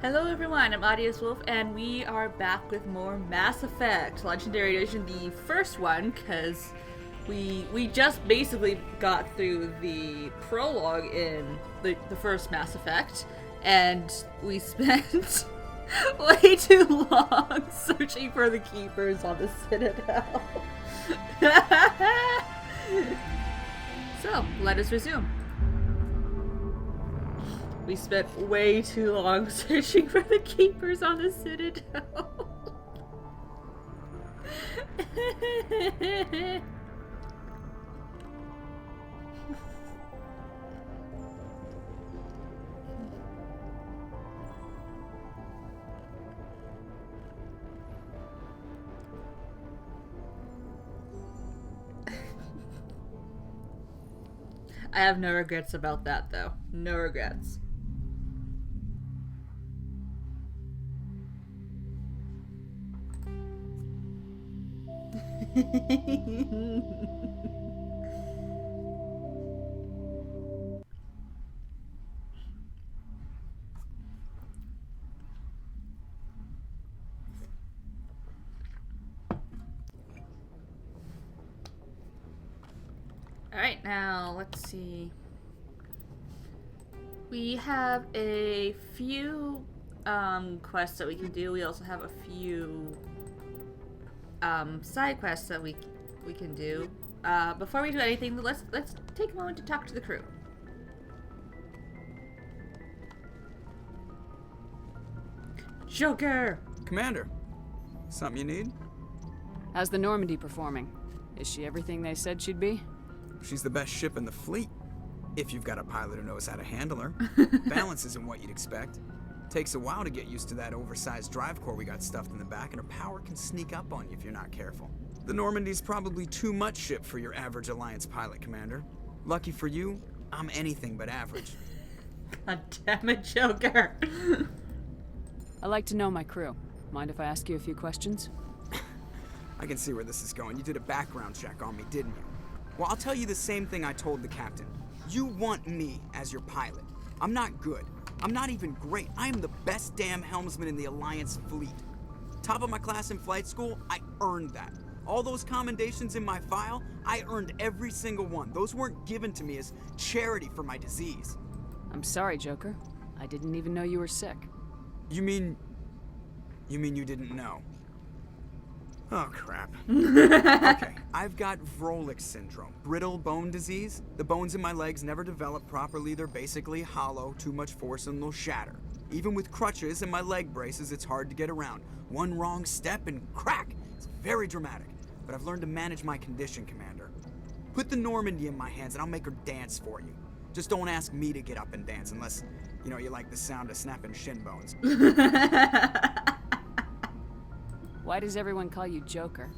Hello everyone, I'm Audius Wolf, and we are back with more Mass Effect Legendary Edition, the first one, because we just basically got through the prologue in the first Mass Effect, and we spent way too long searching for the Keepers on the Citadel. So, let us resume. We spent way too long searching for the Keepers on the Citadel. I have no regrets about that, though. No regrets. Alright, now let's see. We have a few quests that we can do. We also have a few side quests that we can do. Before we do anything, let's take a moment to talk to the crew. Joker! Commander, something you need? How's the Normandy performing? Is she everything they said she'd be? She's the best ship in the fleet. If you've got a pilot who knows how to handle her. Balance isn't what you'd expect. Takes a while to get used to that oversized drive core we got stuffed in the back, and her power can sneak up on you if you're not careful. The Normandy's probably too much ship for your average Alliance pilot, Commander. Lucky for you, I'm anything but average. God damn it, Joker! I like to know my crew. Mind if I ask you a few questions? I can see where this is going. You did a background check on me, didn't you? Well, I'll tell you the same thing I told the captain. You want me as your pilot. I'm not good. I'm not even great. I am the best damn helmsman in the Alliance fleet. Top of my class in flight school, I earned that. All those commendations in my file, I earned every single one. Those weren't given to me as charity for my disease. I'm sorry, Joker. I didn't even know you were sick. You mean you didn't know? Oh, crap. Okay, I've got Vrolik syndrome, brittle bone disease. The bones in my legs never develop properly. They're basically hollow, too much force and they'll shatter. Even with crutches and my leg braces, it's hard to get around. One wrong step and crack! It's very dramatic. But I've learned to manage my condition, Commander. Put the Normandy in my hands and I'll make her dance for you. Just don't ask me to get up and dance unless, you like the sound of snapping shin bones. Why does everyone call you Joker?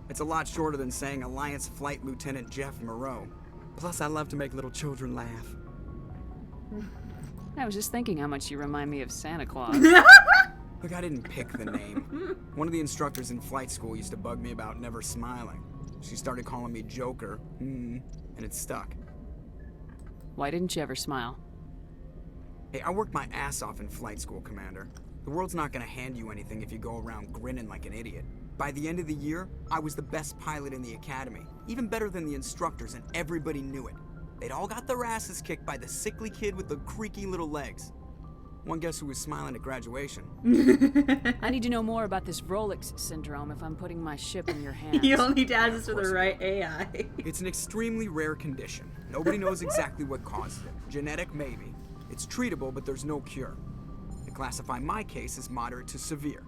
It's a lot shorter than saying Alliance Flight Lieutenant Jeff Moreau. Plus, I love to make little children laugh. I was just thinking how much you remind me of Santa Claus. Look, I didn't pick the name. One of the instructors in flight school used to bug me about never smiling. She started calling me Joker, and it stuck. Why didn't you ever smile? Hey, I worked my ass off in flight school, Commander. The world's not gonna hand you anything if you go around grinning like an idiot. By the end of the year, I was the best pilot in the academy, even better than the instructors, and everybody knew it. They'd all got their asses kicked by the sickly kid with the creaky little legs. One guess who was smiling at graduation? I need to know more about this Vrolik syndrome if I'm putting my ship in your hands. You only need to ask this for the right AI. It's an extremely rare condition. Nobody knows exactly what causes it. Genetic, maybe. It's treatable, but there's no cure. They classify my case as moderate to severe.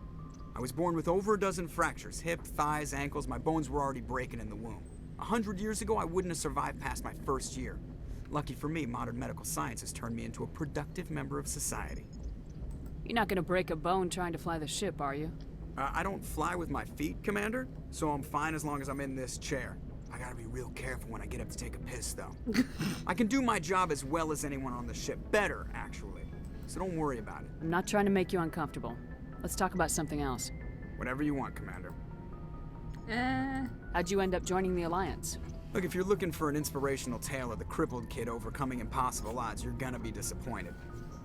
I was born with over a dozen fractures, hip, thighs, ankles. My bones were already breaking in the womb. 100 years ago, I wouldn't have survived past my first year. Lucky for me, modern medical science has turned me into a productive member of society. You're not gonna break a bone trying to fly the ship, are you? I don't fly with my feet, Commander, so I'm fine as long as I'm in this chair. I gotta be real careful when I get up to take a piss, though. I can do my job as well as anyone on the ship. Better, actually. So don't worry about it. I'm not trying to make you uncomfortable. Let's talk about something else. Whatever you want, Commander. How'd you end up joining the Alliance? Look, if you're looking for an inspirational tale of the crippled kid overcoming impossible odds, you're gonna be disappointed.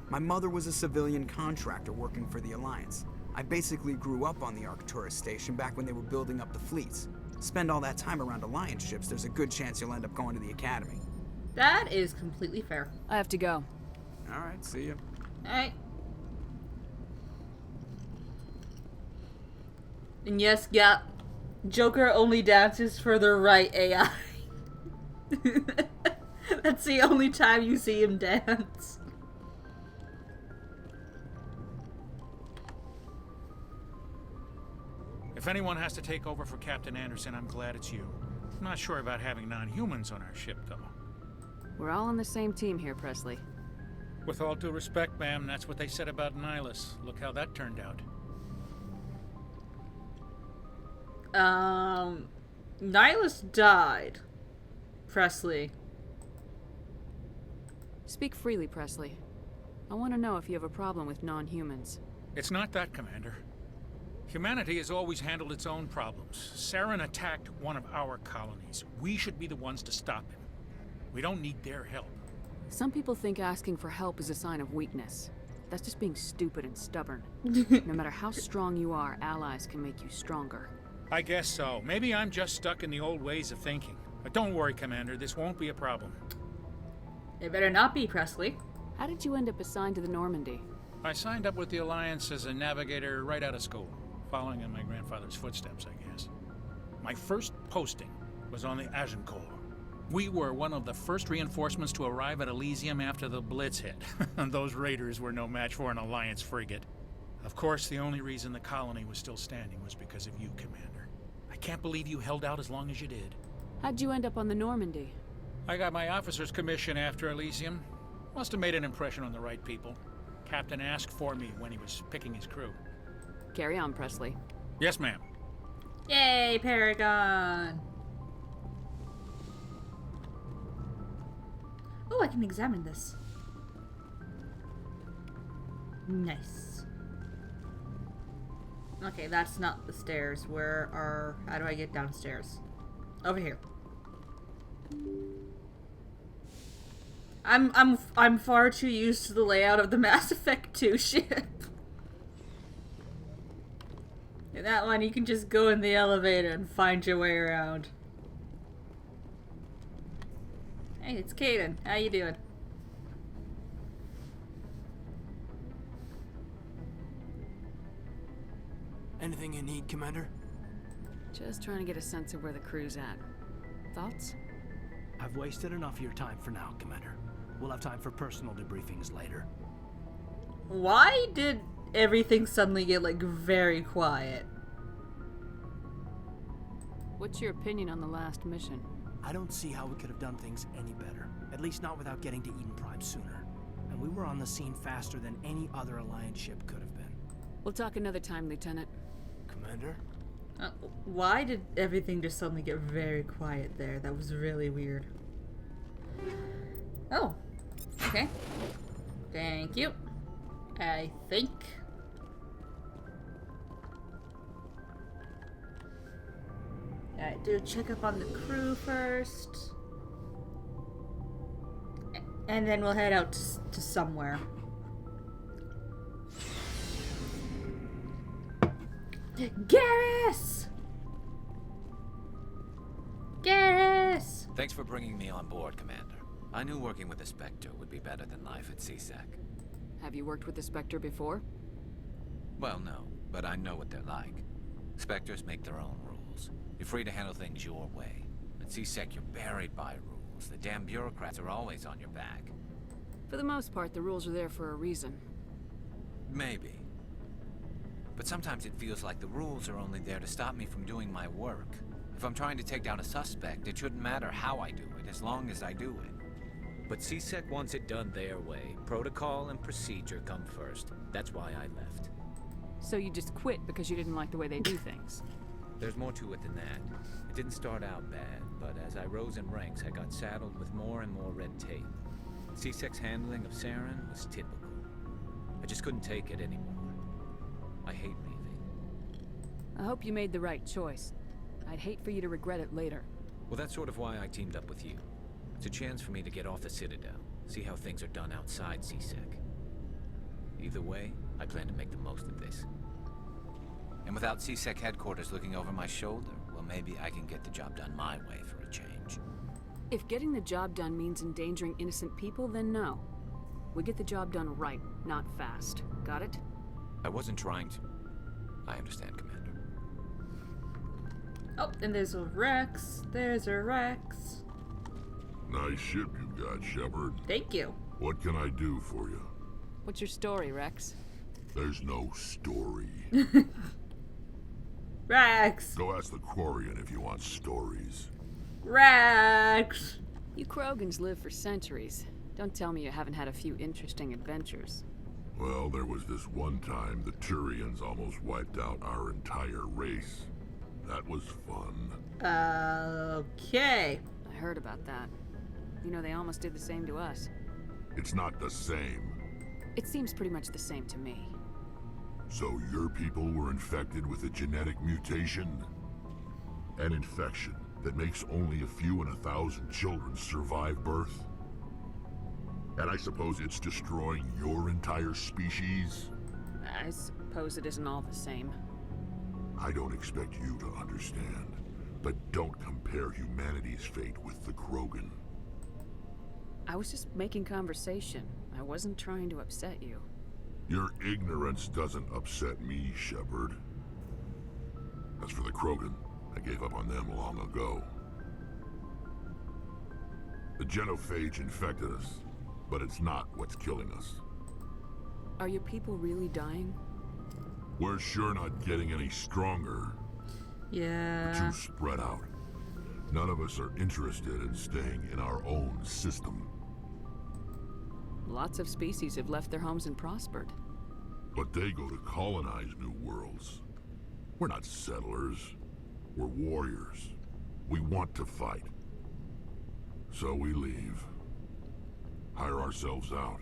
My mother was a civilian contractor working for the Alliance. I basically grew up on the Arcturus station back when they were building up the fleets. Spend all that time around Alliance ships, there's a good chance you'll end up going to the Academy. That is completely fair. I have to go. Alright, see ya. Alright. And yes, yeah, Joker only dances for the right AI. That's the only time you see him dance. If anyone has to take over for Captain Anderson, I'm glad it's you. I'm not sure about having non-humans on our ship, though. We're all on the same team here, Presley. With all due respect, ma'am, that's what they said about Nihilus. Look how that turned out. Nihilus died. Presley. Speak freely, Presley. I want to know if you have a problem with non-humans. It's not that, Commander. Humanity has always handled its own problems. Saren attacked one of our colonies. We should be the ones to stop him. We don't need their help. Some people think asking for help is a sign of weakness. That's just being stupid and stubborn. No matter how strong you are, allies can make you stronger. I guess so. Maybe I'm just stuck in the old ways of thinking. But don't worry, Commander. This won't be a problem. It better not be, Presley. How did you end up assigned to the Normandy? I signed up with the Alliance as a navigator right out of school, following in my grandfather's footsteps, I guess. My first posting was on the Agincourt. We were one of the first reinforcements to arrive at Elysium after the Blitz hit. Those raiders were no match for an Alliance frigate. Of course, the only reason the colony was still standing was because of you, Commander. I can't believe you held out as long as you did. How'd you end up on the Normandy? I got my officer's commission after Elysium. Must have made an impression on the right people. Captain asked for me when he was picking his crew. Carry on, Presley. Yes, ma'am. Yay, Paragon! Oh, I can examine this. Nice. Okay, that's not the stairs. How do I get downstairs? Over here. I'm far too used to the layout of the Mass Effect 2 ship. In that one, you can just go in the elevator and find your way around. Hey, it's Kaidan. How you doing? Anything you need, Commander? Just trying to get a sense of where the crew's at. Thoughts? I've wasted enough of your time for now, Commander. We'll have time for personal debriefings later. Why did everything suddenly get, like, very quiet? What's your opinion on the last mission? I don't see how we could have done things any better. At least not without getting to Eden Prime sooner. And we were on the scene faster than any other Alliance ship could have been. We'll talk another time, Lieutenant. Commander? Why did everything just suddenly get very quiet there? That was really weird. Oh. Okay. Thank you. I think. Alright, do a checkup on the crew first. And then we'll head out to somewhere. Garrus! Garrus! Thanks for bringing me on board, Commander. I knew working with the Spectre would be better than life at CSEC. Have you worked with the Spectre before? Well, no, but I know what they're like. Spectres make their own rules. You're free to handle things your way. At CSEC, you're buried by rules. The damn bureaucrats are always on your back. For the most part, the rules are there for a reason. Maybe. But sometimes it feels like the rules are only there to stop me from doing my work. If I'm trying to take down a suspect, it shouldn't matter how I do it, as long as I do it. But CSEC wants it done their way. Protocol and procedure come first. That's why I left. So you just quit because you didn't like the way they do things? There's more to it than that. It didn't start out bad, but as I rose in ranks, I got saddled with more and more red tape. CSEC's handling of Saren was typical. I just couldn't take it anymore. I hate leaving. I hope you made the right choice. I'd hate for you to regret it later. Well, that's sort of why I teamed up with you. It's a chance for me to get off the Citadel, see how things are done outside CSEC. Either way, I plan to make the most of this. And without CSEC headquarters looking over my shoulder, well, maybe I can get the job done my way for a change. If getting the job done means endangering innocent people, then no. We get the job done right, not fast. Got it? I wasn't trying to. I understand, Commander. Oh, and there's a Rex. There's a Rex. Nice ship you got, Shepard. Thank you. What can I do for you? What's your story, Rex? There's no story. Rex. Go ask the Quarian if you want stories. Rex. You Krogans live for centuries. Don't tell me you haven't had a few interesting adventures. Well, there was this one time the Turians almost wiped out our entire race. That was fun. Okay. I heard about that. You know, they almost did the same to us. It's not the same. It seems pretty much the same to me. So your people were infected with a genetic mutation? An infection that makes only a few in 1,000 children survive birth? And I suppose it's destroying your entire species? I suppose it isn't all the same. I don't expect you to understand, but don't compare humanity's fate with the Krogan. I was just making conversation. I wasn't trying to upset you. Your ignorance doesn't upset me, Shepard. As for the Krogan, I gave up on them long ago. The genophage infected us, but it's not what's killing us. Are your people really dying? We're sure not getting any stronger. We're Yeah. too spread out. None of us are interested in staying in our own system. Lots of species have left their homes and prospered. But they go to colonize new worlds. We're not settlers. We're warriors. We want to fight. So we leave. Hire ourselves out.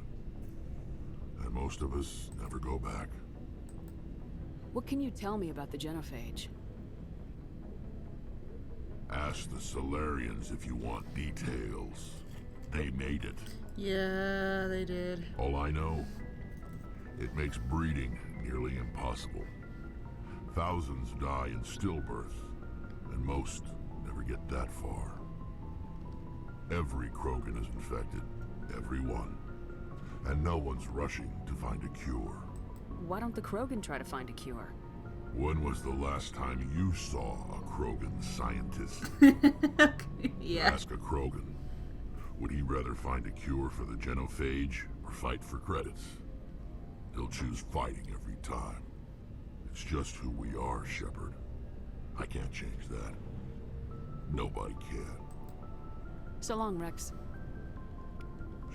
And most of us never go back. What can you tell me about the genophage? Ask the Solarians if you want details. They made it. Yeah, they did. All I know, it makes breeding nearly impossible. Thousands die in stillbirth, and most never get that far. Every Krogan is infected, every one. And no one's rushing to find a cure. Why don't the Krogan try to find a cure? When was the last time you saw a Krogan scientist? Yeah. Ask a Krogan. Would he rather find a cure for the genophage or fight for credits? He'll choose fighting every time. It's just who we are, Shepard. I can't change that. Nobody can. So long, Rex.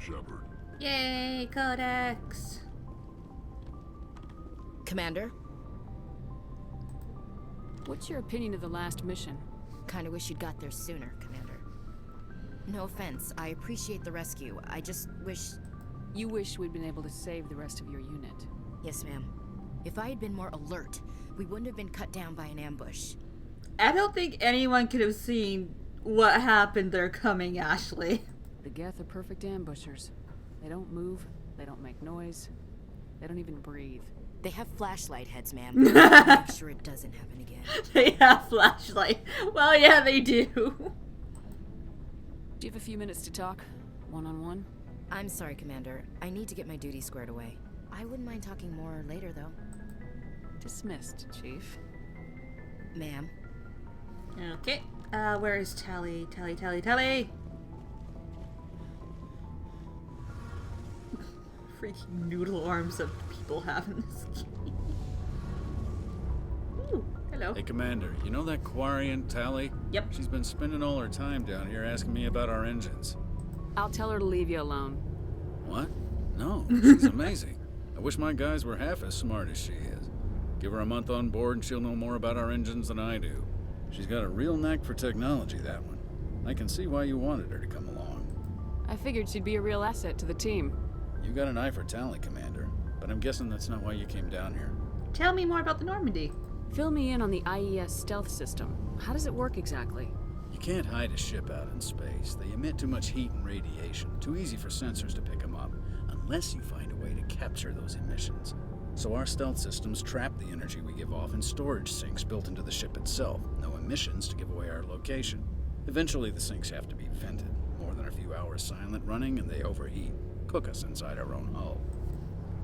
Shepard. Yay, Codex. Commander, What's your opinion of the last mission? kinda wish you'd got there sooner, Commander. No offense, I appreciate the rescue. I just wish... You wish we'd been able to save the rest of your unit. Yes, ma'am. If I had been more alert, we wouldn't have been cut down by an ambush. I don't think anyone could have seen what happened there coming, Ashley. The Geth are perfect ambushers. They don't move, they don't make noise, they don't even breathe. They have flashlight heads, ma'am. Make sure it doesn't happen again. They have flashlight. Well, yeah, they do. Do you have a few minutes to talk? One-on-one? I'm sorry, Commander. I need to get my duty squared away. I wouldn't mind talking more later, though. Dismissed, Chief. Ma'am. Okay. Where is Tally? Tally. Freaking noodle arms of people have in this game. Ooh, hello. Hey, Commander, you know that Quarian Tally? Yep. She's been spending all her time down here asking me about our engines. I'll tell her to leave you alone. What? No, she's amazing. I wish my guys were half as smart as she is. Give her a month on board and she'll know more about our engines than I do. She's got a real knack for technology, that one. I can see why you wanted her to come along. I figured she'd be a real asset to the team. You got an eye for Tally, Commander, but I'm guessing that's not why you came down here. Tell me more about the Normandy. Fill me in on the IES stealth system. How does it work exactly? You can't hide a ship out in space. They emit too much heat and radiation. Too easy for sensors to pick them up. unless you find a way to capture those emissions. So our stealth systems trap the energy we give off in storage sinks built into the ship itself. No emissions to give away our location. Eventually the sinks have to be vented. More than a few hours silent running and they overheat. Cook us inside our own hull.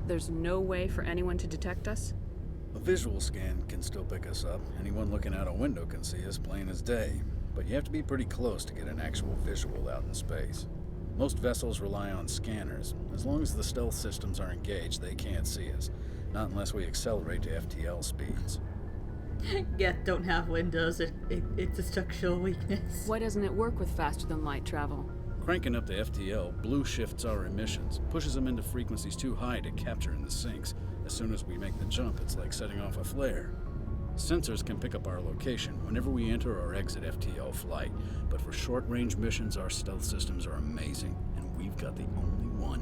There's no way for anyone to detect us? A visual scan can still pick us up. Anyone looking out a window can see us plain as day. But you have to be pretty close to get an actual visual out in space. Most vessels rely on scanners. As long as the stealth systems are engaged, they can't see us. Not unless we accelerate to FTL speeds. Geth don't have windows. It's a structural weakness. Why doesn't it work with faster than light travel? Cranking up to FTL blue shifts our emissions, pushes them into frequencies too high to capture in the sinks. As soon as we make the jump, it's like setting off a flare. Sensors can pick up our location whenever we enter or exit FTL flight, but for short-range missions, our stealth systems are amazing, and we've got the only one.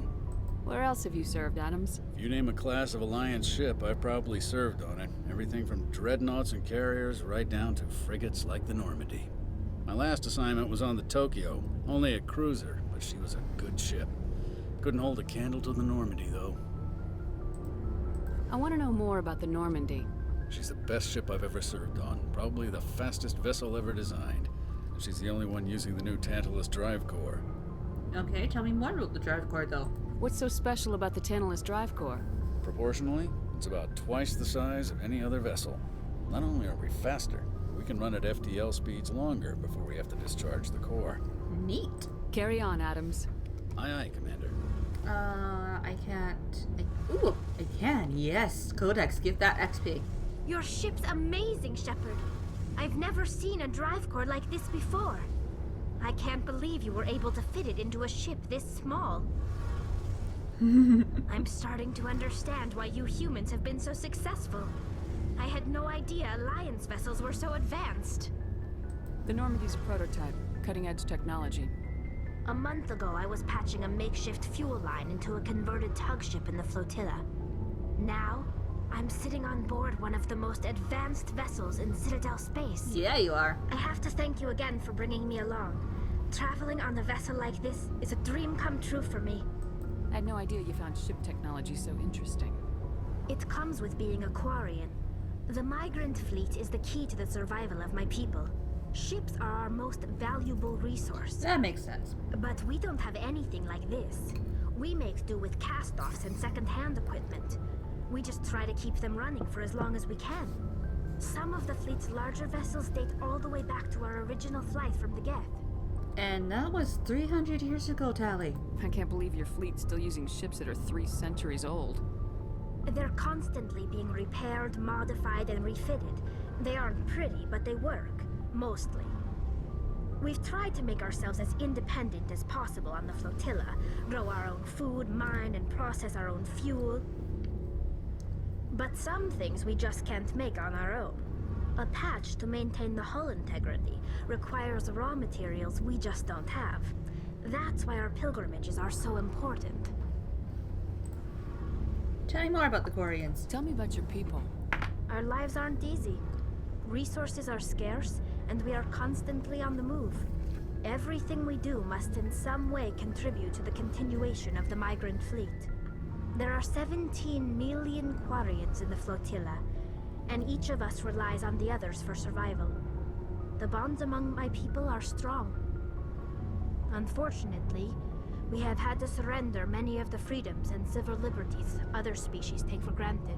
Where else have you served, Adams? If you name a class of Alliance ship, I've probably served on it. Everything from dreadnoughts and carriers right down to frigates like the Normandy. My last assignment was on the Tokyo, only a cruiser, but she was a good ship. Couldn't hold a candle to the Normandy, though. I want to know more about the Normandy. She's the best ship I've ever served on, probably the fastest vessel ever designed. And she's the only one using the new Tantalus drive core. Okay, tell me more about the drive core, though. What's so special about the Tantalus drive core? Proportionally, it's about twice the size of any other vessel. Not only are we faster, we can run at FTL speeds longer before we have to discharge the core. Neat. Carry on, Adams. Aye, aye, Commander. I can't. Ooh, I can. Yes. Codex, give that XP. Your ship's amazing, Shepard. I've never seen a drive core like this before. I can't believe you were able to fit it into a ship this small. I'm starting to understand why you humans have been so successful. I had no idea Alliance vessels were so advanced. The Normandy's a prototype, cutting-edge technology. A month ago, I was patching a makeshift fuel line into a converted tug ship in the flotilla. Now, I'm sitting on board one of the most advanced vessels in Citadel space. Yeah, you are. I have to thank you again for bringing me along. Traveling on a vessel like this is a dream come true for me. I had no idea you found ship technology so interesting. It comes with being a Quarian. The migrant fleet is the key to the survival of my people. Ships are our most valuable resource. That makes sense. But we don't have anything like this. We make do with cast-offs and second-hand equipment. We just try to keep them running for as long as we can. Some of the fleet's larger vessels date all the way back to our original flight from the Geth. And that was 300 years ago, Tally. I can't believe your fleet's still using ships that are 3 centuries old. They're constantly being repaired, modified, and refitted. They aren't pretty, but they work. Mostly. We've tried to make ourselves as independent as possible on the flotilla, grow our own food, mine, and process our own fuel. But some things we just can't make on our own. A patch to maintain the hull integrity requires raw materials we just don't have. That's why our pilgrimages are so important. Tell me more about the Quarians. Tell me about your people. Our lives aren't easy. Resources are scarce, and we are constantly on the move. Everything we do must in some way contribute to the continuation of the migrant fleet. There are 17 million Quarians in the flotilla, and each of us relies on the others for survival. The bonds among my people are strong. Unfortunately, we have had to surrender many of the freedoms and civil liberties other species take for granted.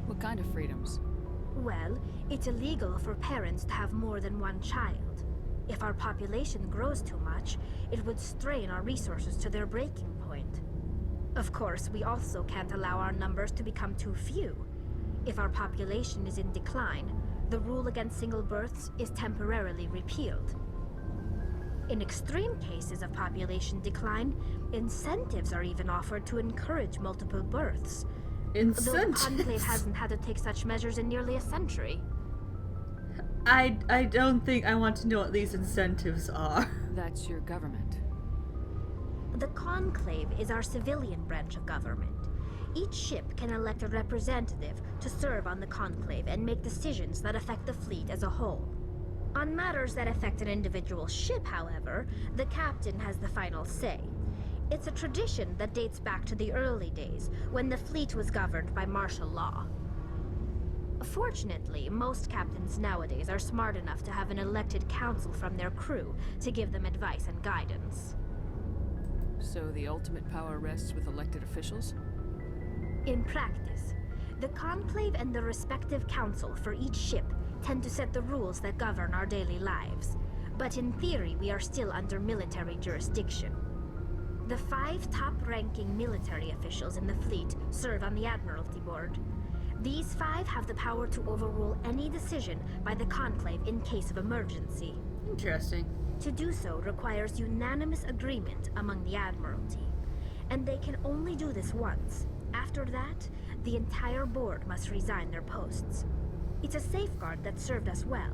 What kind of freedoms? Well, it's illegal for parents to have more than one child. If our population grows too much, it would strain our resources to their breaking point. Of course, we also can't allow our numbers to become too few. If our population is in decline, the rule against single births is temporarily repealed. In extreme cases of population decline, incentives are even offered to encourage multiple births. Incentives? Though the Conclave hasn't had to take such measures in nearly a century. I don't think I want to know what these incentives are. That's your government. The Conclave is our civilian branch of government. Each ship can elect a representative to serve on the Conclave and make decisions that affect the fleet as a whole. On matters that affect an individual ship, however, the captain has the final say. It's a tradition that dates back to the early days, when the fleet was governed by martial law. Fortunately, most captains nowadays are smart enough to have an elected council from their crew to give them advice and guidance. So the ultimate power rests with elected officials? In practice, the Conclave and the respective council for each ship tend to set the rules that govern our daily lives. But in theory, we are still under military jurisdiction. The 5 top-ranking military officials in the fleet serve on the Admiralty Board. These 5 have the power to overrule any decision by the Conclave in case of emergency. Interesting. To do so requires unanimous agreement among the Admiralty, and they can only do this once. After that, the entire board must resign their posts. It's a safeguard that served us well.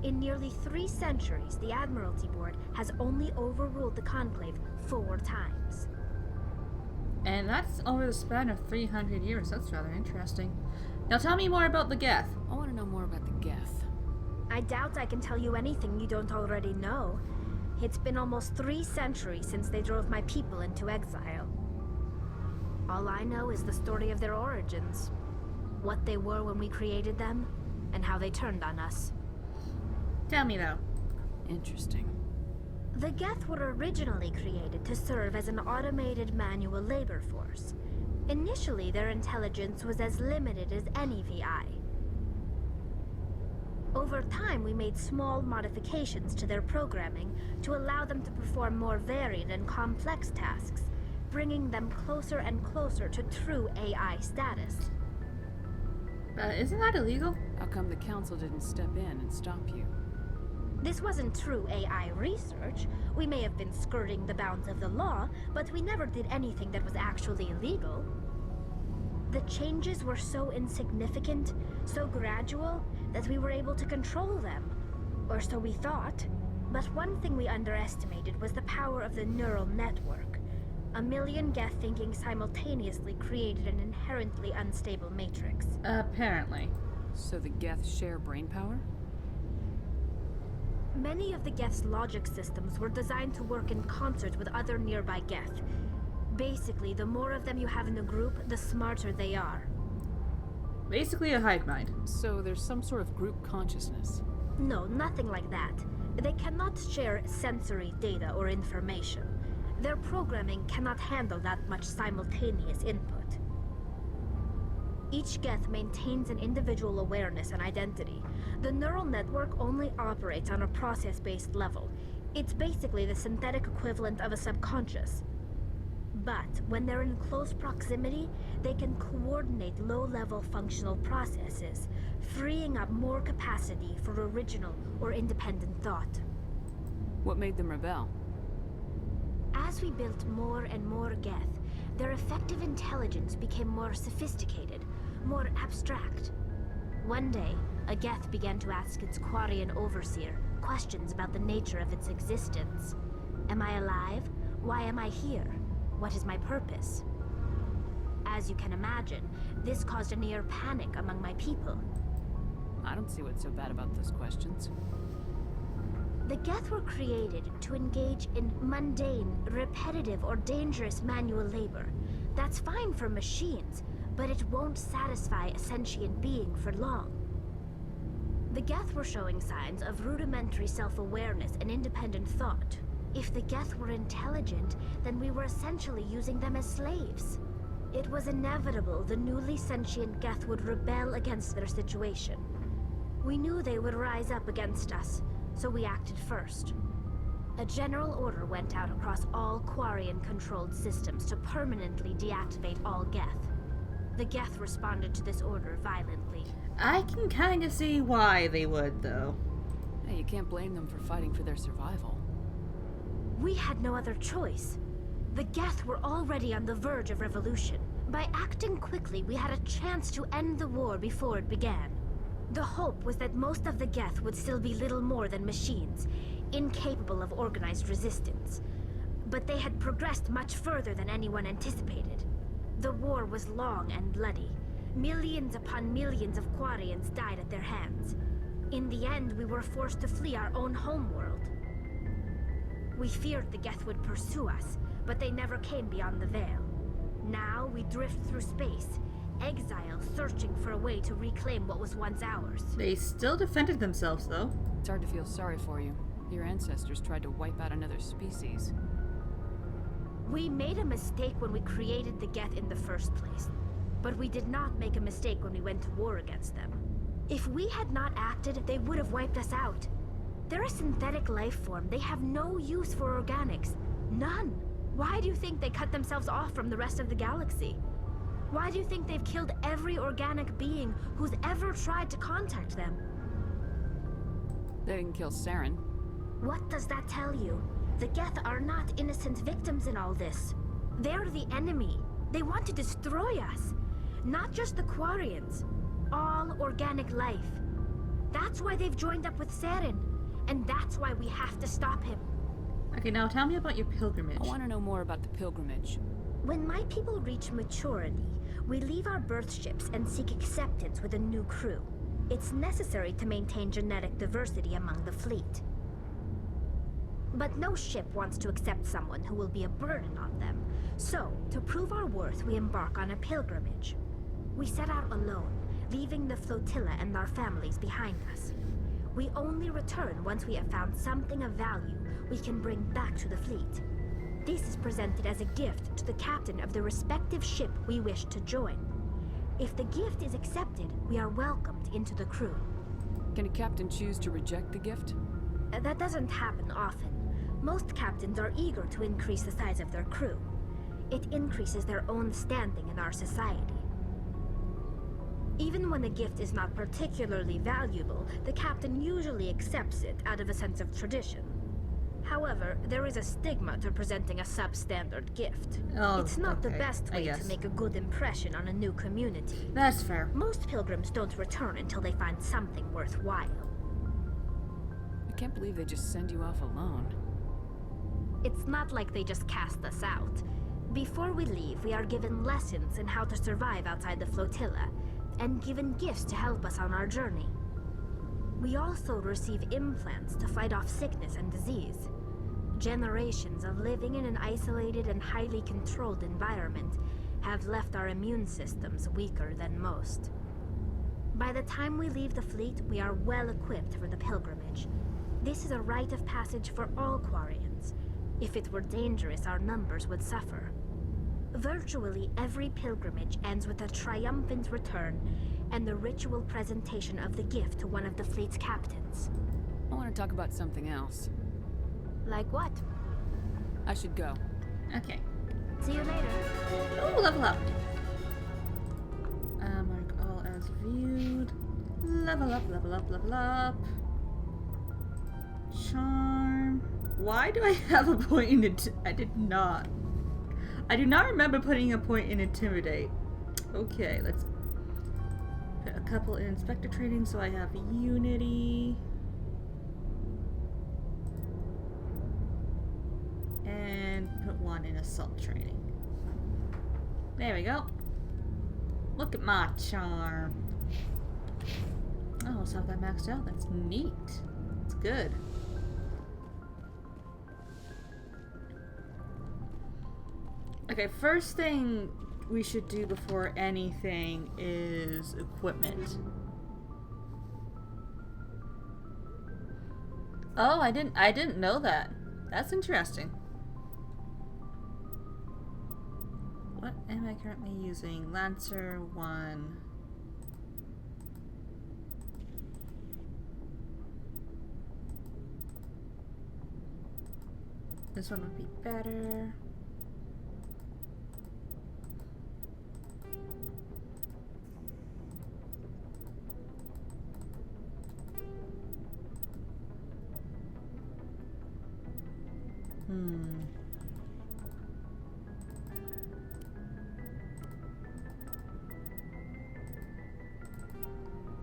In nearly 3 centuries, the Admiralty Board has only overruled the Conclave 4 times. And that's over the span of 300 years. That's rather interesting. Now tell me more about the Geth. I want to know more about the Geth. I doubt I can tell you anything you don't already know. It's been almost 3 centuries since they drove my people into exile. All I know is the story of their origins. What they were when we created them, and how they turned on us. Tell me though. Interesting. The Geth were originally created to serve as an automated manual labor force. Initially, their intelligence was as limited as any VI. Over time, we made small modifications to their programming to allow them to perform more varied and complex tasks, bringing them closer and closer to true AI status. Isn't that illegal? How come the council didn't step in and stop you? This wasn't true AI research. We may have been skirting the bounds of the law, but we never did anything that was actually illegal. The changes were so insignificant, so gradual, that we were able to control them. Or so we thought. But one thing we underestimated was the power of the neural network. A million Geth thinking simultaneously created an inherently unstable matrix. Apparently. So the Geth share brain power? Many of the Geth's logic systems were designed to work in concert with other nearby Geth. Basically, the more of them you have in the group, the smarter they are. Basically a hive mind. So there's some sort of group consciousness. No, nothing like that. They cannot share sensory data or information. Their programming cannot handle that much simultaneous input. Each Geth maintains an individual awareness and identity. The neural network only operates on a process-based level. It's basically the synthetic equivalent of a subconscious. But when they're in close proximity, they can coordinate low-level functional processes, freeing up more capacity for original or independent thought. What made them rebel? As we built more and more Geth, their effective intelligence became more sophisticated, more abstract. One day, a Geth began to ask its Quarian overseer questions about the nature of its existence. Am I alive? Why am I here? What is my purpose? As you can imagine, this caused a near panic among my people. I don't see what's so bad about those questions. The Geth were created to engage in mundane, repetitive, or dangerous manual labor. That's fine for machines, but it won't satisfy a sentient being for long. The Geth were showing signs of rudimentary self-awareness and independent thought. If the Geth were intelligent, then we were essentially using them as slaves. It was inevitable the newly sentient Geth would rebel against their situation. We knew they would rise up against us, so we acted first. A general order went out across all Quarian-controlled systems to permanently deactivate all Geth. The Geth responded to this order violently. I can kind of see why they would, though. Hey, you can't blame them for fighting for their survival. We had no other choice. The Geth were already on the verge of revolution. By acting quickly, we had a chance to end the war before it began. The hope was that most of the Geth would still be little more than machines, incapable of organized resistance. But they had progressed much further than anyone anticipated. The war was long and bloody. Millions upon millions of Quarians died at their hands. In the end, we were forced to flee our own homeworld. We feared the Geth would pursue us, but they never came beyond the Veil. Now we drift through space, exiles searching for a way to reclaim what was once ours. They still defended themselves, though. It's hard to feel sorry for you. Your ancestors tried to wipe out another species. We made a mistake when we created the Geth in the first place, but we did not make a mistake when we went to war against them. If we had not acted, they would have wiped us out. They're a synthetic life form. They have no use for organics. None. Why do you think they cut themselves off from the rest of the galaxy? Why do you think they've killed every organic being who's ever tried to contact them? They didn't kill Saren. What does that tell you? The Geth are not innocent victims in all this. They're the enemy. They want to destroy us. Not just the Quarians. All organic life. That's why they've joined up with Saren. And that's why we have to stop him. Okay, now tell me about your pilgrimage. I want to know more about the pilgrimage. When my people reach maturity, we leave our birth ships and seek acceptance with a new crew. It's necessary to maintain genetic diversity among the fleet. But no ship wants to accept someone who will be a burden on them. So, to prove our worth, we embark on a pilgrimage. We set out alone, leaving the flotilla and our families behind us. We only return once we have found something of value we can bring back to the fleet. This is presented as a gift to the captain of the respective ship we wish to join. If the gift is accepted, we are welcomed into the crew. Can a captain choose to reject the gift? That doesn't happen often. Most captains are eager to increase the size of their crew. It increases their own standing in our society. Even when a gift is not particularly valuable, the captain usually accepts it out of a sense of tradition. However, there is a stigma to presenting a substandard gift. Oh, it's not the okay, best way to make a good impression on a new community. That's fair. Most pilgrims don't return until they find something worthwhile. I can't believe they just send you off alone. It's not like they just cast us out. Before we leave, we are given lessons in how to survive outside the flotilla, and given gifts to help us on our journey. We also receive implants to fight off sickness and disease. Generations of living in an isolated and highly controlled environment have left our immune systems weaker than most. By the time we leave the fleet, we are well equipped for the pilgrimage. This is a rite of passage for all Quarians. If it were dangerous, our numbers would suffer. Virtually every pilgrimage ends with a triumphant return and the ritual presentation of the gift to one of the fleet's captains. I want to talk about something else. Like what? I should go. Okay. See you later. Oh, level up. Mark all as viewed. Level up, level up, level up. Charm. Why do I have a point in it? I did not. I do not remember putting a point in Intimidate. Okay, let's put a couple in Inspector Training so I have Unity. And put one in Assault Training. There we go. Look at my charm. Oh, so that maxed out. That's neat. It's good. Okay, first thing we should do before anything is equipment. Oh, I didn't know that. That's interesting. What am I currently using? Lancer 1. This one would be better.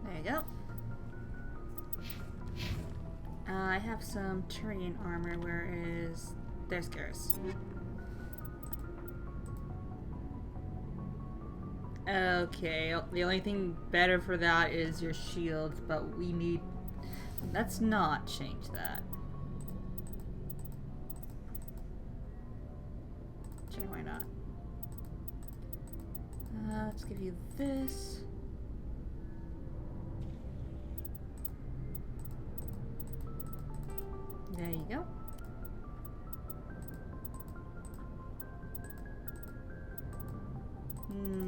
There you go. I have some Turian armor. Where is... There's Garrus. Okay, the only thing better for that is your shields, but we need... Let's not change that. Sure, why not? Let's give you this. There you go.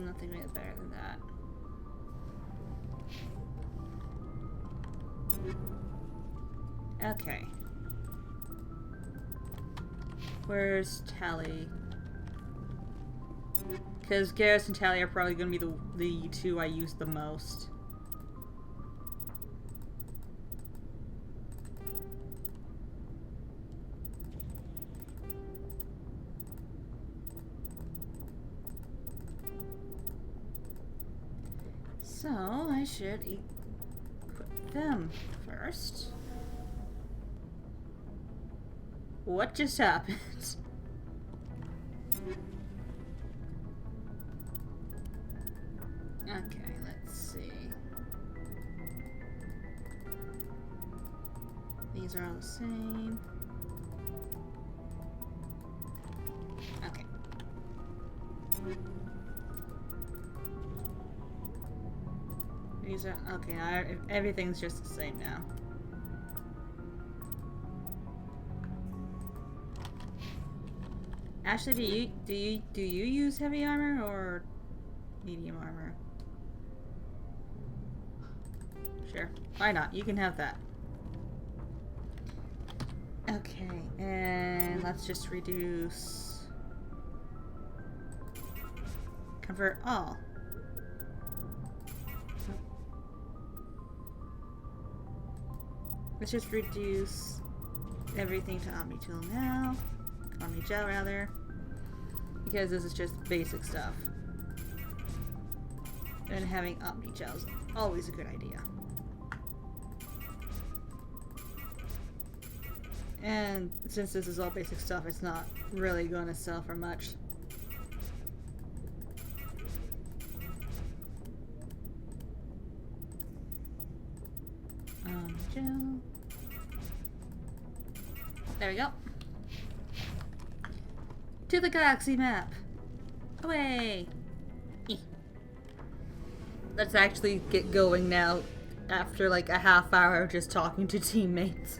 Nothing really better than that. Okay. Where's Tally? Because Garrus and Tally are probably going to be the two I use the most. So, I should equip them first. What just happened? Okay, let's see. These are all the same. Okay. These are okay. Everything's just the same now. Ashley, do you use heavy armor or medium armor? Sure, why not? You can have that. Okay, and let's just reduce convert all. Let's just reduce everything to Omni Tool now. Omni Gel rather. Because this is just basic stuff. And having Omni Gel is always a good idea. And since this is all basic stuff, it's not really going to sell for much. Gel. There we go. To the galaxy map. Away. Let's actually get going now after like a half hour of just talking to teammates.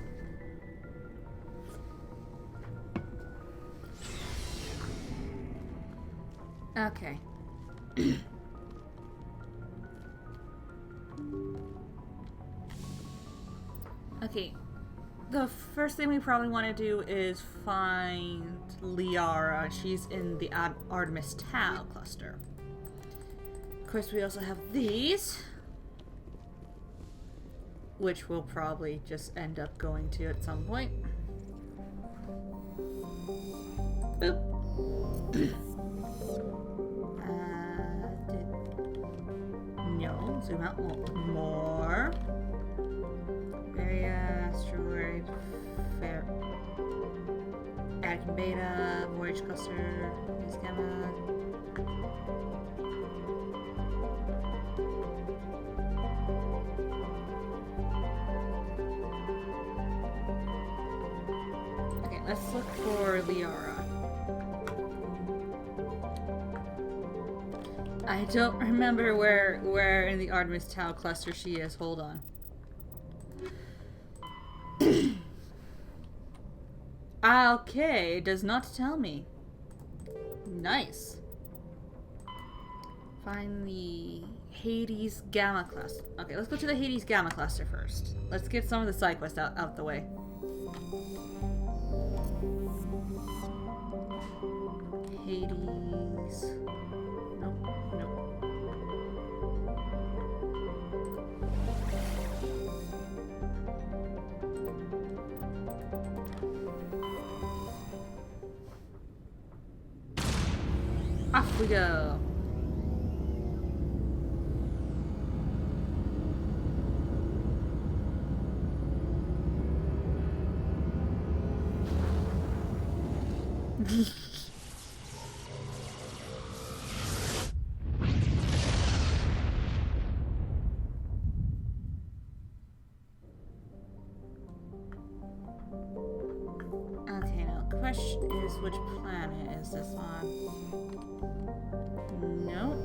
Okay. Okay. The first thing we probably want to do is find Liara. She's in the Artemis Tau cluster. Of course, we also have these, which we'll probably just end up going to at some point. Boop. No, zoom out more. Area, asteroid, fair. Anakin Beta, Voyage Cluster, East Gamma. Okay, let's look for Liara. I don't remember where in the Artemis Tau cluster she is. Hold on. Okay, it does not tell me. Nice. Find the Hades Gamma cluster. Okay, let's go to the Hades Gamma cluster first. Let's get some of the side quests out the way. Hades. Nope, nope. Off we go. Okay, now the question is Which planet is this on? Nope.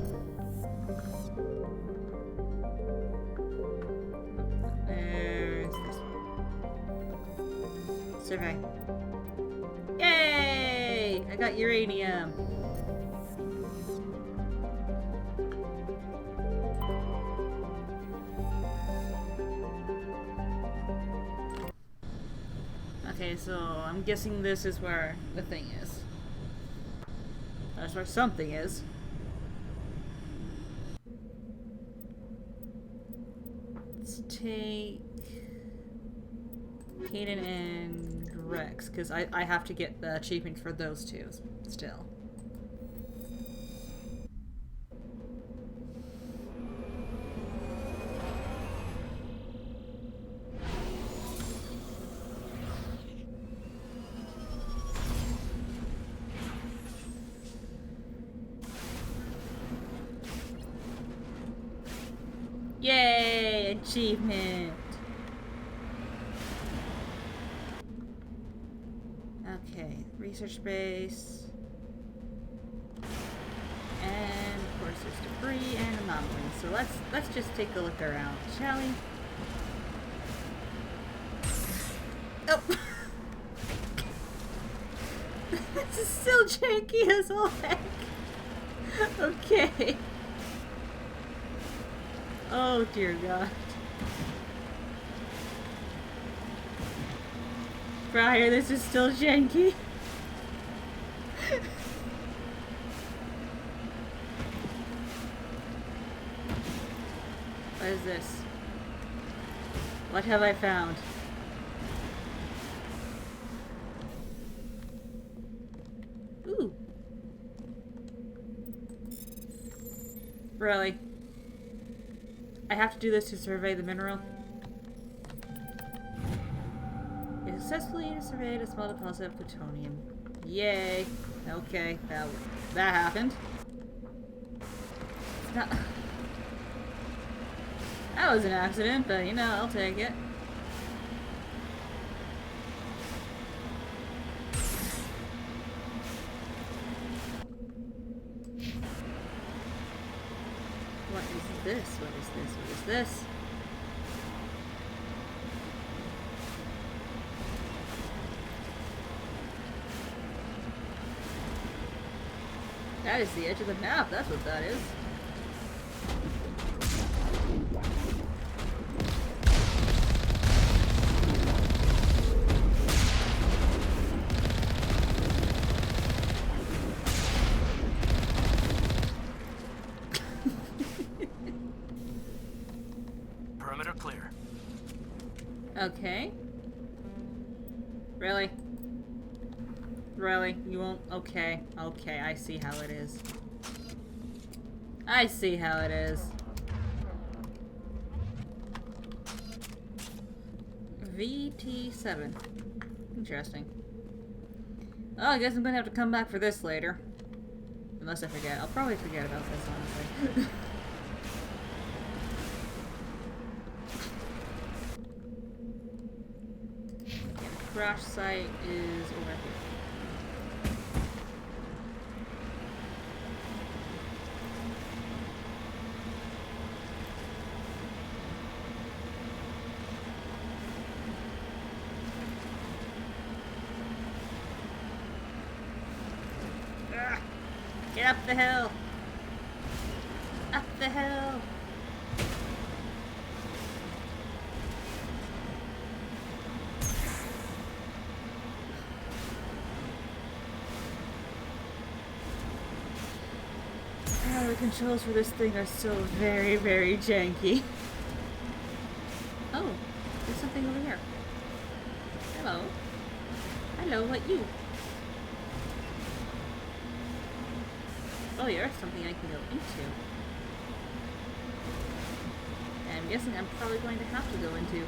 There's this one. Survey. Yay! I got uranium. Okay, so I'm guessing this is where the thing is. That's where something is. Let's take Hayden and Rex, because I have to get the achievement for those two still. Yay! Achievement! Okay, research base. And of course there's debris and anomalies. So let's just take a look around, shall we? Oh! This is still janky as all heck. Okay. Oh dear God. Briar, this is still janky. What is this? What have I found? Ooh. Really? I have to do this to survey the mineral. It successfully surveyed a small deposit of plutonium. Yay. Okay, that happened. Now, that was an accident, but you know, I'll take it. What is this? What is this? What is this? That is the edge of the map. That's what that is. Perimeter clear. Okay. Really? Really? You won't? Okay. Okay, I see how it is. I see how it is. VT7. Interesting. Oh, I guess I'm gonna have to come back for this later. Unless I forget. I'll probably forget about this, honestly. The crash site is over here. Get up the hill! Up the hill! Oh, the controls for this thing are still very, very janky. Oh, there's something over here. Hello. Hello, what you? Oh, yeah, there's something I can go into. And I'm guessing I'm probably going to have to go into.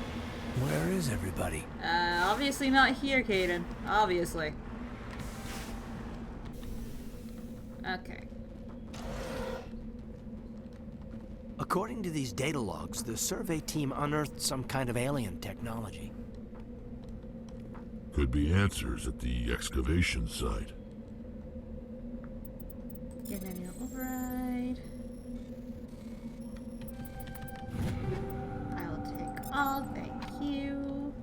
Where is everybody? Obviously not here, Caden. Obviously. Okay. According to these data logs, the survey team unearthed some kind of alien technology. Could be answers at the excavation site. Your manual override. I will take all, thank you.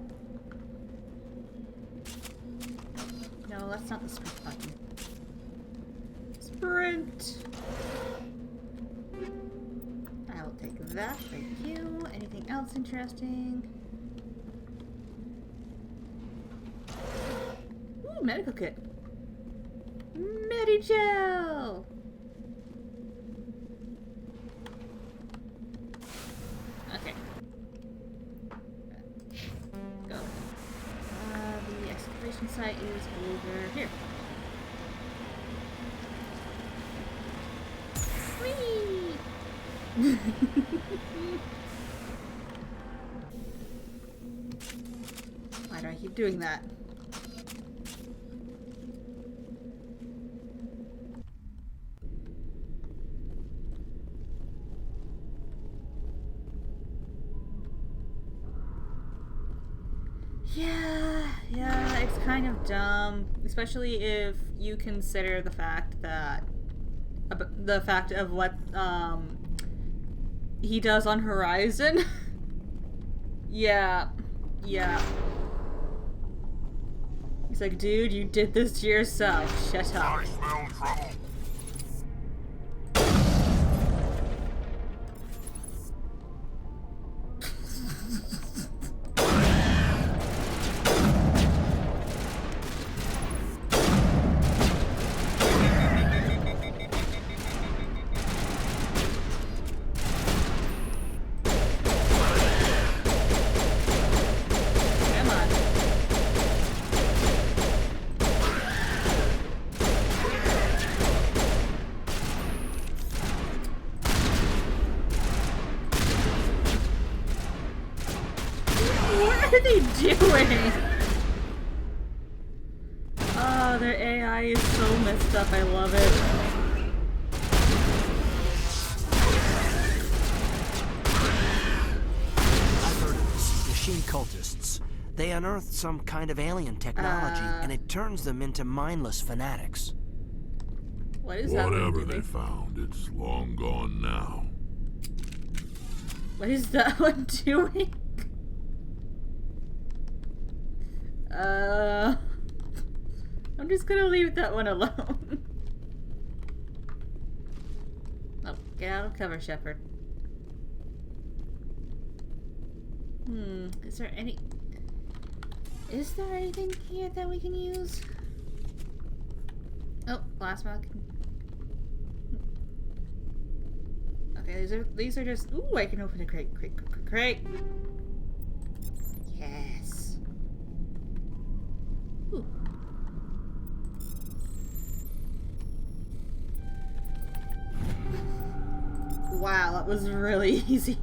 No, that's not the sprint button. Sprint! I will take that, thank you. Anything else interesting? Ooh, medical kit. Medigel! Okay. Go. The excavation site is over here. Whee! Why do I keep doing that? Yeah, it's kind of dumb, especially if you consider the fact of what he does on Horizon. yeah. He's like, dude, you did this to yourself. Shut up. I smell trouble. What are they doing? Oh, their AI is so messed up. I love it. I've heard of this. Machine cultists. They unearthed some kind of alien technology, and it turns them into mindless fanatics. What is that one Whatever doing? they found, it's long gone now. What is that one doing? I'm just gonna leave that one alone. Oh, get out of cover, Shepard. Is there anything here that we can use? Oh, plasma. Okay, these are just. Ooh, I can open a crate. Yes. Ooh. Wow, that was really easy.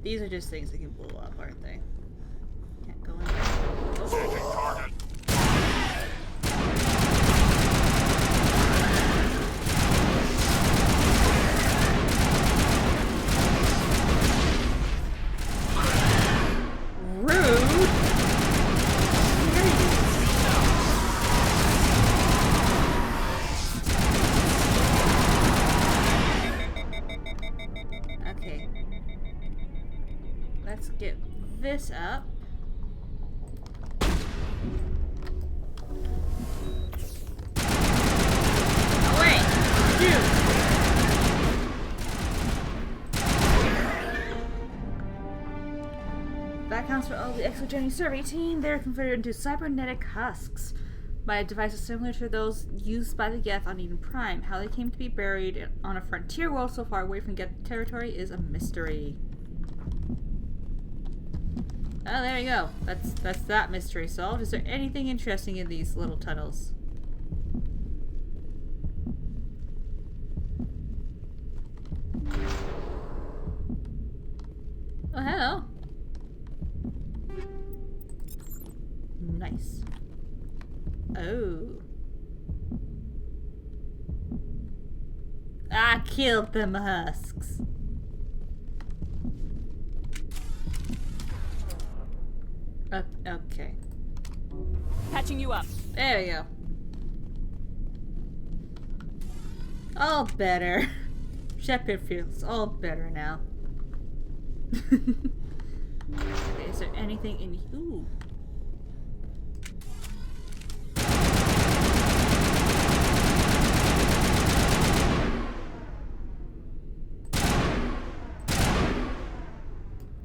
These are just things that can blow up, aren't they? Can't go in there. Changing target. Rude. Okay. Let's get this up. Oh wait! Dude! That counts for all the Exogenny survey team. They're converted into cybernetic husks by devices similar to those used by the Geth on Eden Prime. How they came to be buried on a frontier world so far away from Geth territory is a mystery. Oh, there we go. That's that mystery solved. Is there anything interesting in these little tunnels? Oh, hello. Nice. Oh. I killed them husks. Okay. Patching you up. There we go. All better. Shepard feels all better now. Okay, is there anything in... Ooh.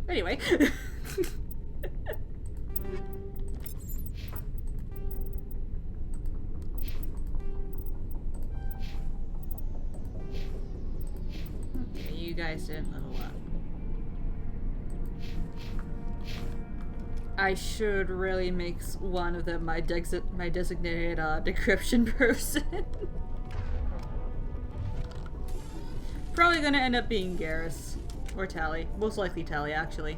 Anyway. Okay, you guys didn't level up. I should really make one of them my designated decryption person. Probably gonna end up being Garrus. Or Tali. Most likely Tali, actually.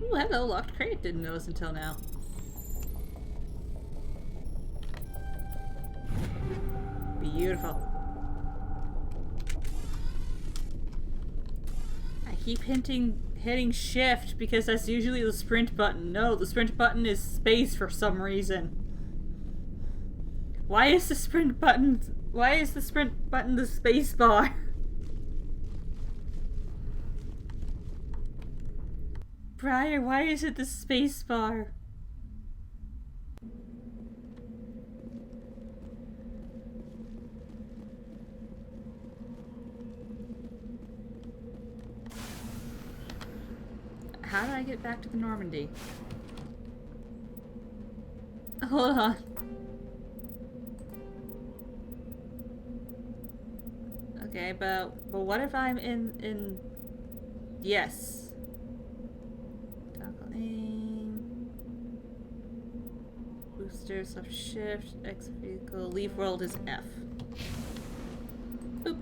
Ooh, hello, locked crate. Didn't notice until now. Beautiful. I keep hitting shift because that's usually the sprint button. No, the sprint button is space for some reason. Why is the sprint button the space bar? Briar, why is it the space bar? How do I get back to the Normandy? Hold on. Okay, but what if I'm in yes. Toggle aim. Booster, select shift, X vehicle, leave world is F. Boop.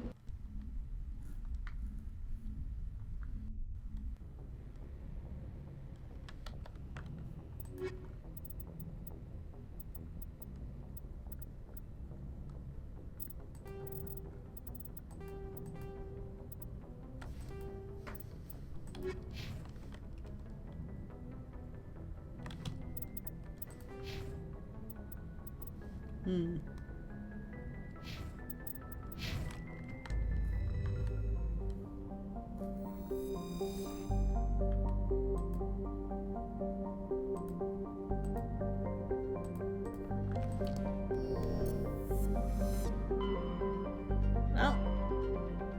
Well,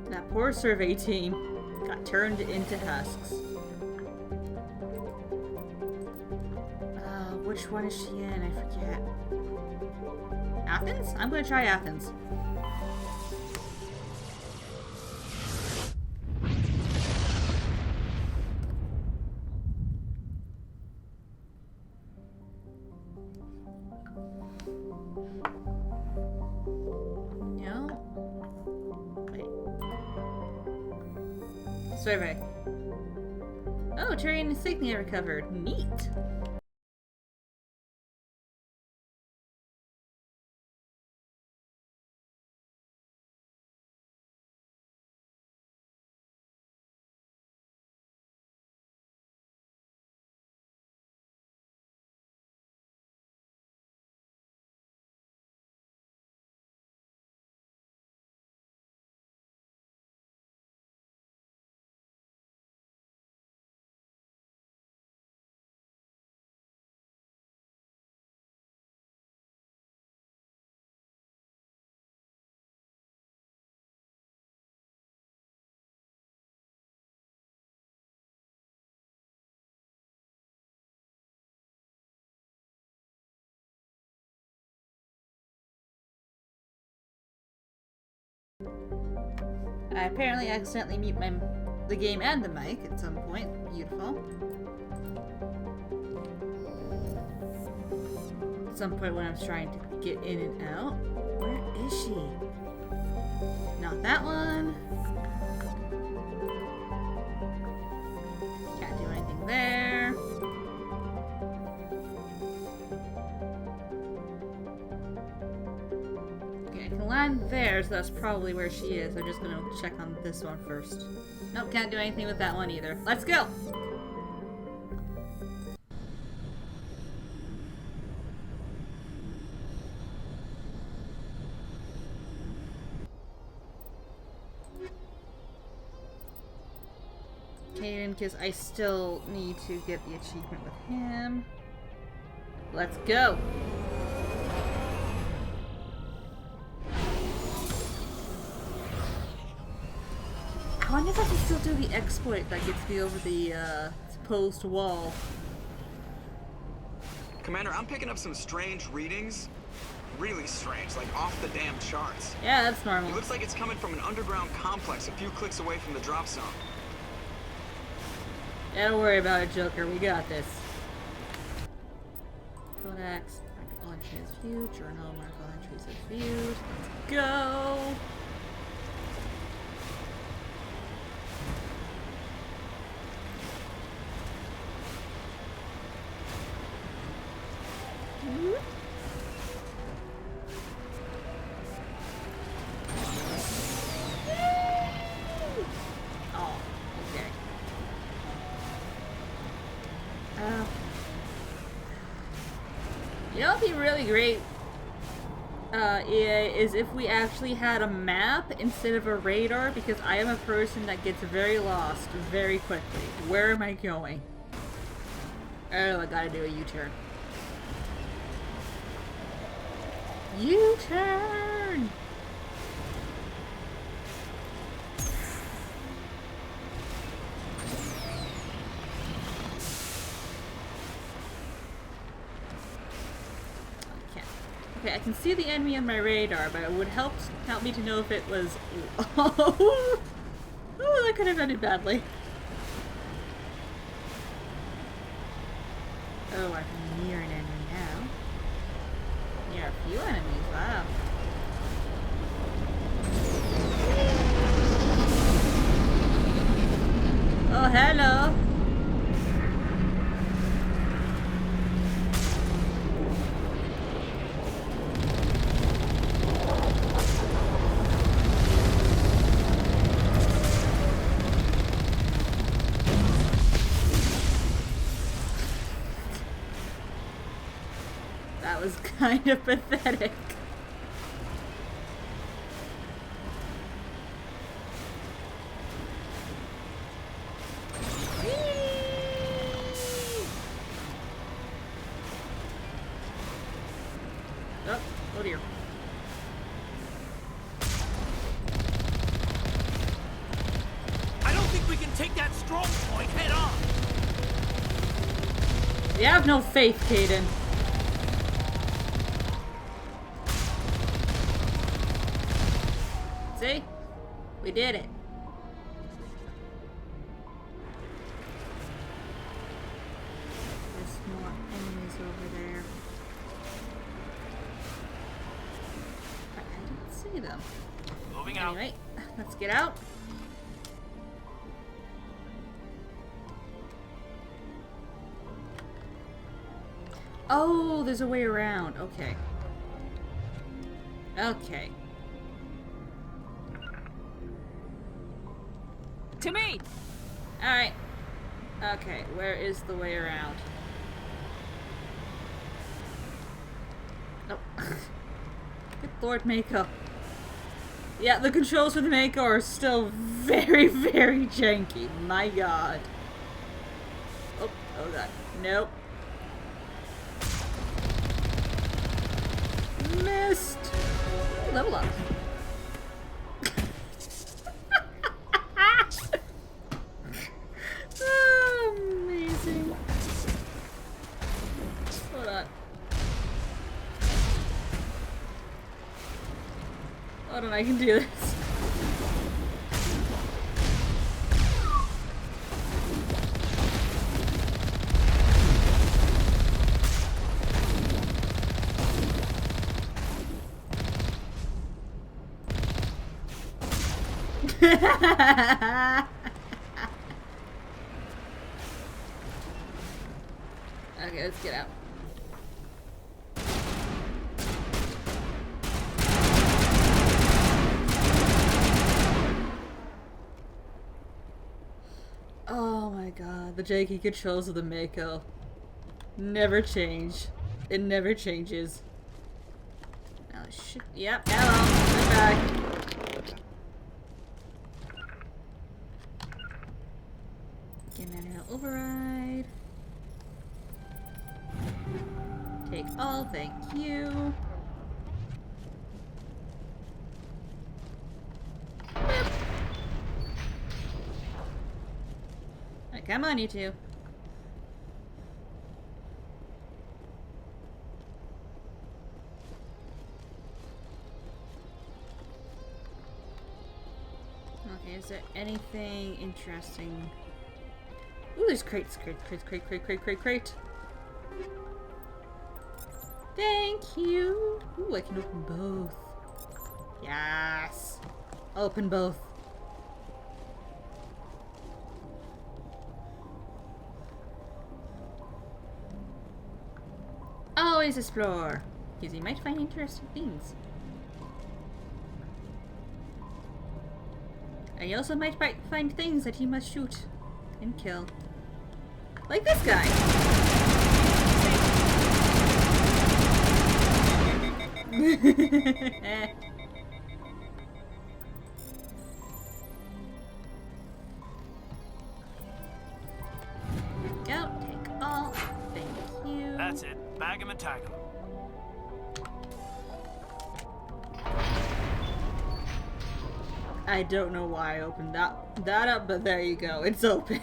that poor survey team got turned into husks. Which one is she in? I forget. Athens? I'm gonna try Athens. No. Wait. Survey. Oh, Turian insignia recovered. Neat. I apparently accidentally mute the game and the mic at some point. Beautiful. At some point when I'm trying to get in and out. Where is she? Not that one. Can't do anything there. Okay, I can land there, so that's probably where she is. I'm just gonna check on this one first. Nope, can't do anything with that one either. Let's go! Caden, because I still need to get the achievement with him. Let's go! I wonder if I can still do the exploit that gets me over the supposed wall. Commander, I'm picking up some strange readings. Really strange, like off the damn charts. Yeah, that's normal. It looks like it's coming from an underground complex a few clicks away from the drop zone. Yeah, don't worry about it, Joker. We got this. Codex, mark all entries as viewed. Journal, mark all entries as viewed. Let's go! Oh, okay. You know what'd be really great? Is if we actually had a map instead of a radar, because I am a person that gets very lost very quickly. Where am I going? Oh, I gotta do a U-turn. U-turn! Okay, I can see the enemy on my radar, but it would help me to know if it was... Oh, that could have ended badly. Oh, I'm near an enemy now. Near a few enemies, wow. Oh, hello! That was kind of pathetic. Oh dear. I don't think we can take that strong point head on. You have no faith, Caden. See? We did it. There's more enemies over there. But I didn't see them. Moving out. Anyway, let's get out. Oh, there's a way around. Okay. Okay. To me! Alright. Okay, where is the way around? Nope. Good Lord, Mako. Yeah, the controls for the Mako are still very, very janky. My god. Oh, oh god. Nope. Missed! Level up. Amazing. Hold on. Hold on, I can do this. Okay, let's get out. the janky controls of the Mako never change. It never changes. Oh shit. Yep, hello. We're back. Get manual override. Take all, thank you. Boop. Right, come on, you two. Okay, is there anything interesting? Ooh, there's crates. Crate. Thank you. Ooh, I can open both. Yes. Open both. Always explore, because you might find interesting things. And you also might find things that you must shoot and kill. Like this guy. Go, take all. Thank you. That's it. Bag 'em and tag 'em. I don't know why I opened that up, but there you go. It's open.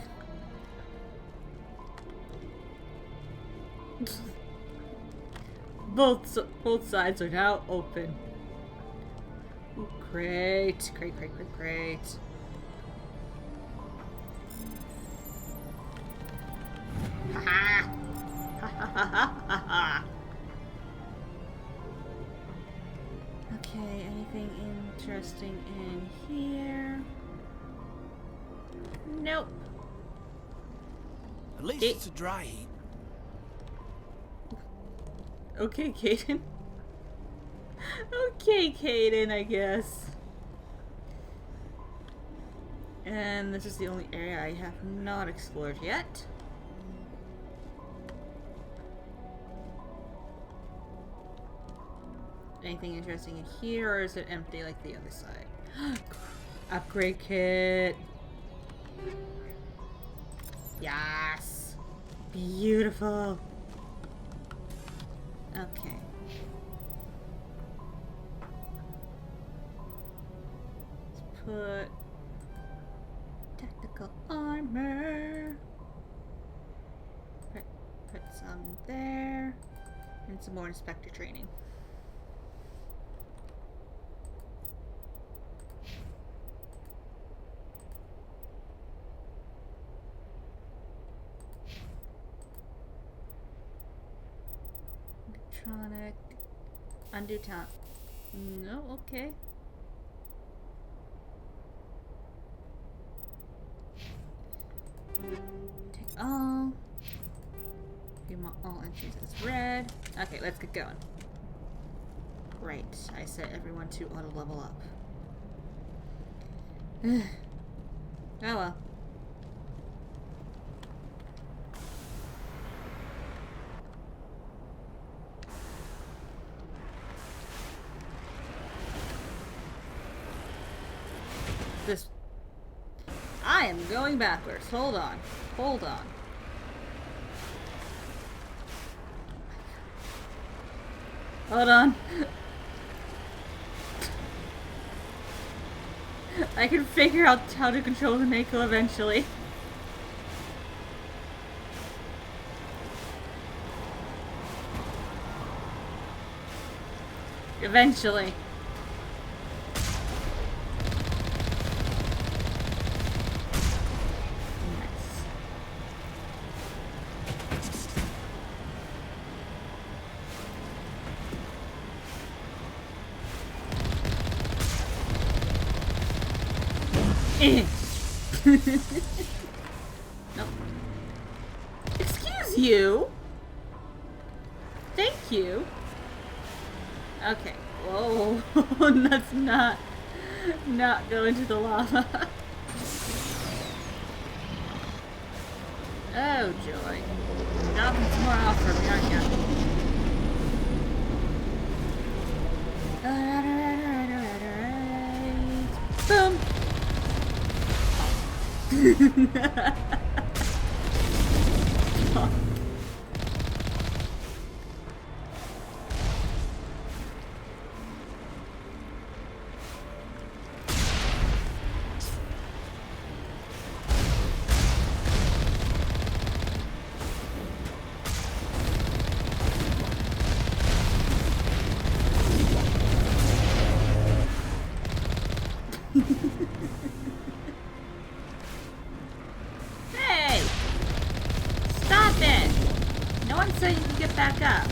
Both sides are now open. Ooh, great. Ha ha. Ha. Okay, anything interesting in here? Nope. At least it's a dry heat. Okay, Kaden. Okay, Kaden, I guess. And this is the only area I have not explored yet. Anything interesting in here, or is it empty like the other side? Upgrade kit. Yes. Beautiful. Okay. Let's put tactical armor. Put some there. And some more inspector training. Electronic. Undo talent. No, okay. Take all. We want all entries as red. Okay, let's get going. Right, I set everyone to auto level up. Oh well. This. I am going backwards. Hold on. Hold on. Hold on. I can figure out how to control the Mako eventually. Eventually. Nope. Excuse you. Thank you. Okay. Whoa. Let's not go into the lava. Oh, joy. You got some more out for me, aren't you? Alright. Boom! Hey! Stop it! No one said you could get back up.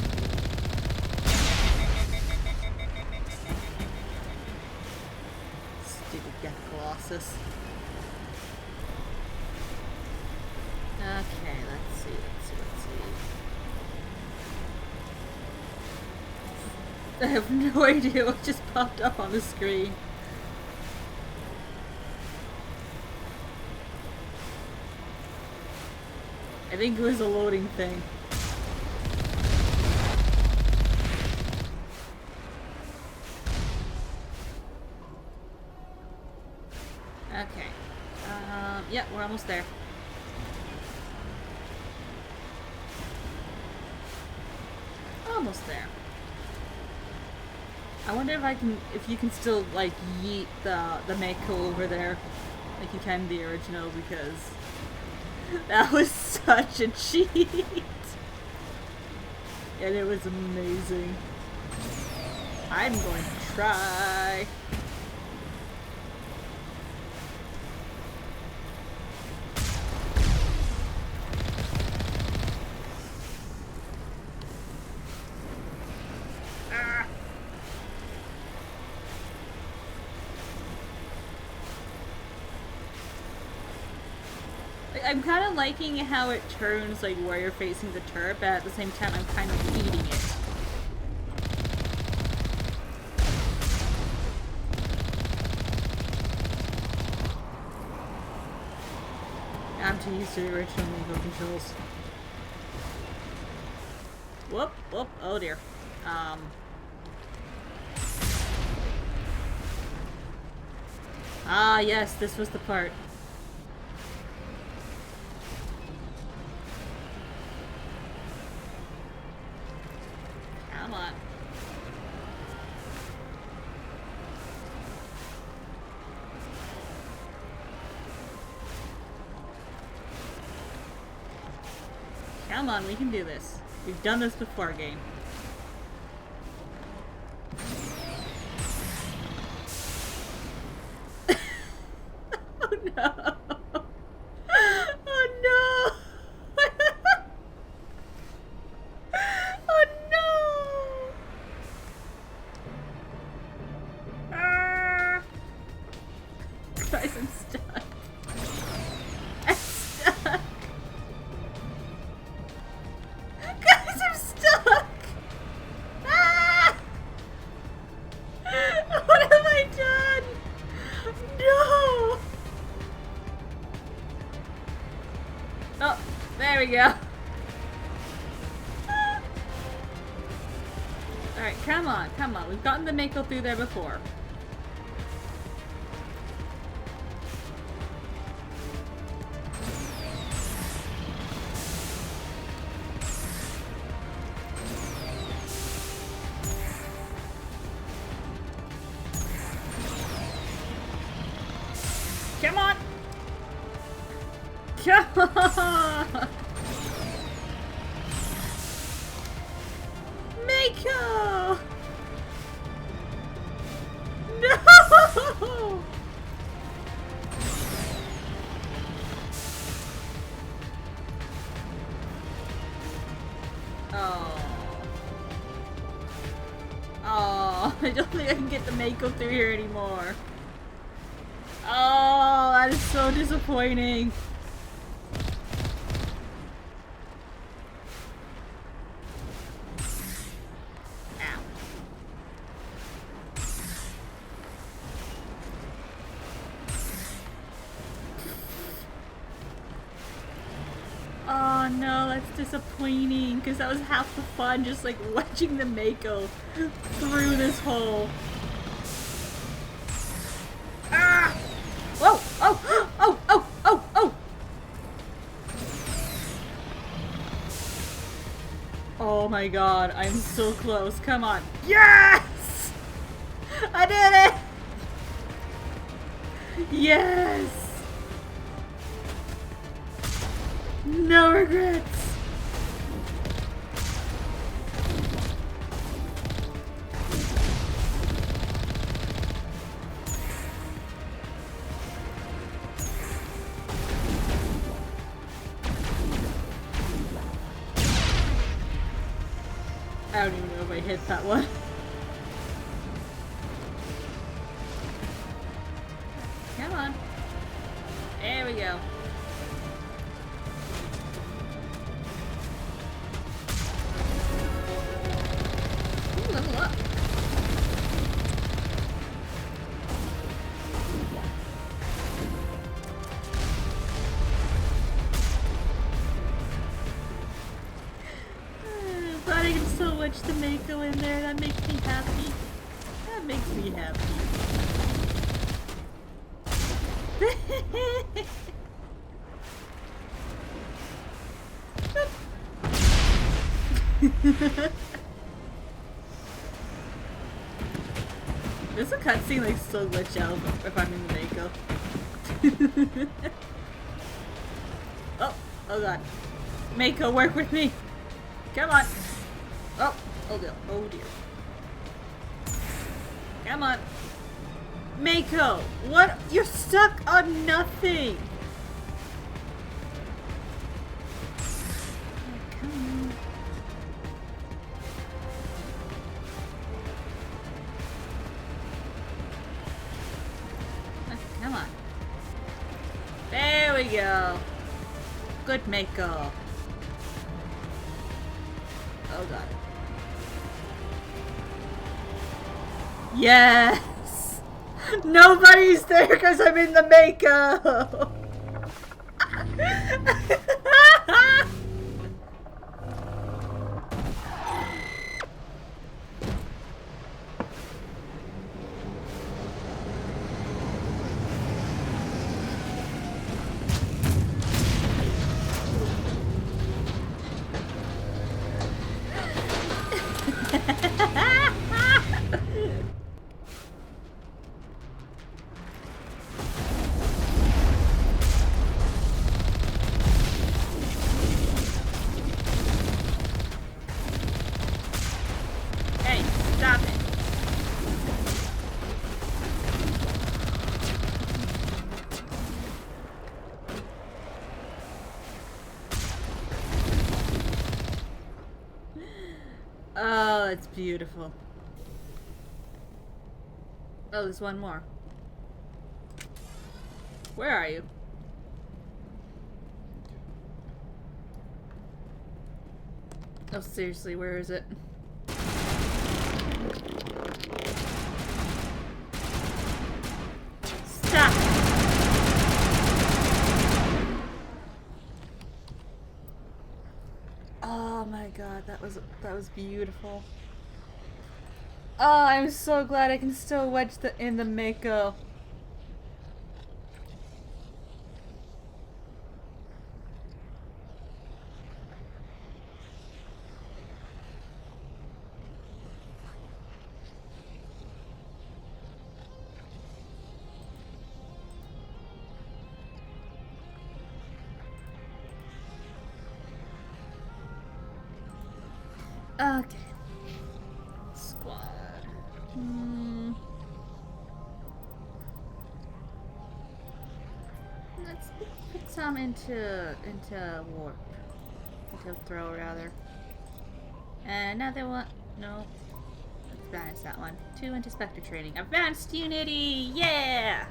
Stupid Geth Colossus. Okay, let's see. I have no idea what just popped up on the screen. I think it was a loading thing. Okay. Yeah, we're almost there. Almost there. I wonder if you can still like yeet the Mako over there, like you can the original, because that was such a cheat, and it was amazing. I'm going to try. I'm kind of liking how it turns like where you're facing the turret, but at the same time I'm kind of eating it. I'm too used to the original Mako controls. Whoop, whoop, oh dear. Ah yes, this was the part. Come on. Come on, we can do this. We've done this before, game. Oh no! Oh no! Oh no! Guys, I'm stuck. I'm stuck. Guys, I'm stuck! Ah! What have I done? No! Oh, there we go. Alright, come on, come on. We've gotten the Mako through there before. Come on! Come on! Mako! No! Oh. Oh, I don't think I can get the Mako through here anymore. Oh, that is so disappointing. Ow. that's disappointing, because that was half the fun, just like wedging the Mako through this hole. Ah! Whoa! Oh! Oh! Oh! Oh! Oh! Oh my god, I'm so close. Come on. Yes! I did it! Yes! No regrets! I don't even know if I hit that one. Come on. There we go. Ooh, level up. Glad I can still watch the Mako in there. That makes me happy. That makes me happy. Does the cutscene like still glitch out if I'm in the Mako? Oh, oh god. Mako, work with me. Come on. Oh, oh dear. Oh dear. Come on. Mako, what? You're stuck on nothing. Oh, come on. Oh, come on. There we go. Good Mako. Oh god. Yes! Nobody's there because I'm in the Mako! Hey, stop it. Oh, it's beautiful. Oh, there's one more. Where are you? Oh, seriously, where is it? Stop! Oh my god, that was beautiful. Oh, I'm so glad I can still wedge in the Mako. Okay. Squad. Let's put some into warp. Into throw rather. And another one. No. Let's banish that one. 2 into Spectre training. Advanced Unity! Yeah!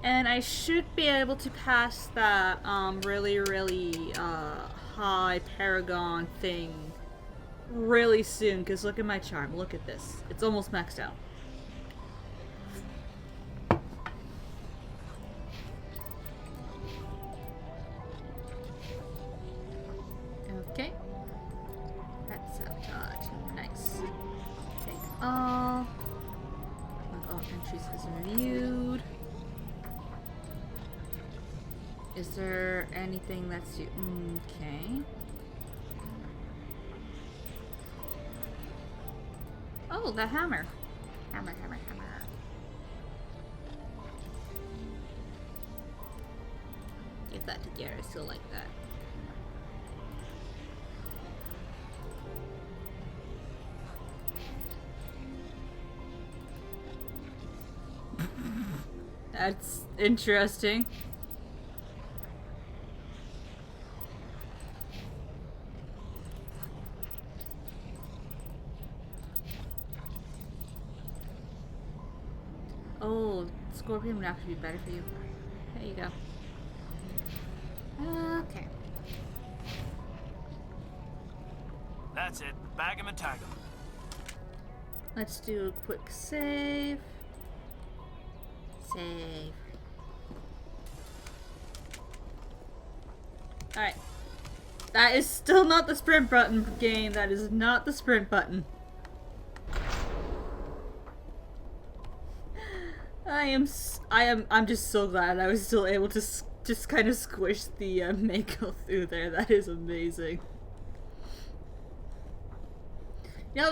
And I should be able to pass that really high Paragon thing really soon, because look at my charm. Look at this. It's almost maxed out. Okay. That's sabotage. Nice. Okay. All entries is reviewed. Is there anything that's you? Okay. Oh, the hammer. Hammer. Get that together. I still like that. That's interesting. Oh, Scorpion would actually be better for you. There you go. Okay. That's it. Bag 'em and tag 'em. Let's do a quick save. Save. Alright. That is still not the sprint button, game. That is not the sprint button. I'm just so glad I was still able to just kind of squish the Mako through there. That is amazing. You know,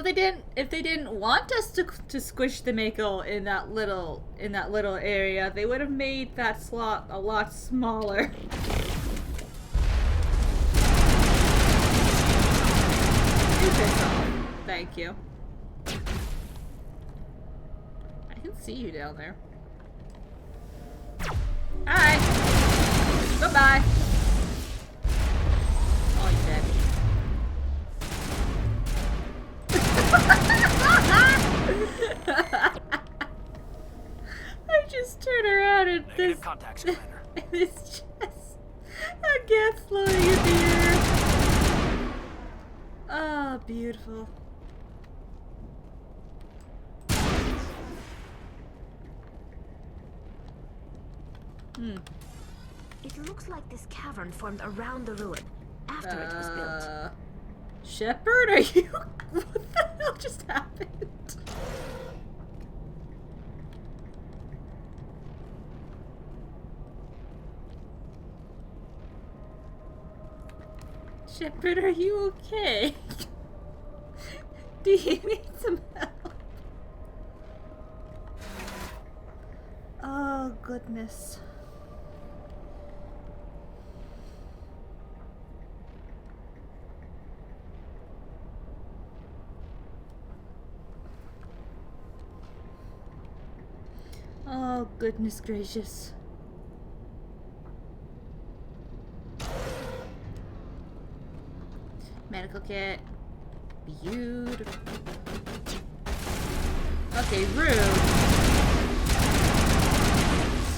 if they didn't want us to squish the Mako in that little area, they would have made that slot a lot smaller. Thank you. I can see you down there. Alright. Goodbye. Oh, you're dead. I just turn around and Negative contacts, Commander. it's just a gas floating in the air. Oh, beautiful. It looks like this cavern formed around the ruin after it was built. Shepard, are you? What the hell just happened? Shepard, are you okay? Do you need some help? Oh, goodness. Oh, goodness gracious. Medical kit. Beautiful. Okay, rude.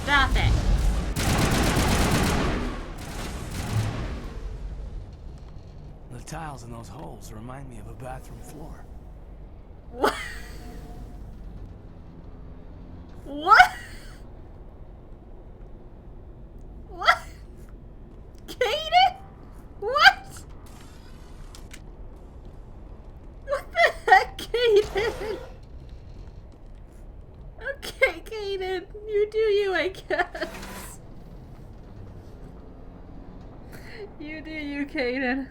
Stop it. The tiles in those holes remind me of a bathroom floor. What? What? What? Kaden? What? What the heck, Kaden? Okay, Kaden, you do you, I guess. You do you, Kaden.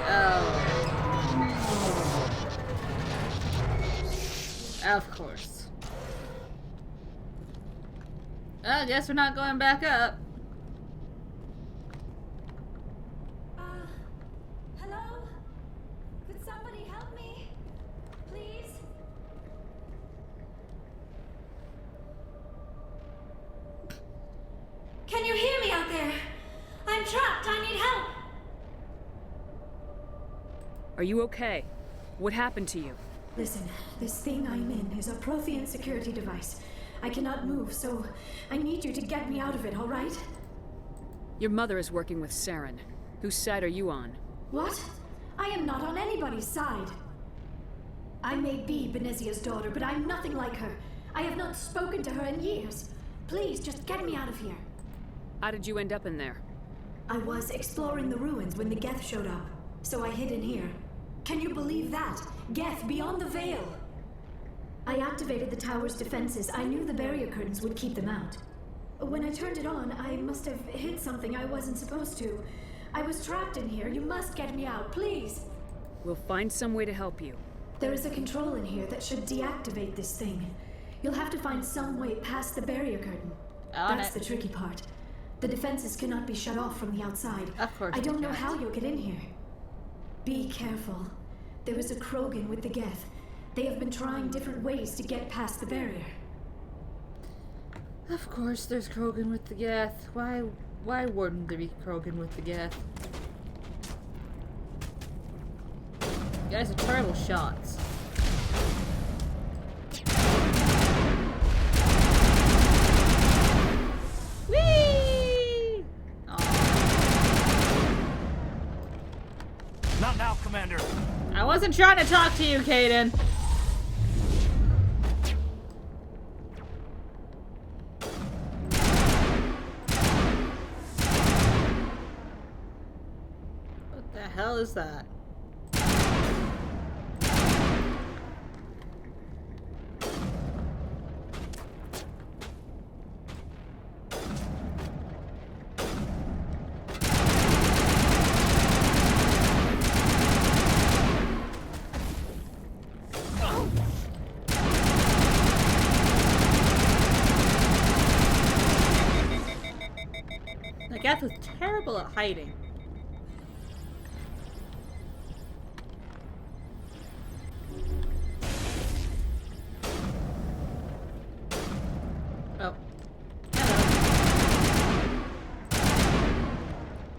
Oh. Of course. I guess we're not going back up. Hello? Could somebody help me? Please? Can you hear me out there? I'm trapped. I need help. Are you okay? What happened to you? Listen, this thing I'm in is a Prothean security device. I cannot move, so I need you to get me out of it, all right? Your mother is working with Saren. Whose side are you on? What? I am not on anybody's side. I may be Benezia's daughter, but I'm nothing like her. I have not spoken to her in years. Please, just get me out of here. How did you end up in there? I was exploring the ruins when the Geth showed up, so I hid in here. Can you believe that? Geth beyond the veil! I activated the tower's defenses. I knew the barrier curtains would keep them out. When I turned it on, I must have hit something I wasn't supposed to. I was trapped in here. You must get me out, please! We'll find some way to help you. There is a control in here that should deactivate this thing. You'll have to find some way past the barrier curtain. That's the tricky part. The defenses cannot be shut off from the outside. Of course I don't know can't. how you'll get in here. Be careful. There is a Krogan with the Geth. They have been trying different ways to get past the barrier. Of course there's Krogan with the Geth. Why wouldn't there be Krogan with the Geth? You guys are terrible shots. Whee! Not now, Commander. I wasn't trying to talk to you, Kaden. What the hell is that? The Geth was terrible at hiding. Oh.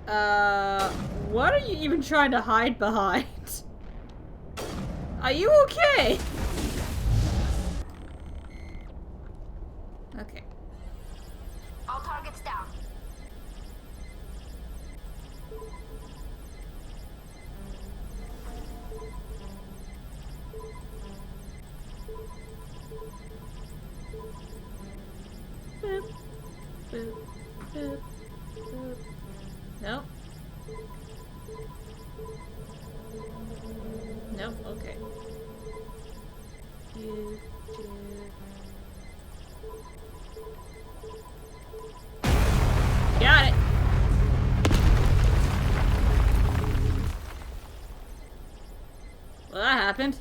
Hello. What are you even trying to hide behind? Are you okay? Okay. All targets down. Boop, boop, boop, boop. Nope. Nope, okay. Got it! Well, that happened.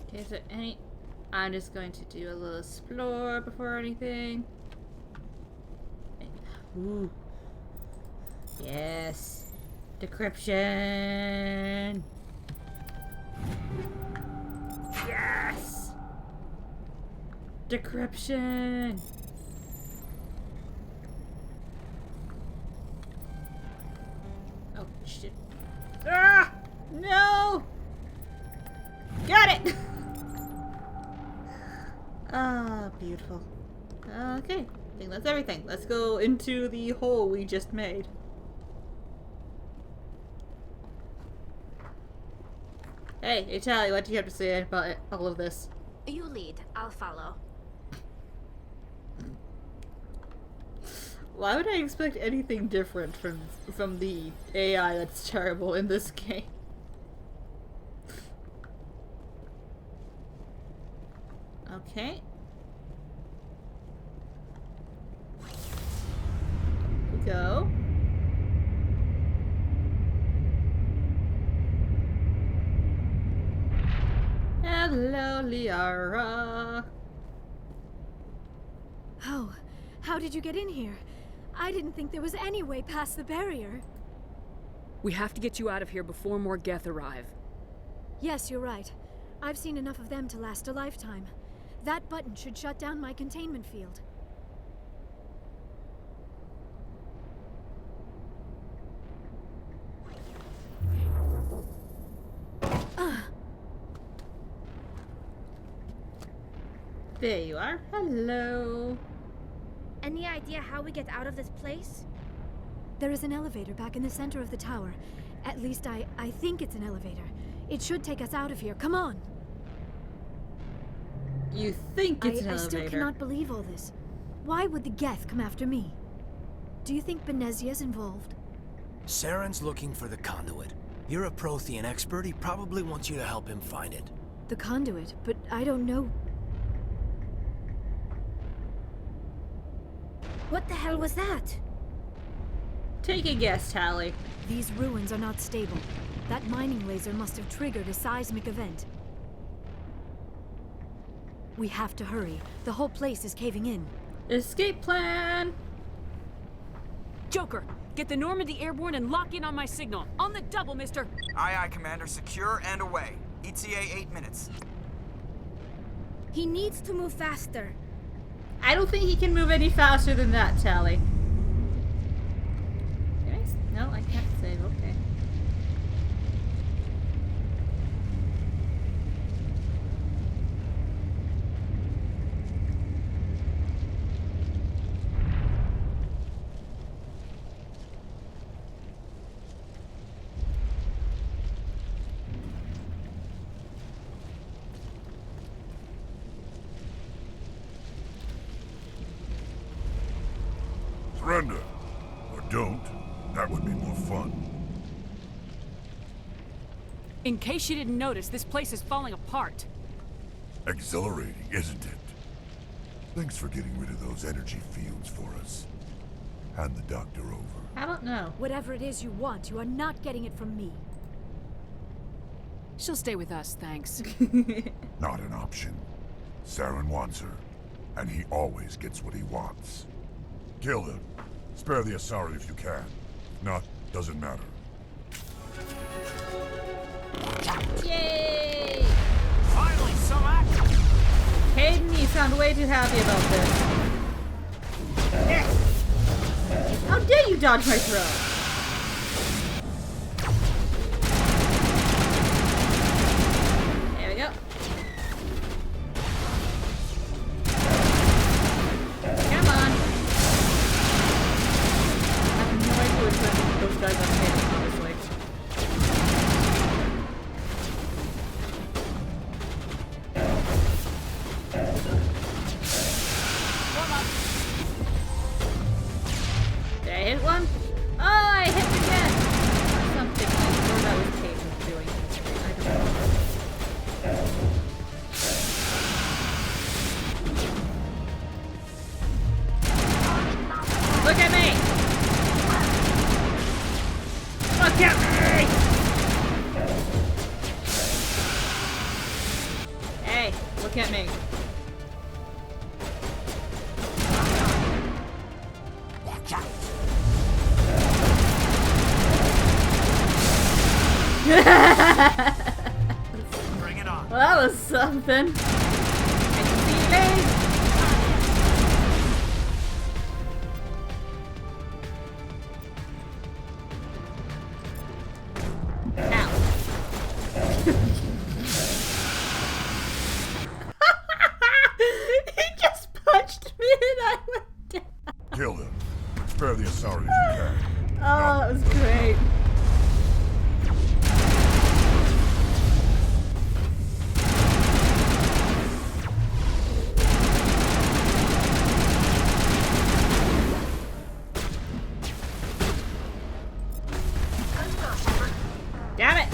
Okay, is there any... I'm just going to do a little explore before anything. Ooh. Yes. Decryption. Yes. Decryption. Oh, shit. Ah! No! Got it! Ah, beautiful. Okay, I think that's everything. Let's go into the hole we just made. Hey, Italy, what do you have to say about all of this? You lead. I'll follow. Why would I expect anything different from the AI that's terrible in this game? Okay. We go. Hello, Liara. How did you get in here? I didn't think there was any way past the barrier. We have to get you out of here before more Geth arrive. Yes, you're right. I've seen enough of them to last a lifetime. That button should shut down my containment field. There you are. Hello. Any idea how we get out of this place? There is an elevator back in the center of the tower. At least I think it's an elevator. It should take us out of here. Come on. You think it's an I elevator. still cannot believe all this. Why would the Geth come after me? Do you think Benezia's involved? Saren's looking for the conduit. You're a Prothean expert. He probably wants you to help him find it. The conduit, but I don't know. What the hell was that? Take a guess, Tally. These ruins are not stable. That mining laser must have triggered a seismic event. We have to hurry. The whole place is caving in. Escape plan! Joker, get the Normandy airborne and lock in on my signal. On the double, mister. Aye, aye, Commander. Secure and away. ETA 8 minutes. He needs to move faster. I don't think he can move any faster than that, Tally. Guys? No, I can't save. Okay. Surrender. Or don't. That would be more fun. In case you didn't notice, this place is falling apart. Exhilarating, isn't it? Thanks for getting rid of those energy fields for us. Hand the doctor over. I don't know. Whatever it is you want, you are not getting it from me. She'll stay with us, thanks. Not an option. Saren wants her, and he always gets what he wants. Kill him. Spare the Asari if you can. If not, doesn't matter. Yay! Finally, some action! Hayden, you sound way too happy about this. How dare you dodge my throw? There we go. Come on. I have no idea which one of those guys I'm hitting, honestly. Did I hit one? Oh, I hit again! Or something. I'm sure that was Hayden doing it. I don't know. Look at me! Look at me! Hey, look at me. Bring it on. Well, that was something. I can see you later. Ow. He just punched me and I went down. Kill him. Spare the Asari if you can. Oh, that was great. Damn it!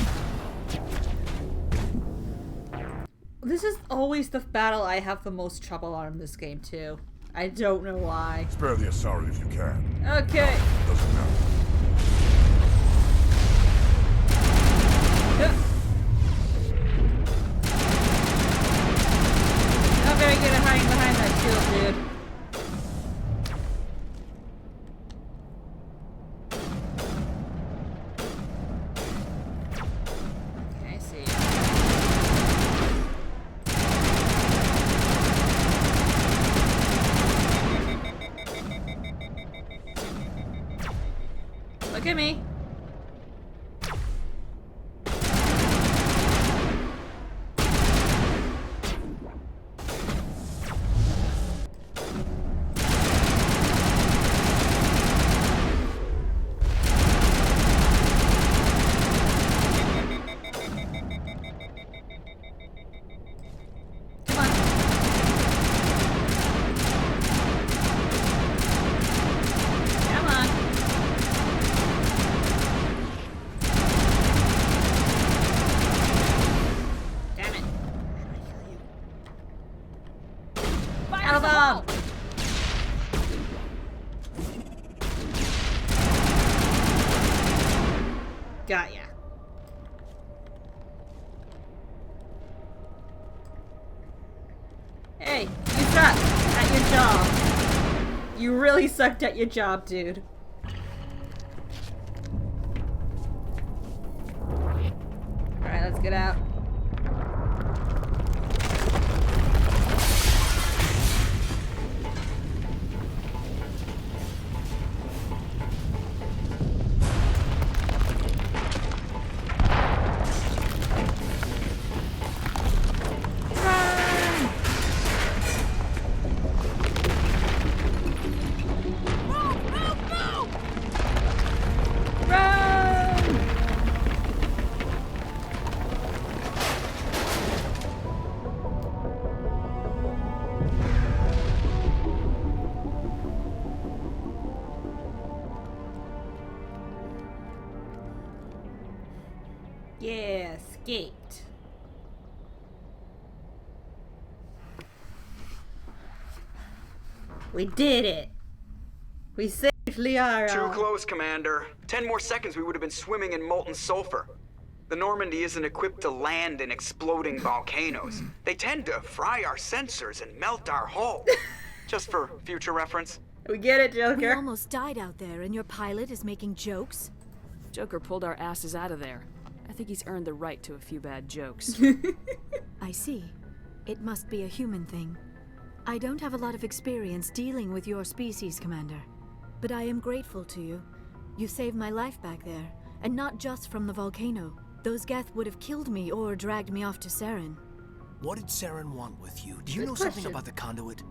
This is always the battle I have the most trouble on in this game, too. I don't know why. Spare the Asari if you can. Okay. Doesn't matter. Not very good at hiding behind that shield, dude. Okay, I see. Look at me. Come on. Got ya. Hey, you suck at your job. You really sucked at your job, dude. Alright, let's get out. Yeah, escaped. We did it. We saved Liara. Too close, Commander. 10 more seconds we would have been swimming in molten sulfur. The Normandy isn't equipped to land in exploding volcanoes. They tend to fry our sensors and melt our hull. Just for future reference. We get it, We Joker. almost died out there, and your pilot is making jokes? Joker pulled our asses out of there. I think he's earned the right to a few bad jokes. I see. It must be a human thing. I don't have a lot of experience dealing with your species, Commander. But I am grateful to you. You saved my life back there, and not just from the volcano. Those Geth would have killed me or dragged me off to Saren. What did Saren want with you? Do you Good know question. something about the conduit?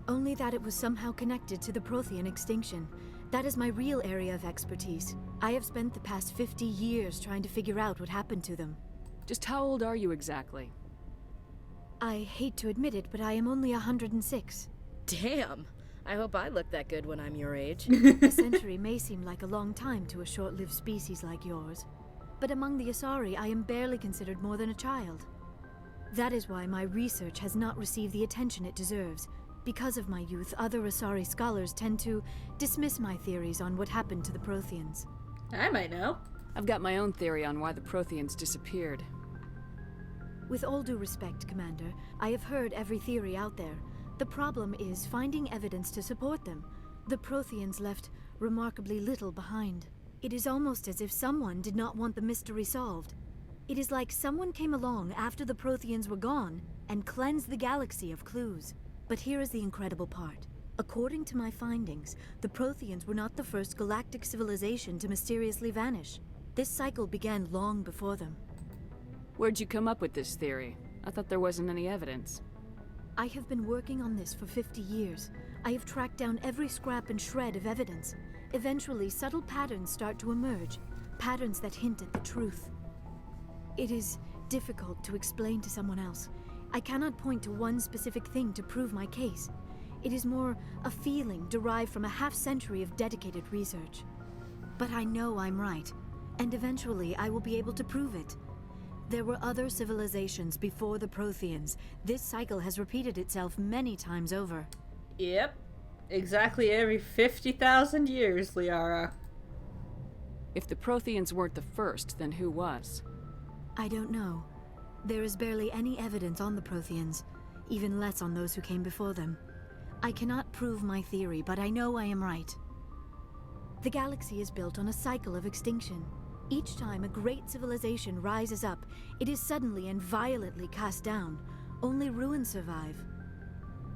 Only that it was somehow connected to the Prothean extinction. That is my real area of expertise. I have spent the past 50 years trying to figure out what happened to them. Just how old are you exactly? I hate to admit it, but I am only 106. Damn. I hope I look that good when I'm your age. A century may seem like a long time to a short-lived species like yours. But among the Asari, I am barely considered more than a child. That is why my research has not received the attention it deserves. Because of my youth, other Asari scholars tend to dismiss my theories on what happened to the Protheans. I might know. I've got my own theory on why the Protheans disappeared. With all due respect, Commander, I have heard every theory out there. The problem is finding evidence to support them. The Protheans left remarkably little behind. It is almost as if someone did not want the mystery solved. It is like someone came along after the Protheans were gone and cleansed the galaxy of clues. But here is the incredible part. According to my findings, the Protheans were not the first galactic civilization to mysteriously vanish. This cycle began long before them. Where'd you come up with this theory? I thought there wasn't any evidence. I have been working on this for 50 years. I have tracked down every scrap and shred of evidence. Eventually, subtle patterns start to emerge, patterns that hint at the truth. It is difficult to explain to someone else. I cannot point to one specific thing to prove my case. It is more a feeling derived from a half-century of dedicated research. But I know I'm right, and eventually I will be able to prove it. There were other civilizations before the Protheans. This cycle has repeated itself many times over. Yep. Exactly every 50,000 years, Liara. If the Protheans weren't the first, then who was? I don't know. There is barely any evidence on the Protheans, even less on those who came before them. I cannot prove my theory, but I know I am right. The galaxy is built on a cycle of extinction. Each time a great civilization rises up, it is suddenly and violently cast down. Only ruins survive.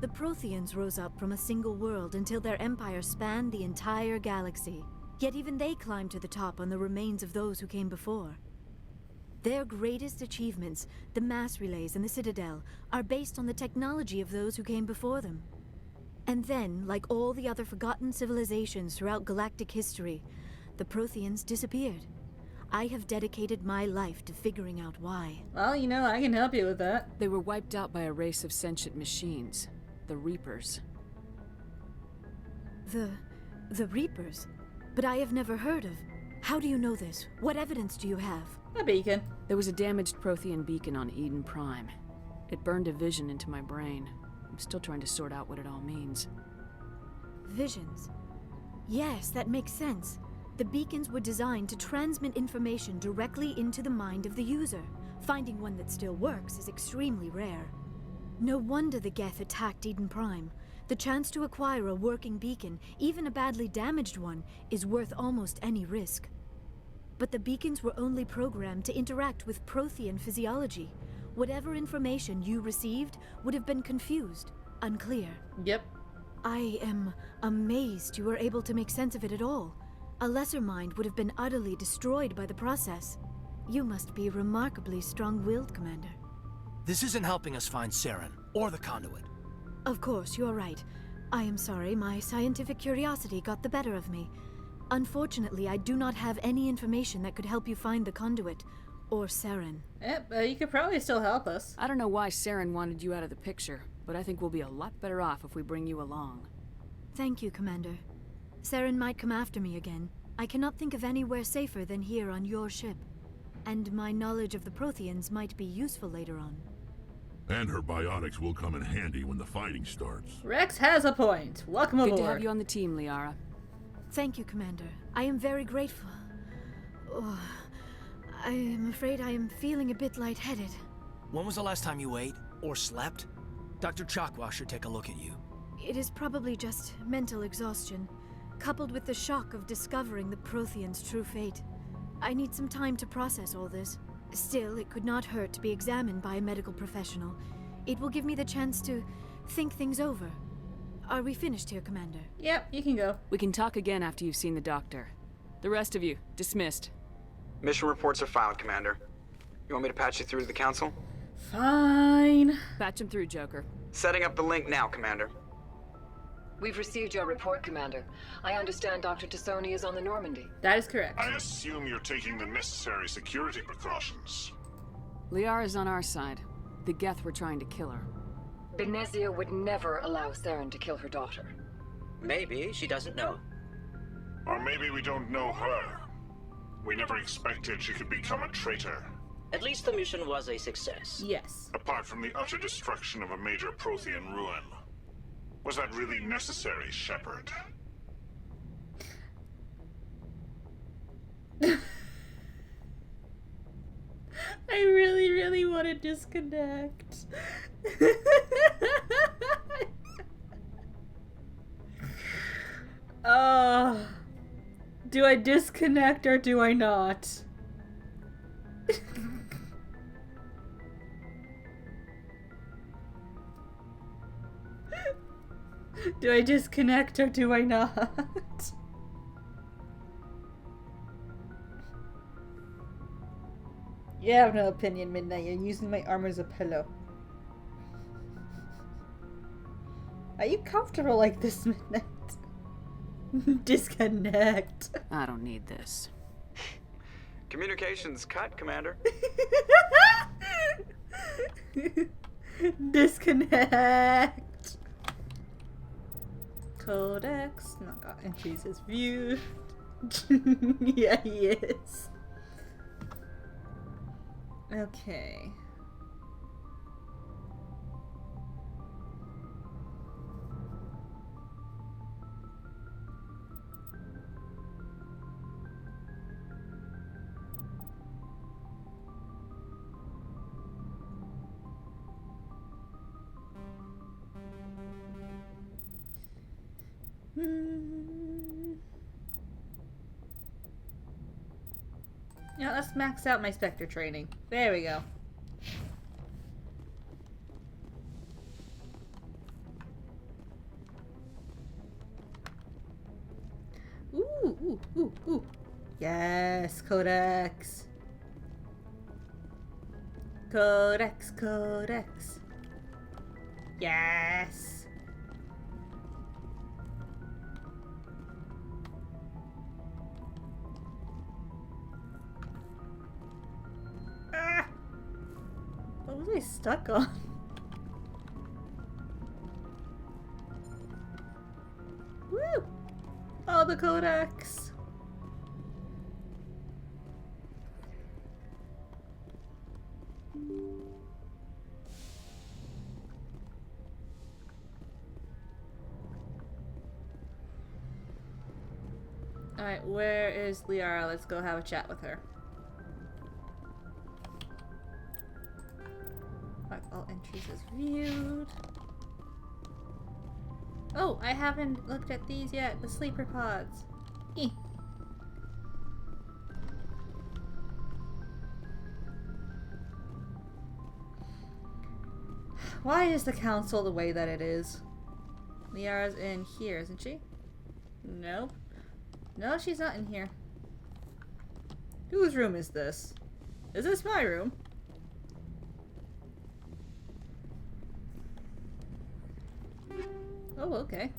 The Protheans rose up from a single world until their empire spanned the entire galaxy. Yet even they climbed to the top on the remains of those who came before. Their greatest achievements, the mass relays and the Citadel, are based on the technology of those who came before them. And then, like all the other forgotten civilizations throughout galactic history, the Protheans disappeared. I have dedicated my life to figuring out why. Well, you know, I can help you with that. They were wiped out by a race of sentient machines, the Reapers. The Reapers? But I have never heard of. How do you know this? What evidence do you have? A beacon. There was a damaged Prothean beacon on Eden Prime. It burned a vision into my brain. I'm still trying to sort out what it all means. Visions. Yes, that makes sense. The beacons were designed to transmit information directly into the mind of the user. Finding one that still works is extremely rare. No wonder the Geth attacked Eden Prime. The chance to acquire a working beacon, even a badly damaged one, is worth almost any risk. But the beacons were only programmed to interact with Prothean physiology. Whatever information you received would have been confused, unclear. Yep. I am amazed you were able to make sense of it at all. A lesser mind would have been utterly destroyed by the process. You must be remarkably strong-willed, Commander. This isn't helping us find Saren, or the conduit. Of course, you're right. I am sorry, my scientific curiosity got the better of me. Unfortunately, I do not have any information that could help you find the conduit, or Saren. Yep, you could probably still help us. I don't know why Saren wanted you out of the picture, but I think we'll be a lot better off if we bring you along. Thank you, Commander. Saren might come after me again. I cannot think of anywhere safer than here on your ship. And my knowledge of the Protheans might be useful later on. And her biotics will come in handy when the fighting starts. Rex has a point. Welcome aboard. Good to have you on the team, Liara. Thank you, Commander. I am very grateful. Oh, I am afraid I am feeling a bit lightheaded. When was the last time you ate, or slept? Dr. Chakwa should take a look at you. It is probably just mental exhaustion, coupled with the shock of discovering the Protheans' true fate. I need some time to process all this. Still, it could not hurt to be examined by a medical professional. It will give me the chance to think things over. Are we finished here, Commander? Yep, you can go. We can talk again after you've seen the doctor. The rest of you, dismissed. Mission reports are filed, Commander. You want me to patch you through to the Council? Fine. Patch him through, Joker. Setting up the link now, Commander. We've received your report, Commander. I understand Dr. Tassoni is on the Normandy. That is correct. I assume you're taking the necessary security precautions. Liara's on our side. The Geth were trying to kill her. Benezia would never allow Saren to kill her daughter. Maybe she doesn't know. Or maybe we don't know her. We never expected she could become a traitor. At least the mission was a success. Yes. Apart from the utter destruction of a major Prothean ruin. Was that really necessary, Shepard? I really, really want to disconnect. Do I disconnect or do I not? Do I disconnect or do I not? You have no opinion, Midnight. You're using my arm as a pillow. Are you comfortable like this, Midnight? Disconnect. I don't need this. Communications cut, Commander. Disconnect. Codex, not got entries as viewed. Yeah, he is. Okay. Yeah, let's max out my Spectre training. There we go. Ooh. Yes, Codex. Codex. Yes. What was I stuck on? Woo! Oh, the Codex. Alright, where is Liara? Let's go have a chat with her. Alright, all entries is viewed. Oh, I haven't looked at these yet, the sleeper pods. Eh. Why is the council the way that it is? Liara's in here, isn't she? Nope. No, she's not in here. Whose room is this? Is this my room? Oh, okay.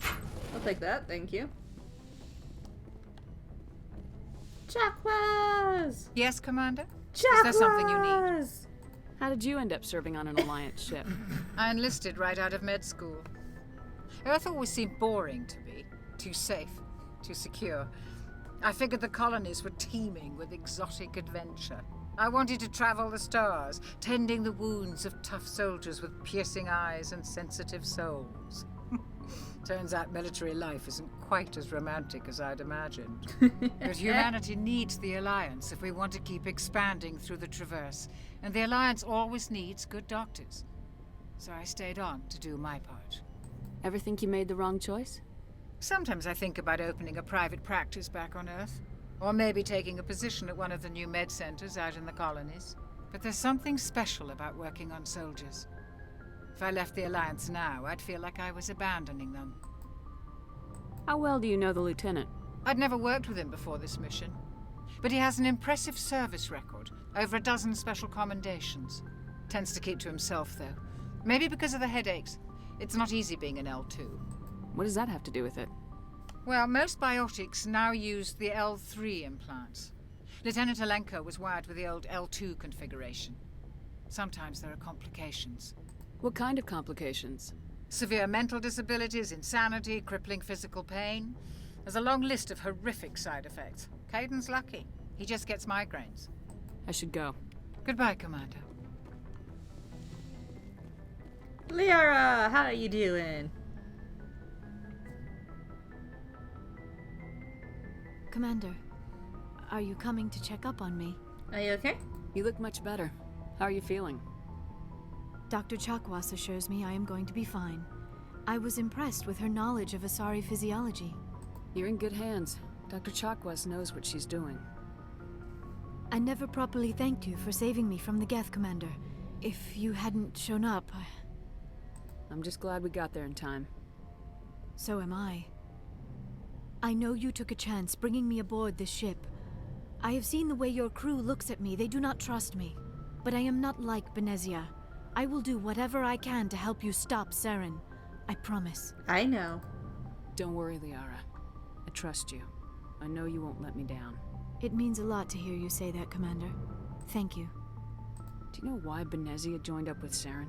I'll take that, thank you. Chakwas! Yes, Commander? Chakwas! Is there something you need? How did you end up serving on an Alliance ship? I enlisted right out of med school. Earth always seemed boring to me. Too safe, too secure. I figured the colonies were teeming with exotic adventure. I wanted to travel the stars, tending the wounds of tough soldiers with piercing eyes and sensitive souls. Turns out military life isn't quite as romantic as I'd imagined. But humanity needs the Alliance if we want to keep expanding through the Traverse, and the Alliance always needs good doctors. So I stayed on to do my part. Ever think you made the wrong choice? Sometimes I think about opening a private practice back on Earth, or maybe taking a position at one of the new med centers out in the colonies. But there's something special about working on soldiers. If I left the Alliance now, I'd feel like I was abandoning them. How well do you know the Lieutenant? I'd never worked with him before this mission, but he has an impressive service record, over a dozen special commendations. Tends to keep to himself, though. Maybe because of the headaches. It's not easy being an L2. What does that have to do with it? Well, most biotics now use the L3 implants. Lieutenant Alenko was wired with the old L2 configuration. Sometimes there are complications. What kind of complications? Severe mental disabilities, insanity, crippling physical pain. There's a long list of horrific side effects. Caden's lucky. He just gets migraines. I should go. Goodbye, Commander. Liara, how are you doing? Commander, are you coming to check up on me? Are you okay? You look much better. How are you feeling? Dr. Chakwas assures me I am going to be fine. I was impressed with her knowledge of Asari physiology. You're in good hands. Dr. Chakwas knows what she's doing. I never properly thanked you for saving me from the Geth, Commander. If you hadn't shown up, I'm just glad we got there in time. So am I. I know you took a chance bringing me aboard this ship. I have seen the way your crew looks at me. They do not trust me. But I am not like Benezia. I will do whatever I can to help you stop Saren. I promise. I know. Don't worry, Liara. I trust you. I know you won't let me down. It means a lot to hear you say that, Commander. Thank you. Do you know why Benezia joined up with Saren?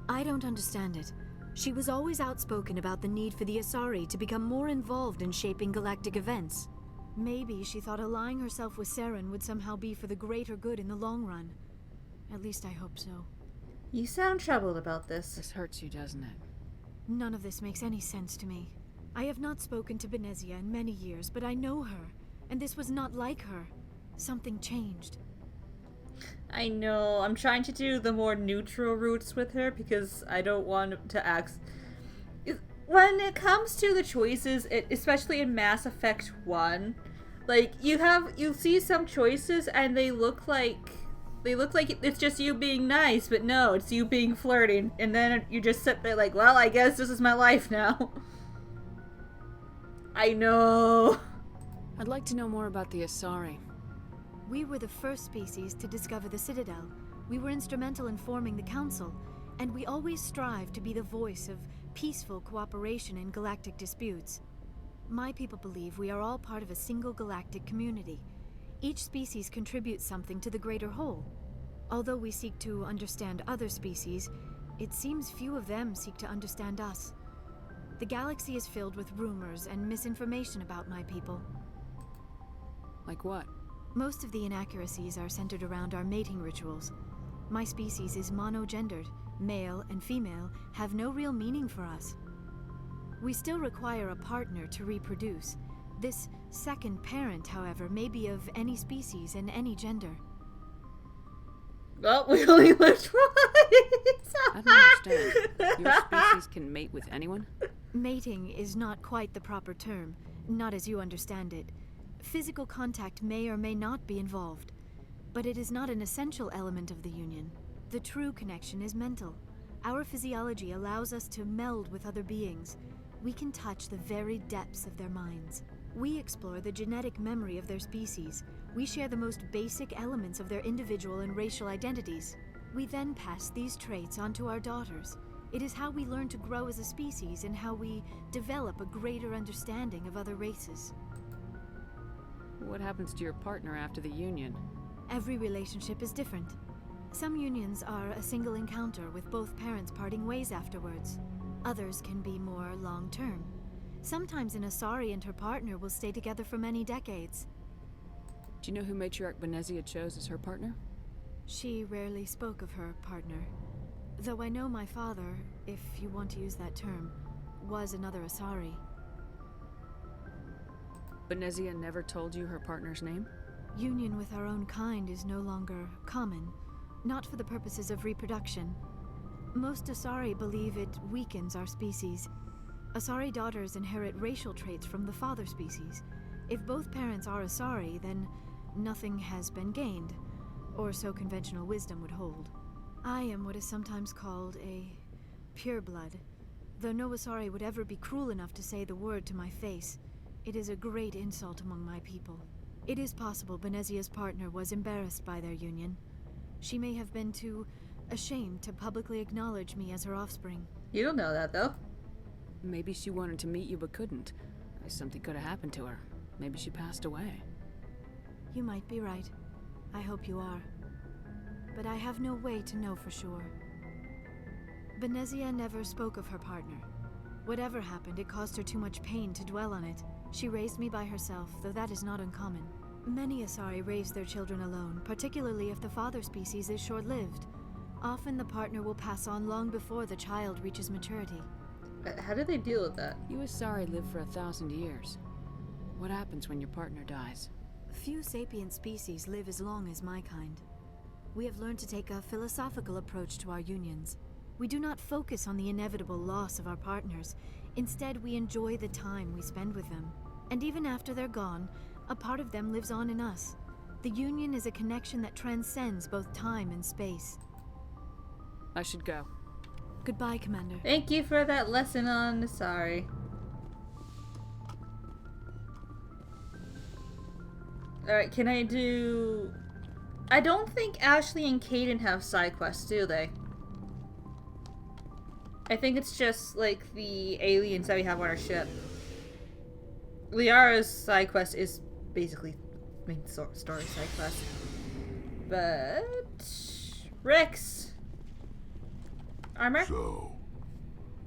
I don't understand it. She was always outspoken about the need for the Asari to become more involved in shaping galactic events. Maybe she thought allying herself with Saren would somehow be for the greater good in the long run. At least I hope so. You sound troubled about this. This hurts you, doesn't it? None of this makes any sense to me. I have not spoken to Benezia in many years, but I know her, and this was not like her. Something changed. I know. I'm trying to do the more neutral routes with her because I don't want to act... When it comes to the choices, especially in Mass Effect 1, like, you see some choices and they look like it's just you being nice, but no, it's you being flirty, and then you just sit there like, well, I guess this is my life now. I know. I'd like to know more about the Asari. We were the first species to discover the Citadel. We were instrumental in forming the Council, and we always strive to be the voice of peaceful cooperation in galactic disputes. My people believe we are all part of a single galactic community. Each species contributes something to the greater whole. Although we seek to understand other species, it seems few of them seek to understand us. The galaxy is filled with rumors and misinformation about my people. Like what? Most of the inaccuracies are centered around our mating rituals. My species is monogendered. Male and female have no real meaning for us. We still require a partner to reproduce, This second parent, however, may be of any species and any gender. Well, we only lived twice. I don't understand. Your species can mate with anyone? Mating is not quite the proper term, not as you understand it. Physical contact may or may not be involved, but it is not an essential element of the union. The true connection is mental. Our physiology allows us to meld with other beings. We can touch the very depths of their minds. We explore the genetic memory of their species. We share the most basic elements of their individual and racial identities. We then pass these traits on to our daughters. It is how we learn to grow as a species and how we develop a greater understanding of other races. What happens to your partner after the union? Every relationship is different. Some unions are a single encounter with both parents parting ways afterwards. Others can be more long-term. Sometimes an Asari and her partner will stay together for many decades. Do you know who Matriarch Benezia chose as her partner? She rarely spoke of her partner. Though I know my father, if you want to use that term, was another Asari. Benezia never told you her partner's name? Union with our own kind is no longer common, not for the purposes of reproduction. Most Asari believe it weakens our species. Asari daughters inherit racial traits from the father species. If both parents are Asari, then nothing has been gained, or so conventional wisdom would hold. I am what is sometimes called a pureblood, though no Asari would ever be cruel enough to say the word to my face. It is a great insult among my people. It is possible Benezia's partner was embarrassed by their union. She may have been too ashamed to publicly acknowledge me as her offspring. You don't know that, though. Maybe she wanted to meet you but couldn't. Something could have happened to her. Maybe she passed away. You might be right. I hope you are. But I have no way to know for sure. Benezia never spoke of her partner. Whatever happened, it caused her too much pain to dwell on it. She raised me by herself, though that is not uncommon. Many Asari raise their children alone, particularly if the father species is short-lived. Often the partner will pass on long before the child reaches maturity. How do they deal with that? You Asari live for 1,000 years. What happens when your partner dies? Few sapient species live as long as my kind. We have learned to take a philosophical approach to our unions. We do not focus on the inevitable loss of our partners. Instead, we enjoy the time we spend with them. And even after they're gone, a part of them lives on in us. The union is a connection that transcends both time and space. I should go. Goodbye, Commander. Thank you for that lesson on Asari. Alright, can I do... I don't think Ashley and Caden have side quests, do they? I think it's just, like, the aliens that we have on our ship. Liara's side quest is basically main story side quest. But... Rix! Armor? So,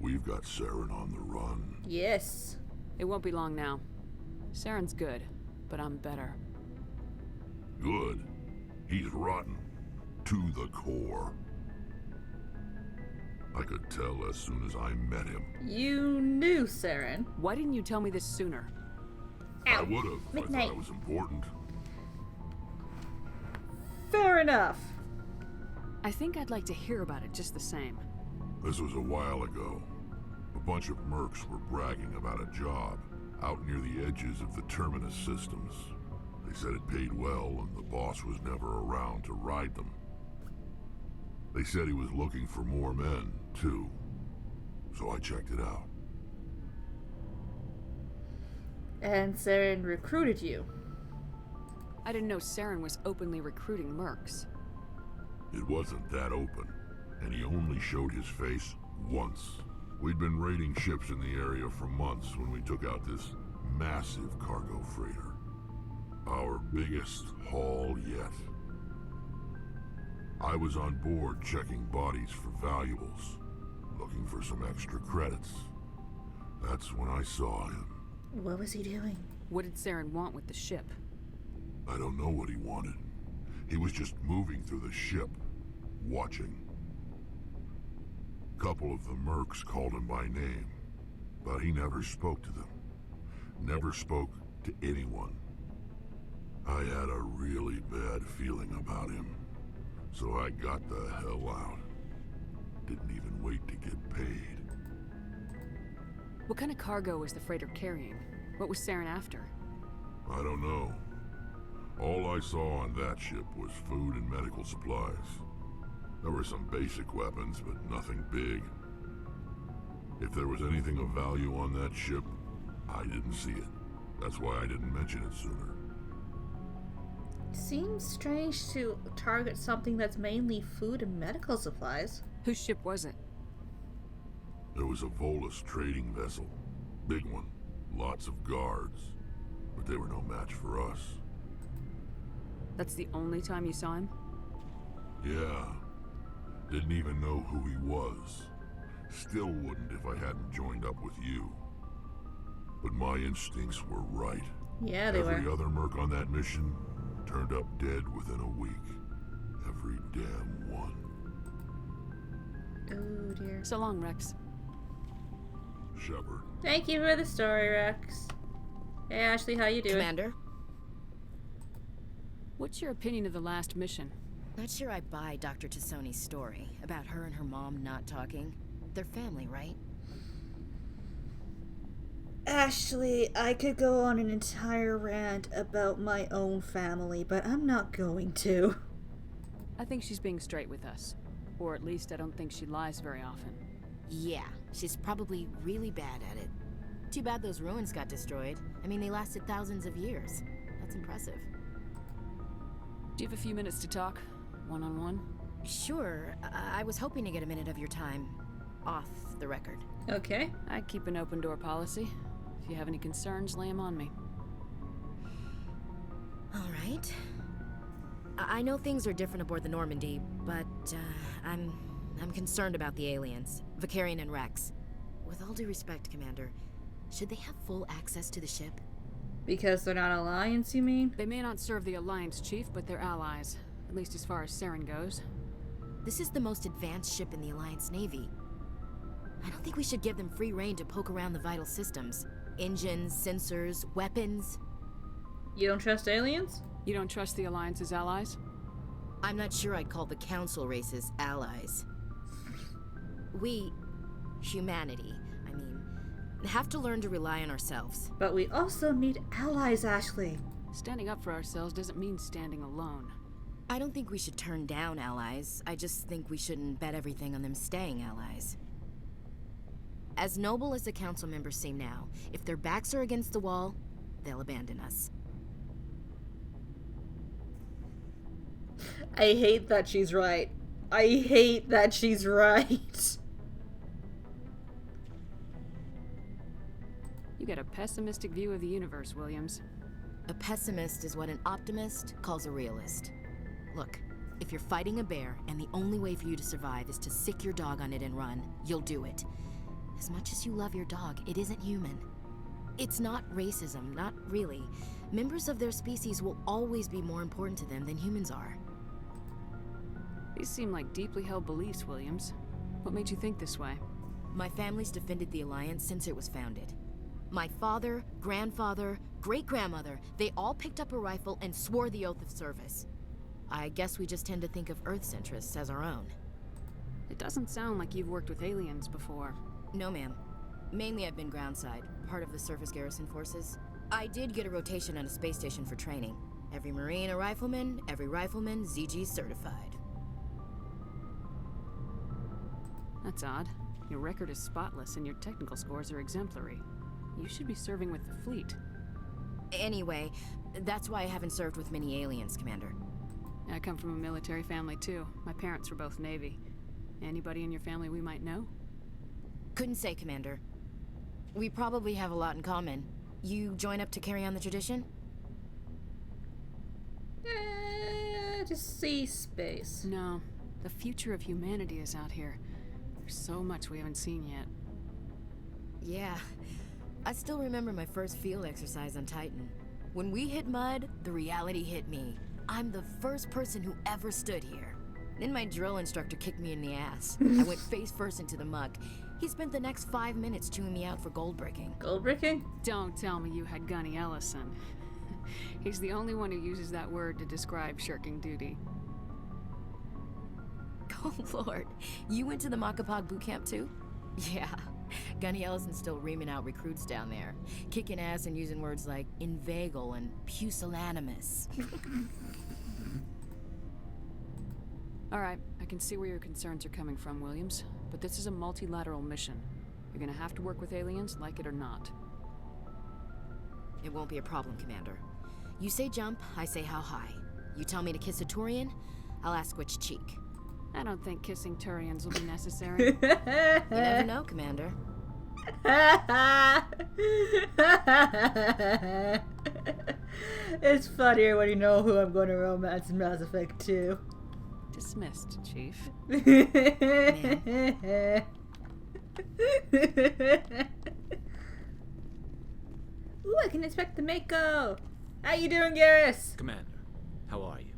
we've got Saren on the run. Yes. It won't be long now. Saren's good, but I'm better. Good. He's rotten. To the core. I could tell as soon as I met him. You knew Saren. Why didn't you tell me this sooner? Ow. I would have if I thought it was important. Fair enough. I think I'd like to hear about it just the same. This was a while ago. A bunch of mercs were bragging about a job out near the edges of the Terminus systems. They said it paid well and the boss was never around to ride them. They said he was looking for more men, too. So I checked it out. And Saren recruited you. I didn't know Saren was openly recruiting mercs. It wasn't that open, and he only showed his face once. We'd been raiding ships in the area for months when we took out this massive cargo freighter. Our biggest haul yet. I was on board checking bodies for valuables, looking for some extra credits. That's when I saw him. What was he doing? What did Saren want with the ship? I don't know what he wanted. He was just moving through the ship, watching. A couple of the mercs called him by name, but he never spoke to them. Never spoke to anyone. I had a really bad feeling about him, so I got the hell out. Didn't even wait to get paid. What kind of cargo was the freighter carrying? What was Saren after? I don't know. All I saw on that ship was food and medical supplies. There were some basic weapons, but nothing big. If there was anything of value on that ship, I didn't see it. That's why I didn't mention it sooner. Seems strange to target something that's mainly food and medical supplies. Whose ship was it? There was a Volus trading vessel. Big one. Lots of guards. But they were no match for us. That's the only time you saw him? Yeah. Didn't even know who he was. Still wouldn't if I hadn't joined up with you. But my instincts were right. Yeah, they were. Every other merc on that mission turned up dead within a week. Every damn one. Oh dear. So long, Rex. Shepard. Thank you for the story, Rex. Hey Ashley, how you doing? Commander? What's your opinion of the last mission? Not sure I buy Dr. Tassoni's story about her and her mom not talking. They're family, right? Ashley, I could go on an entire rant about my own family, but I'm not going to. I think she's being straight with us. Or at least I don't think she lies very often. Yeah, she's probably really bad at it. Too bad those ruins got destroyed. I mean, they lasted thousands of years. That's impressive. Do you have a few minutes to talk? One-on-one? Sure. I was hoping to get a minute of your time. Off the record. Okay. I keep an open door policy. If you have any concerns, lay them on me. All right. I know things are different aboard the Normandy, but I'm concerned about the aliens, Vakarian and Rex. With all due respect, Commander, should they have full access to the ship? Because they're not Alliance, you mean? They may not serve the Alliance, Chief, but they're allies. At least as far as Saren goes. This is the most advanced ship in the Alliance Navy. I don't think we should give them free rein to poke around the vital systems. Engines, sensors, weapons. You don't trust aliens? You don't trust the Alliance's allies? I'm not sure I'd call the Council races allies. We, humanity, I mean, have to learn to rely on ourselves. But we also need allies, Ashley. Standing up for ourselves doesn't mean standing alone. I don't think we should turn down allies. I just think we shouldn't bet everything on them staying allies. As noble as the Council members seem now, if their backs are against the wall, they'll abandon us. I hate that she's right. I hate that she's right. You get a pessimistic view of the universe, Williams. A pessimist is what an optimist calls a realist. Look, if you're fighting a bear and the only way for you to survive is to sick your dog on it and run, you'll do it. As much as you love your dog, it isn't human. It's not racism, not really. Members of their species will always be more important to them than humans are. These seem like deeply held beliefs, Williams. What made you think this way? My family's defended the Alliance since it was founded. My father, grandfather, great-grandmother, they all picked up a rifle and swore the oath of service. I guess we just tend to think of Earth's interests as our own. It doesn't sound like you've worked with aliens before. No, ma'am. Mainly I've been groundside, part of the surface garrison forces. I did get a rotation at a space station for training. Every Marine a rifleman, every rifleman ZG certified. That's odd. Your record is spotless and your technical scores are exemplary. You should be serving with the fleet. Anyway, that's why I haven't served with many aliens, Commander. I come from a military family too. My parents were both Navy. Anybody in your family we might know? Couldn't say, Commander. We probably have a lot in common. You join up to carry on the tradition? Just see space. No. The future of humanity is out here. There's so much we haven't seen yet. Yeah. I still remember my first field exercise on Titan. When we hit mud, the reality hit me. I'm the first person who ever stood here. Then my drill instructor kicked me in the ass. I went face first into the muck. He spent the next 5 minutes chewing me out for gold breaking. Gold breaking? Don't tell me you had Gunny Ellison. He's the only one who uses that word to describe shirking duty. Oh, Lord. You went to the Makapog boot camp too? Yeah. Gunny Ellison's still reaming out recruits down there. Kicking ass and using words like inveigle and pusillanimous. Alright, I can see where your concerns are coming from, Williams. But this is a multilateral mission. You're gonna have to work with aliens, like it or not. It won't be a problem, Commander. You say jump, I say how high. You tell me to kiss a Turian, I'll ask which cheek. I don't think kissing Turians will be necessary. You never know, Commander. It's funnier when you know who I'm going to romance in Mass Effect 2. Dismissed, Chief. Ooh, I can inspect the Mako. How you doing, Garrus? Commander, how are you?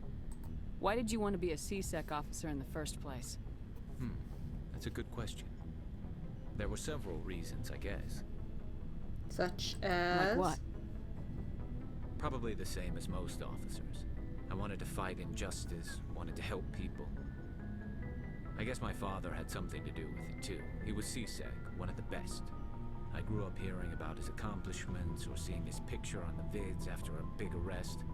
Why did you want to be a C-Sec officer in the first place? That's a good question. There were several reasons, I guess. Such as? Like what? Probably the same as most officers. I wanted to fight injustice, wanted to help people. I guess my father had something to do with it too. He was C-Sec, one of the best. I grew up hearing about his accomplishments or seeing his picture on the vids after a big arrest.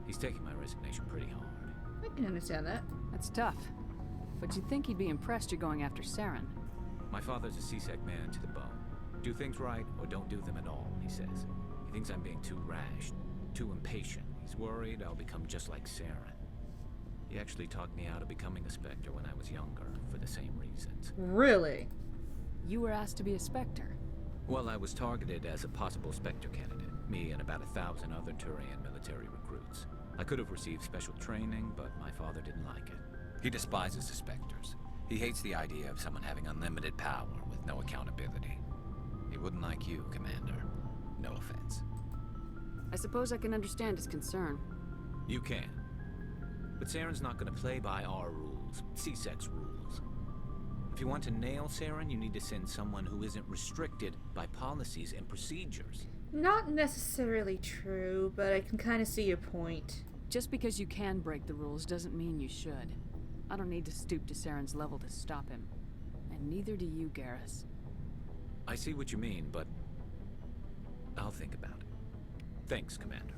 He's taking my resignation pretty hard. I can understand that. That's tough. But you'd think he'd be impressed you're going after Saren. My father's a C-Sec man to the bone. Do things right or don't do them at all, he says. He thinks I'm being too rash, too impatient. He's worried I'll become just like Saren. He actually talked me out of becoming a Spectre when I was younger, for the same reasons. Really? You were asked to be a Spectre? Well, I was targeted as a possible Spectre candidate. Me and about 1,000 other Turian military recruits. I could have received special training, but my father didn't like it. He despises the Spectres. He hates the idea of someone having unlimited power with no accountability. He wouldn't like you, Commander. No offense. I suppose I can understand his concern. You can. But Saren's not going to play by our rules, C-Sec's rules. If you want to nail Saren, you need to send someone who isn't restricted by policies and procedures. Not necessarily true, but I can kind of see your point. Just because you can break the rules doesn't mean you should. I don't need to stoop to Saren's level to stop him. And neither do you, Garrus. I see what you mean, but I'll think about it. Thanks, Commander.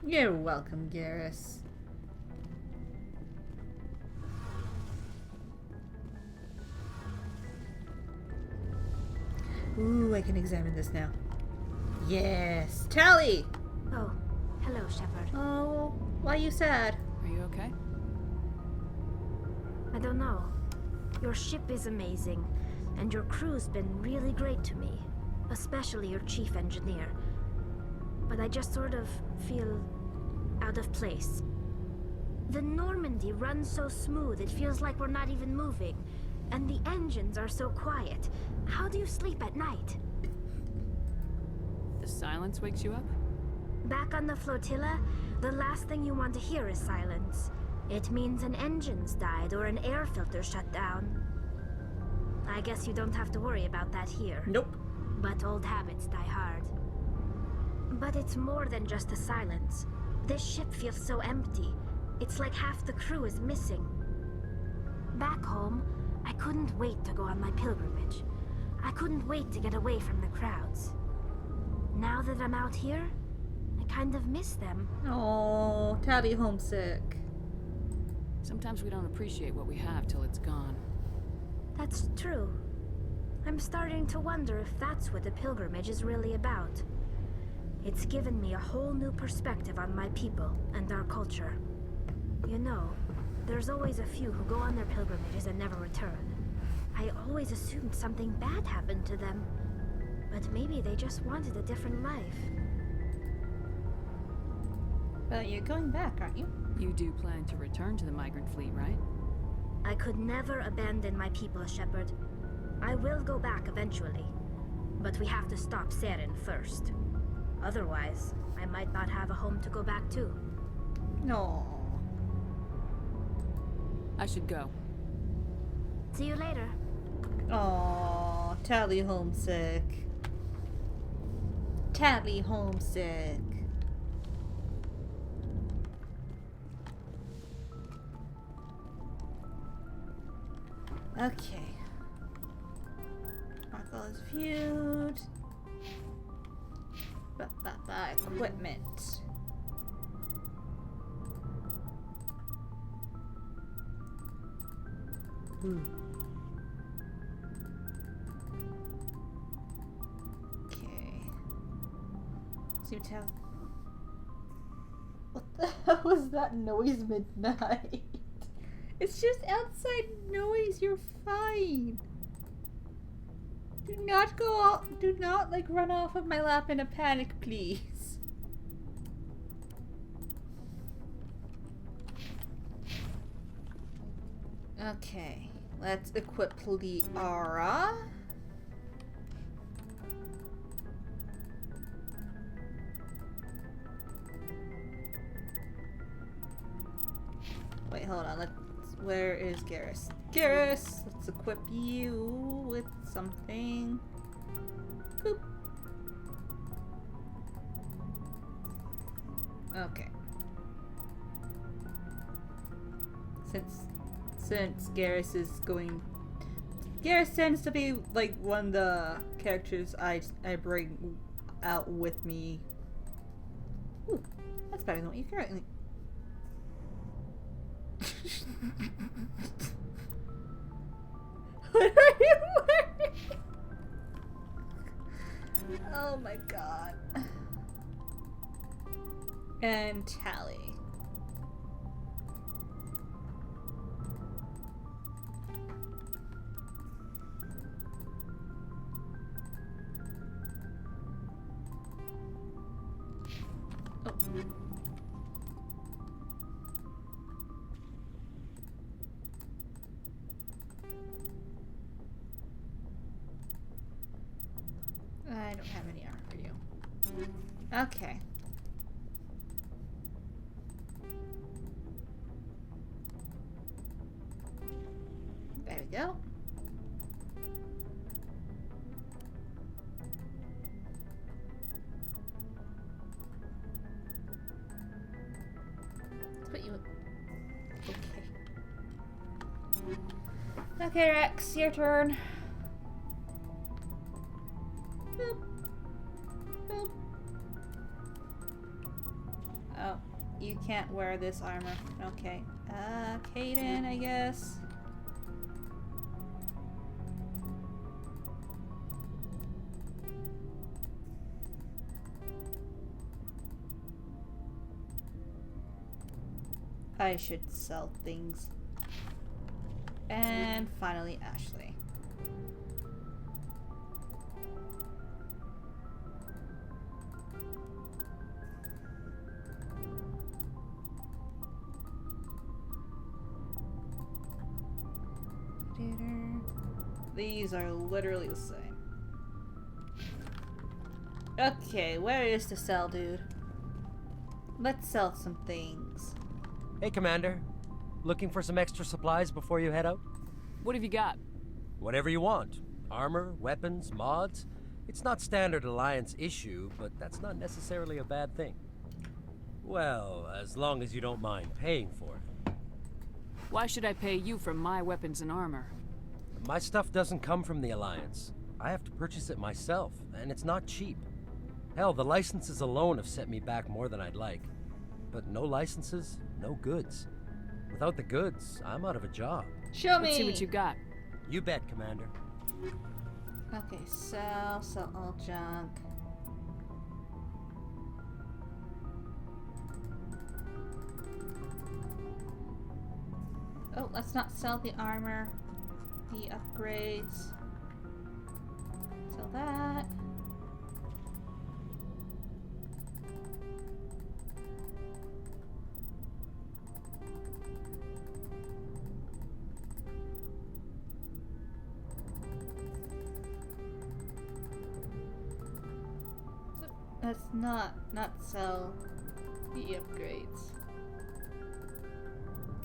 You're welcome, Garrus. Ooh, I can examine this now. Yes! Tally! Oh, hello, Shepard. Oh, why are you sad? Are you okay? I don't know. Your ship is amazing, and your crew's been really great to me. Especially your chief engineer. But I just sort of feel out of place. The Normandy runs so smooth it feels like we're not even moving. And the engines are so quiet. How do you sleep at night? The silence wakes you up? Back on the flotilla, the last thing you want to hear is silence. It means an engine's died or an air filter shut down. I guess you don't have to worry about that here. Nope. But old habits die hard. But it's more than just the silence. This ship feels so empty. It's like half the crew is missing. Back home, I couldn't wait to go on my pilgrimage. I couldn't wait to get away from the crowds. Now that I'm out here, I kind of miss them. Oh, Tally homesick. Sometimes we don't appreciate what we have till it's gone. That's true. I'm starting to wonder if that's what the pilgrimage is really about. It's given me a whole new perspective on my people and our culture. You know, there's always a few who go on their pilgrimages and never return. I always assumed something bad happened to them. But maybe they just wanted a different life. But you're going back, aren't you? You do plan to return to the migrant fleet, right? I could never abandon my people, Shepard. I will go back eventually. But we have to stop Saren first. Otherwise, I might not have a home to go back to. No. I should go. See you later. Aww, Tally homesick. Tally homesick. Okay. Mark all is viewed. Equipment. Okay. Seem to have. What the hell was that noise midnight? It's just outside noise, you're fine. Do not go out, do not like run off of my lap in a panic, please. Okay, let's equip Liara. Wait, hold on, where is Garrus? Garrus! Let's equip you with something. Boop. Okay. Since Garrus is going... Garrus tends to be like one of the characters I bring out with me. Ooh, that's better than what you currently... What are you wearing? Oh my god. And Tally. Oh. I don't have any armor for you. Okay. There we go. Let's put you in. Okay. Okay, Rex, your turn. Boop. Boop. Oh, you can't wear this armor. Okay. Kaidan, I guess. I should sell things. And finally, Ashley. These are literally the same. Okay, where is to sell, dude? Let's sell some things. Hey, Commander. Looking for some extra supplies before you head out? What have you got? Whatever you want. Armor, weapons, mods. It's not standard Alliance issue, but that's not necessarily a bad thing. Well, as long as you don't mind paying for it. Why should I pay you for my weapons and armor? My stuff doesn't come from the Alliance. I have to purchase it myself, and it's not cheap. Hell, the licenses alone have set me back more than I'd like. But no licenses, no goods. Without the goods, I'm out of a job. Show me! Let's see what you got. You bet, Commander. Okay, sell all junk. Oh, let's not sell the armor. The upgrades. Sell that. Let's not sell the upgrades.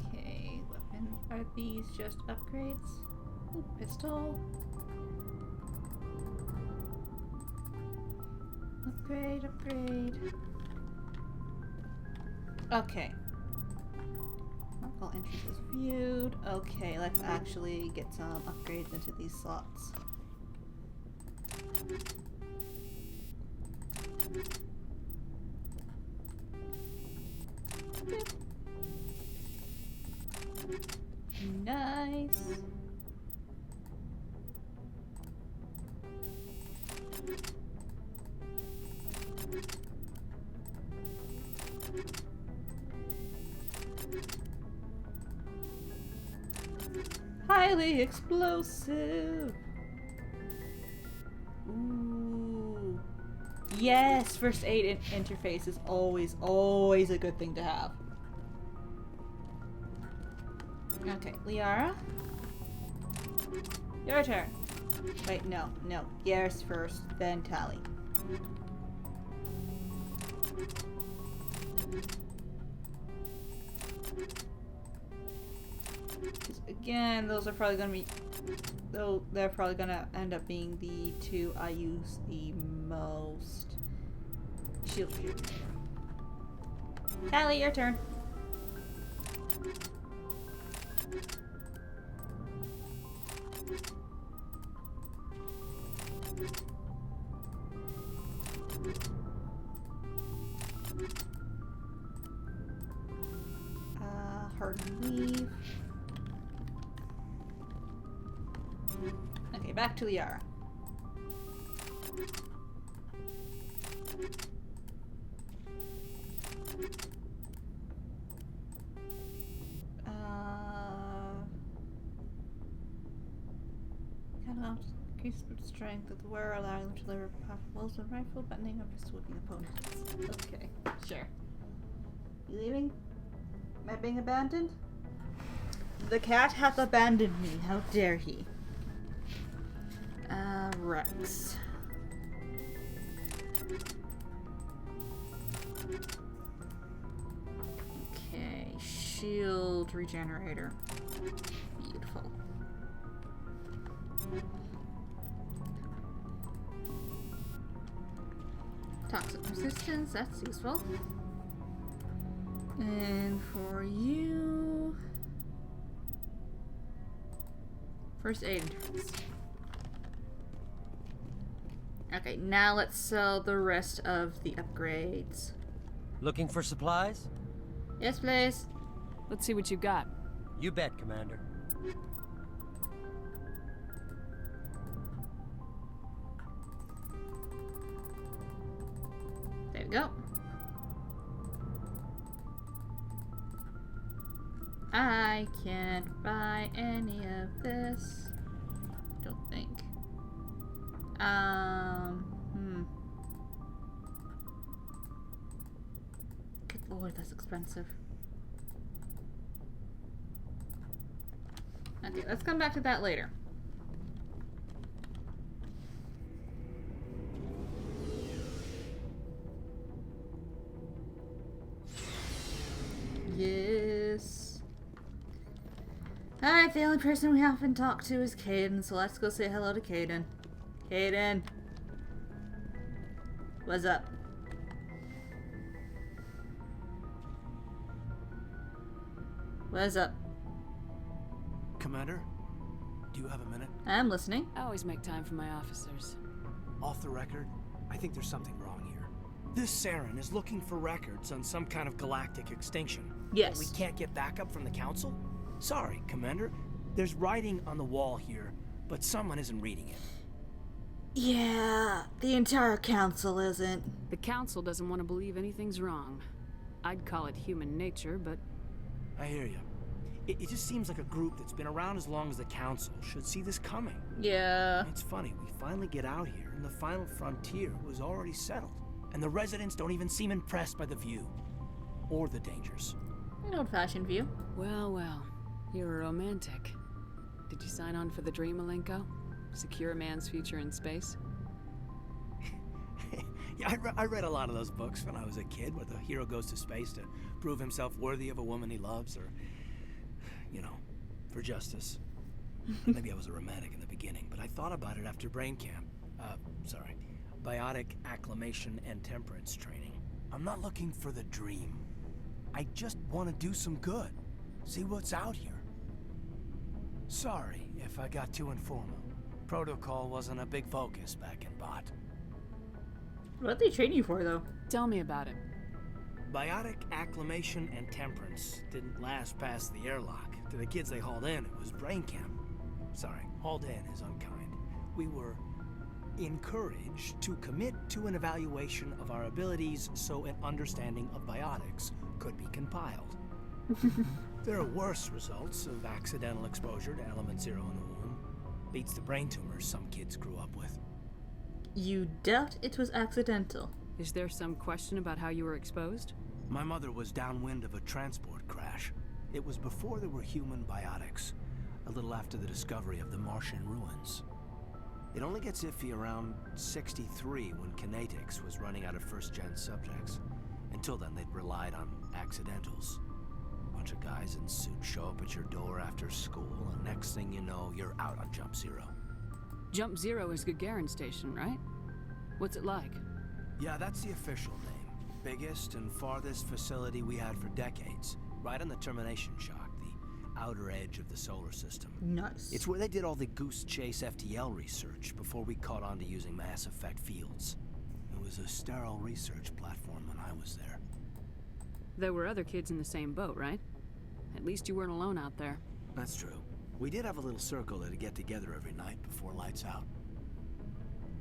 Okay, weapon. Are these just upgrades? Ooh, pistol. Upgrade, upgrade. Okay. Mark all entries as viewed. Okay, let's actually get some upgrades into these slots. Nice. Highly explosive. Ooh. Yes, first aid interface is always a good thing to have. Okay, Liara. Your turn. Wait, no. Yaris first, then Tali. Again, those are probably gonna be... Though they're probably gonna end up being the two I use the most. Shield generator. Tali, your turn. Hardened weave. Okay, back to Liara. Increase strength of the wearer, allowing them to deliver powerful blows with rifle, buttoning up to swooping opponents. Okay, sure. You leaving? Am I being abandoned? The cat hath abandoned me. How dare he? Rex. Okay, shield regenerator. Beautiful. Toxic resistance, that's useful. And for you... First aid interface. Okay, now let's sell the rest of the upgrades. Looking for supplies? Yes, please. Let's see what you got. You bet, Commander. There we go. I can't buy any of this. Don't think. Good lord, that's expensive. Okay, let's come back to that later. Yes. Alright, the only person we haven't talked to is Kaidan, so let's go say hello to Kaidan. Kaidan. What's up? What's up? Commander, do you have a minute? I'm listening. I always make time for my officers. Off the record, I think there's something wrong here. This Saren is looking for records on some kind of galactic extinction. Yes. We can't get backup from the Council? Sorry, Commander. There's writing on the wall here, but someone isn't reading it. Yeah, the entire Council isn't. The Council doesn't want to believe anything's wrong. I'd call it human nature, but... I hear you. It just seems like a group that's been around as long as the Council should see this coming. Yeah. It's funny, we finally get out here, and the final frontier was already settled. And the residents don't even seem impressed by the view. Or the dangers. An old-fashioned view. Well, well. You're a romantic. Did you sign on for the dream, Malenko? Secure a man's future in space? Yeah, I read a lot of those books when I was a kid, where the hero goes to space to prove himself worthy of a woman he loves, or, you know, for justice. Maybe I was a romantic in the beginning, but I thought about it after brain camp. Sorry. biotic acclimation and temperance training. I'm not looking for the dream. I just want to do some good. See what's out here. Sorry if I got too informal. Protocol wasn't a big focus back in Bot. What did they train you for, though? Tell me about it. Biotic acclimation and temperance didn't last past the airlock. To the kids they hauled in, it was brain camp. Sorry, hauled in is unkind. We were encouraged to commit to an evaluation of our abilities so an understanding of biotics could be compiled. There are worse results of accidental exposure to element 0 in the womb. Beats the brain tumors some kids grew up with. You doubt it was accidental. Is there some question about how you were exposed? My mother was downwind of a transport crash. It was before there were human biotics, a little after the discovery of the Martian ruins. It only gets iffy around 63 when Kinetics was running out of first-gen subjects. Until then, they'd relied on accidentals. A bunch of guys in suits show up at your door after school, and next thing you know, you're out on Jump Zero. Jump Zero is Gagarin Station, right? What's it like? Yeah, that's the official name. Biggest and farthest facility we had for decades. Right on the termination shock, the outer edge of the solar system. Nice. It's where they did all the Goose Chase FTL research before we caught on to using mass effect fields. It was a sterile research platform when I was there. There were other kids in the same boat, right? At least you weren't alone out there. That's true. We did have a little circle that'd get together every night before lights out.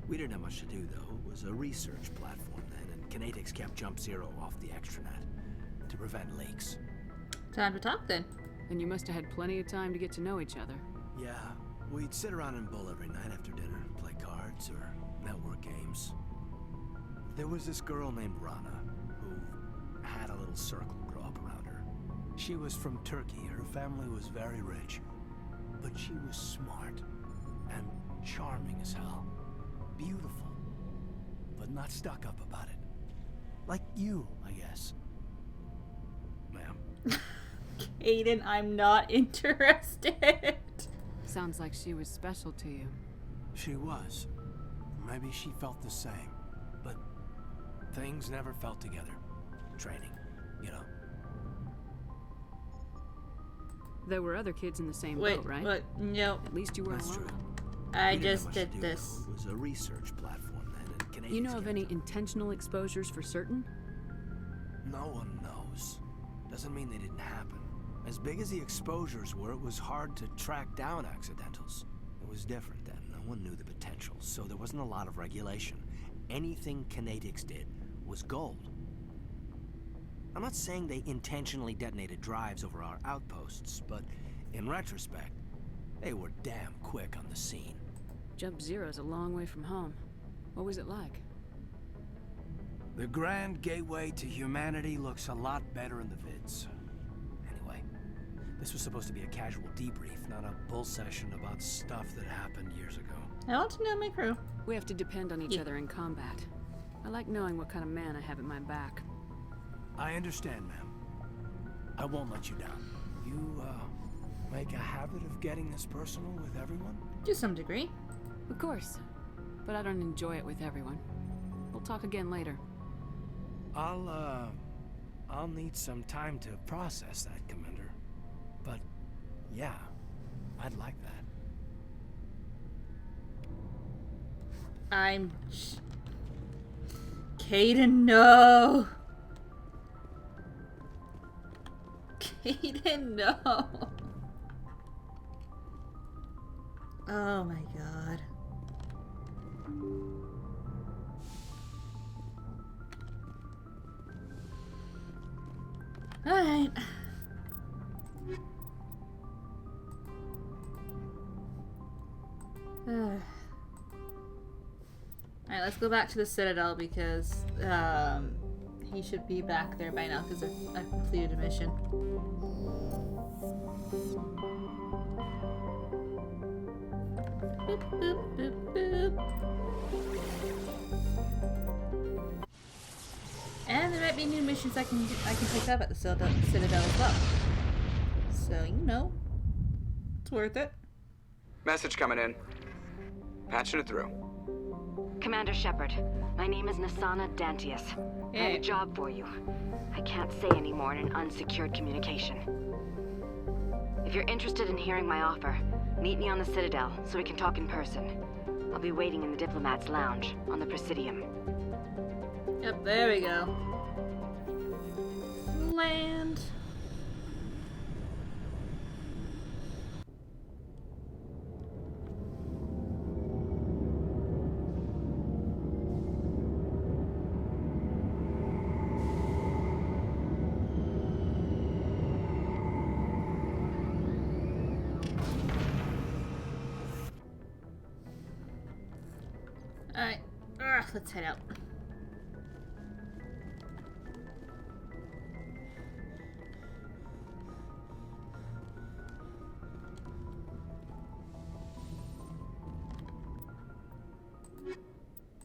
We didn't have much to do, though. It was a research platform then, and Kinetics kept Jump Zero off the extranet to prevent leaks. Time to talk, then. Then you must have had plenty of time to get to know each other. Yeah, we'd sit around and bull every night after dinner, play cards or network games. There was this girl named Rana, who had a little circle grow up around her. She was from Turkey. Her family was very rich. But she was smart and charming as hell. Beautiful, but not stuck up about it. Like you, I guess. Ma'am. Aiden, I'm not interested. Sounds like she was special to you. She was. Maybe she felt the same. But things never felt together. Training, you know. There were other kids in the same Wait, boat, right? What? No. At least you weren't That's alone. true. I We didn't just have much to did do, this. though. It was a research platform then, and Canadians You know of any intentional exposures for certain? No one knows. Doesn't mean they didn't happen. As big as the exposures were, it was hard to track down accidentals. It was different then. No one knew the potential, so there wasn't a lot of regulation. Anything Kinetics did was gold. I'm not saying they intentionally detonated drives over our outposts, but in retrospect, they were damn quick on the scene. Jump Zero's a long way from home. What was it like? The grand gateway to humanity looks a lot better in the vids. Anyway, this was supposed to be a casual debrief, not a bull session about stuff that happened years ago. I want to know my crew. We have to depend on each other in combat. I like knowing what kind of man I have at my back. I understand, ma'am. I won't let you down. You, make a habit of getting this personal with everyone? To some degree. Of course. But I don't enjoy it with everyone. We'll talk again later. I'll need some time to process that, Commander. But, yeah, I'd like that. I'm... Caden, no! Caden, no! Oh my god. Alright. Alright, let's go back to the Citadel because he should be back there by now because I've completed a mission. Boop, boop, boop, boop. And there might be new missions I can pick up at the Citadel as well. So, you know, it's worth it. Message coming in. Patching it through. Commander Shepard, my name is Nasana Dantius. I have a job for you. I can't say any more in an unsecured communication. If you're interested in hearing my offer, meet me on the Citadel so we can talk in person. I'll be waiting in the Diplomat's Lounge on the Presidium. Yep, there we go. Land. Alright, let's head out.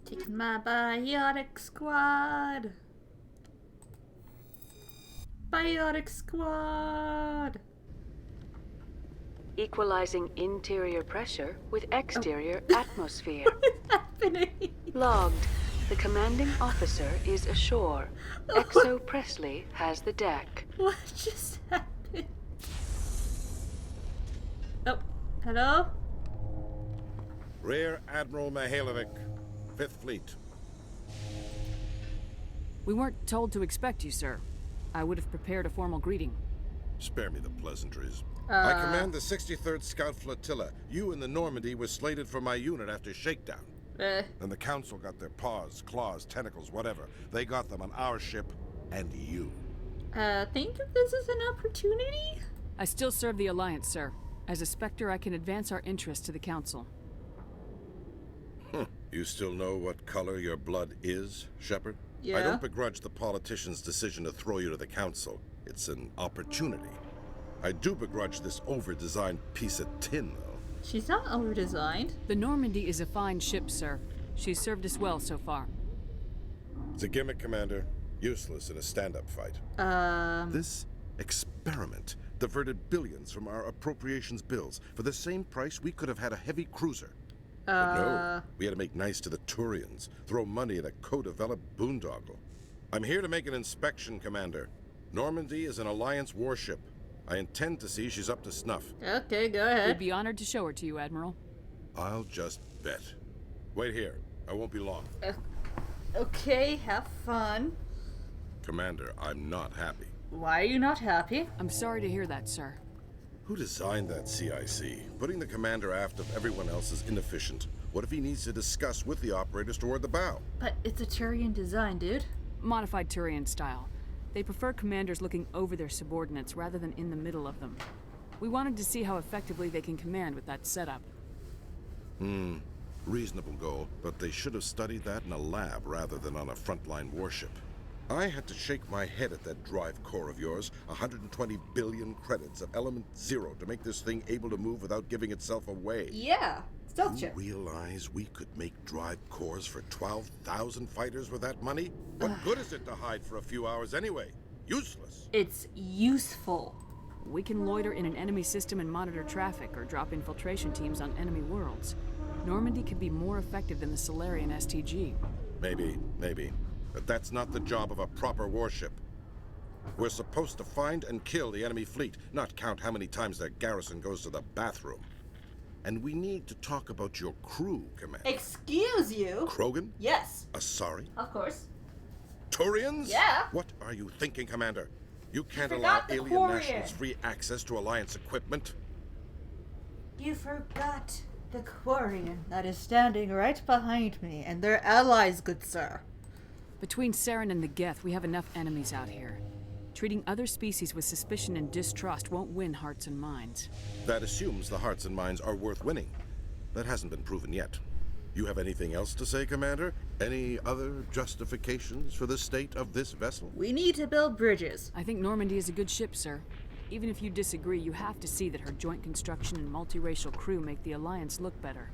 Taking my biotic squad. Biotic squad. Equalizing interior pressure with exterior atmosphere. Happening? Logged. The commanding officer is ashore. Exo Presley has the deck. What just happened? Oh, hello? Rear Admiral Mihailovic, 5th Fleet. We weren't told to expect you, sir. I would have prepared a formal greeting. Spare me the pleasantries. I command the 63rd Scout Flotilla. You and the Normandy were slated for my unit after shakedown. And the Council got their paws, claws, tentacles, whatever. They got them on our ship, and you. Think of this as an opportunity? I still serve the Alliance, sir. As a Spectre, I can advance our interests to the Council. You still know what color your blood is, Shepard? Yeah. I don't begrudge the politician's decision to throw you to the Council. It's an opportunity. I do begrudge this over-designed piece of tin, though. She's not over-designed. The Normandy is a fine ship, sir. She's served us well so far. It's a gimmick, Commander. Useless in a stand-up fight. This experiment diverted billions from our appropriations bills. For the same price, we could have had a heavy cruiser. But no, we had to make nice to the Turians, throw money at a co-developed boondoggle. I'm here to make an inspection, Commander. Normandy is an Alliance warship. I intend to see she's up to snuff. Okay, go ahead. We'd be honored to show her to you, Admiral. I'll just bet. Wait here. I won't be long. Okay, have fun. Commander, I'm not happy. Why are you not happy? I'm sorry to hear that, sir. Who designed that CIC? Putting the commander aft of everyone else is inefficient. What if he needs to discuss with the operators toward the bow? But it's a Turian design, dude. Modified Turian style. They prefer commanders looking over their subordinates rather than in the middle of them. We wanted to see how effectively they can command with that setup. Reasonable goal, but they should have studied that in a lab rather than on a frontline warship. I had to shake my head at that drive core of yours. 120 billion credits of element 0 to make this thing able to move without giving itself away. Yeah, stealth You ship. realize we could make drive cores for 12,000 fighters with that money? What good is it to hide for a few hours anyway? Useless. It's useful. We can loiter in an enemy system and monitor traffic or drop infiltration teams on enemy worlds. Normandy could be more effective than the Solarian STG. Maybe. But that's not the job of a proper warship. We're supposed to find and kill the enemy fleet, not count how many times their garrison goes to the bathroom. And we need to talk about your crew, Commander. Excuse you? Krogan? Yes. Asari? Of course. Turians? Yeah. What are you thinking, Commander? You can't You allow forgot the alien Quarian. nationals free access to Alliance equipment. You forgot the Quarian that is standing right behind me, and their allies, good sir. Between Saren and the Geth, we have enough enemies out here. Treating other species with suspicion and distrust won't win hearts and minds. That assumes the hearts and minds are worth winning. That hasn't been proven yet. You have anything else to say, Commander? Any other justifications for the state of this vessel? We need to build bridges. I think Normandy is a good ship, sir. Even if you disagree, you have to see that her joint construction and multiracial crew make the Alliance look better.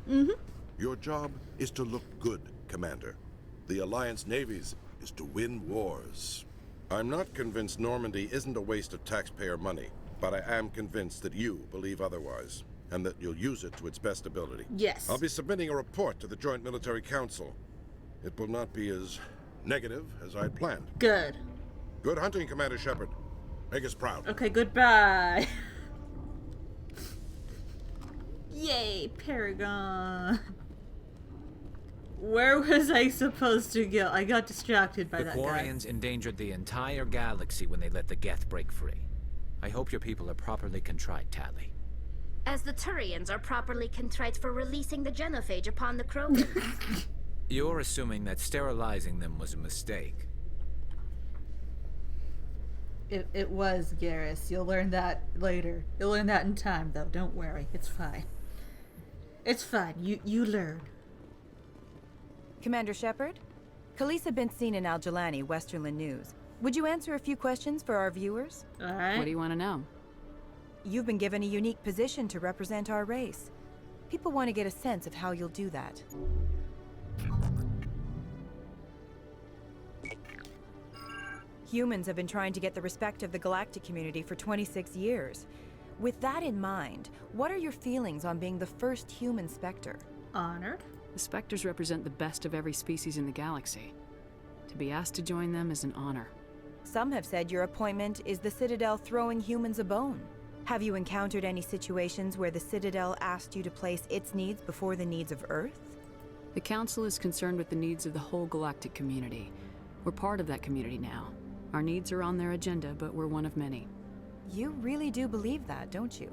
Your job is to look good, Commander. The Alliance navies is to win wars. I'm not convinced Normandy isn't a waste of taxpayer money, but I am convinced that you believe otherwise, and that you'll use it to its best ability. Yes. I'll be submitting a report to the Joint Military Council. it will not be as negative as I'd planned. Good. Good hunting, Commander Shepard. Make us proud. Okay, goodbye. Yay, Paragon. Where was I supposed to go? I got distracted by that guy. The Quarians endangered the entire galaxy when they let the Geth break free. I hope your people are properly contrite, Tali. As the Turians are properly contrite for releasing the genophage upon the Krogan. You're assuming that sterilizing them was a mistake. It was, Garrus. You'll learn that later. You'll learn that in time, though. Don't worry. It's fine. It's fine. You learn. Commander Shepard? Khaleesa been seen in Al-Jalani, Westerland News. Would you answer a few questions for our viewers? Alright. What do you want to know? You've been given a unique position to represent our race. People want to get a sense of how you'll do that. Humans have been trying to get the respect of the galactic community for 26 years. With that in mind, what are your feelings on being the first human Spectre? Honored. The Spectres represent the best of every species in the galaxy. To be asked to join them is an honor. Some have said your appointment is the Citadel throwing humans a bone. Have you encountered any situations where the Citadel asked you to place its needs before the needs of Earth? The Council is concerned with the needs of the whole galactic community. We're part of that community now. Our needs are on their agenda, but we're one of many. You really do believe that, don't you?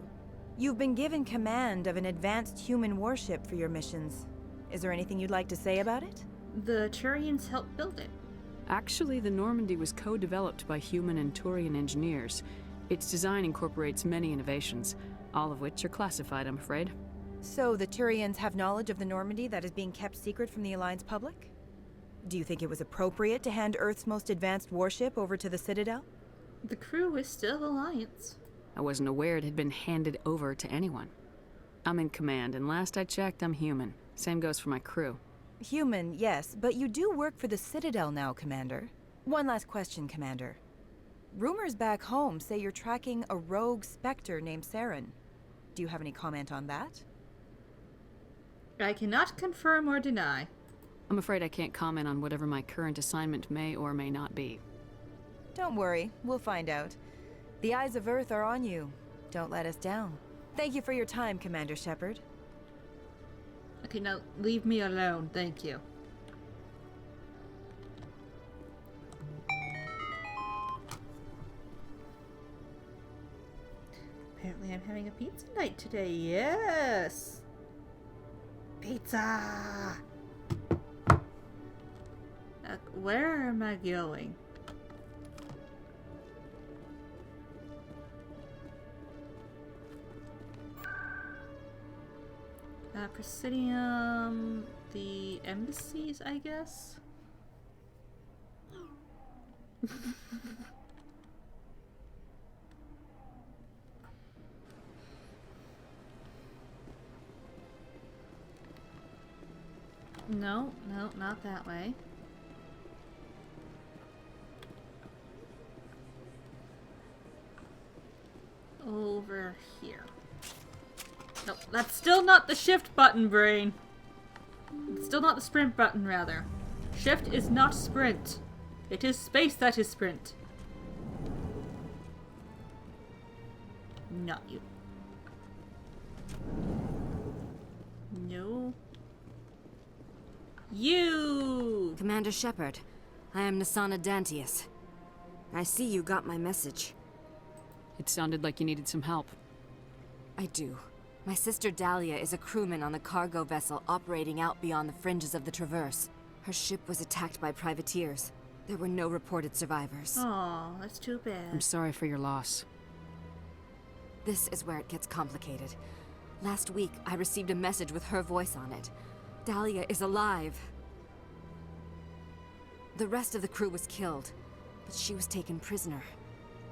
You've been given command of an advanced human warship for your missions. Is there anything you'd like to say about it? The Turians helped build it. Actually, the Normandy was co-developed by human and Turian engineers. Its design incorporates many innovations, all of which are classified, I'm afraid. So the Turians have knowledge of the Normandy that is being kept secret from the Alliance public? Do you think it was appropriate to hand Earth's most advanced warship over to the Citadel? The crew is still Alliance. I wasn't aware it had been handed over to anyone. I'm in command, and last I checked, I'm human. Same goes for my crew. Human, yes, but you do work for the Citadel now, Commander. One last question, Commander. Rumors back home say you're tracking a rogue Spectre named Saren. Do you have any comment on that? I cannot confirm or deny. I'm afraid I can't comment on whatever my current assignment may or may not be. Don't worry, we'll find out. The eyes of Earth are on you. Don't let us down. Thank you for your time, Commander Shepard. Okay, now leave me alone, thank you. Apparently I'm having a pizza night today, yes! Pizza! Where am I going? Presidium, the embassies, I guess? No, not that way. Over here. No, that's still not the shift button, brain. It's still not the sprint button, rather. Shift is not sprint. It is space that is sprint. Not you. No. You! Commander Shepard, I am Nasana Dantius. I see you got my message. It sounded like you needed some help. I do. My sister Dahlia is a crewman on the cargo vessel operating out beyond the fringes of the Traverse. Her ship was attacked by privateers. There were no reported survivors. Oh, that's too bad. I'm sorry for your loss. This is where it gets complicated. Last week, I received a message with her voice on it. Dahlia is alive. The rest of the crew was killed, but she was taken prisoner.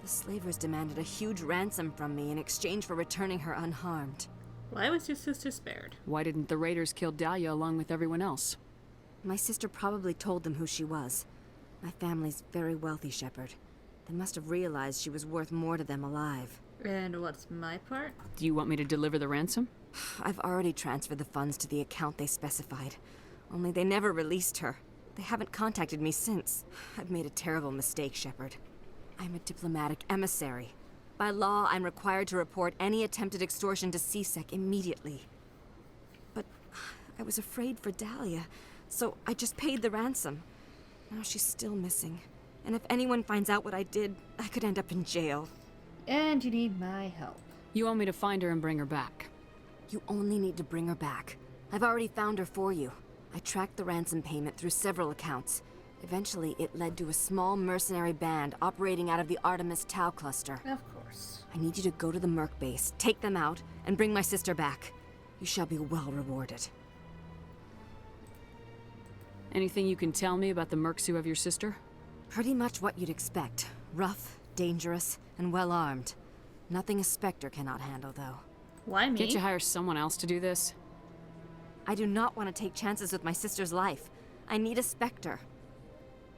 The slavers demanded a huge ransom from me in exchange for returning her unharmed. Why was your sister spared? Why didn't the raiders kill Dahlia along with everyone else? My sister probably told them who she was. My family's very wealthy, Shepard. They must have realized she was worth more to them alive. And what's my part? Do you want me to deliver the ransom? I've already transferred the funds to the account they specified. Only they never released her. They haven't contacted me since. I've made a terrible mistake, Shepard. I'm a diplomatic emissary. By law, I'm required to report any attempted extortion to C-Sec immediately. But I was afraid for Dahlia, so I just paid the ransom. Now she's still missing. And if anyone finds out what I did, I could end up in jail. And you need my help. You want me to find her and bring her back? You only need to bring her back. I've already found her for you. I tracked the ransom payment through several accounts. Eventually, it led to a small mercenary band operating out of the Artemis Tau cluster. Of course. I need you to go to the Merc base, take them out, and bring my sister back. You shall be well rewarded. Anything you can tell me about the mercs who have your sister? Pretty much what you'd expect. Rough, dangerous, and well-armed. Nothing a Spectre cannot handle, though. Why me? Can't you hire someone else to do this? I do not want to take chances with my sister's life. I need a Spectre.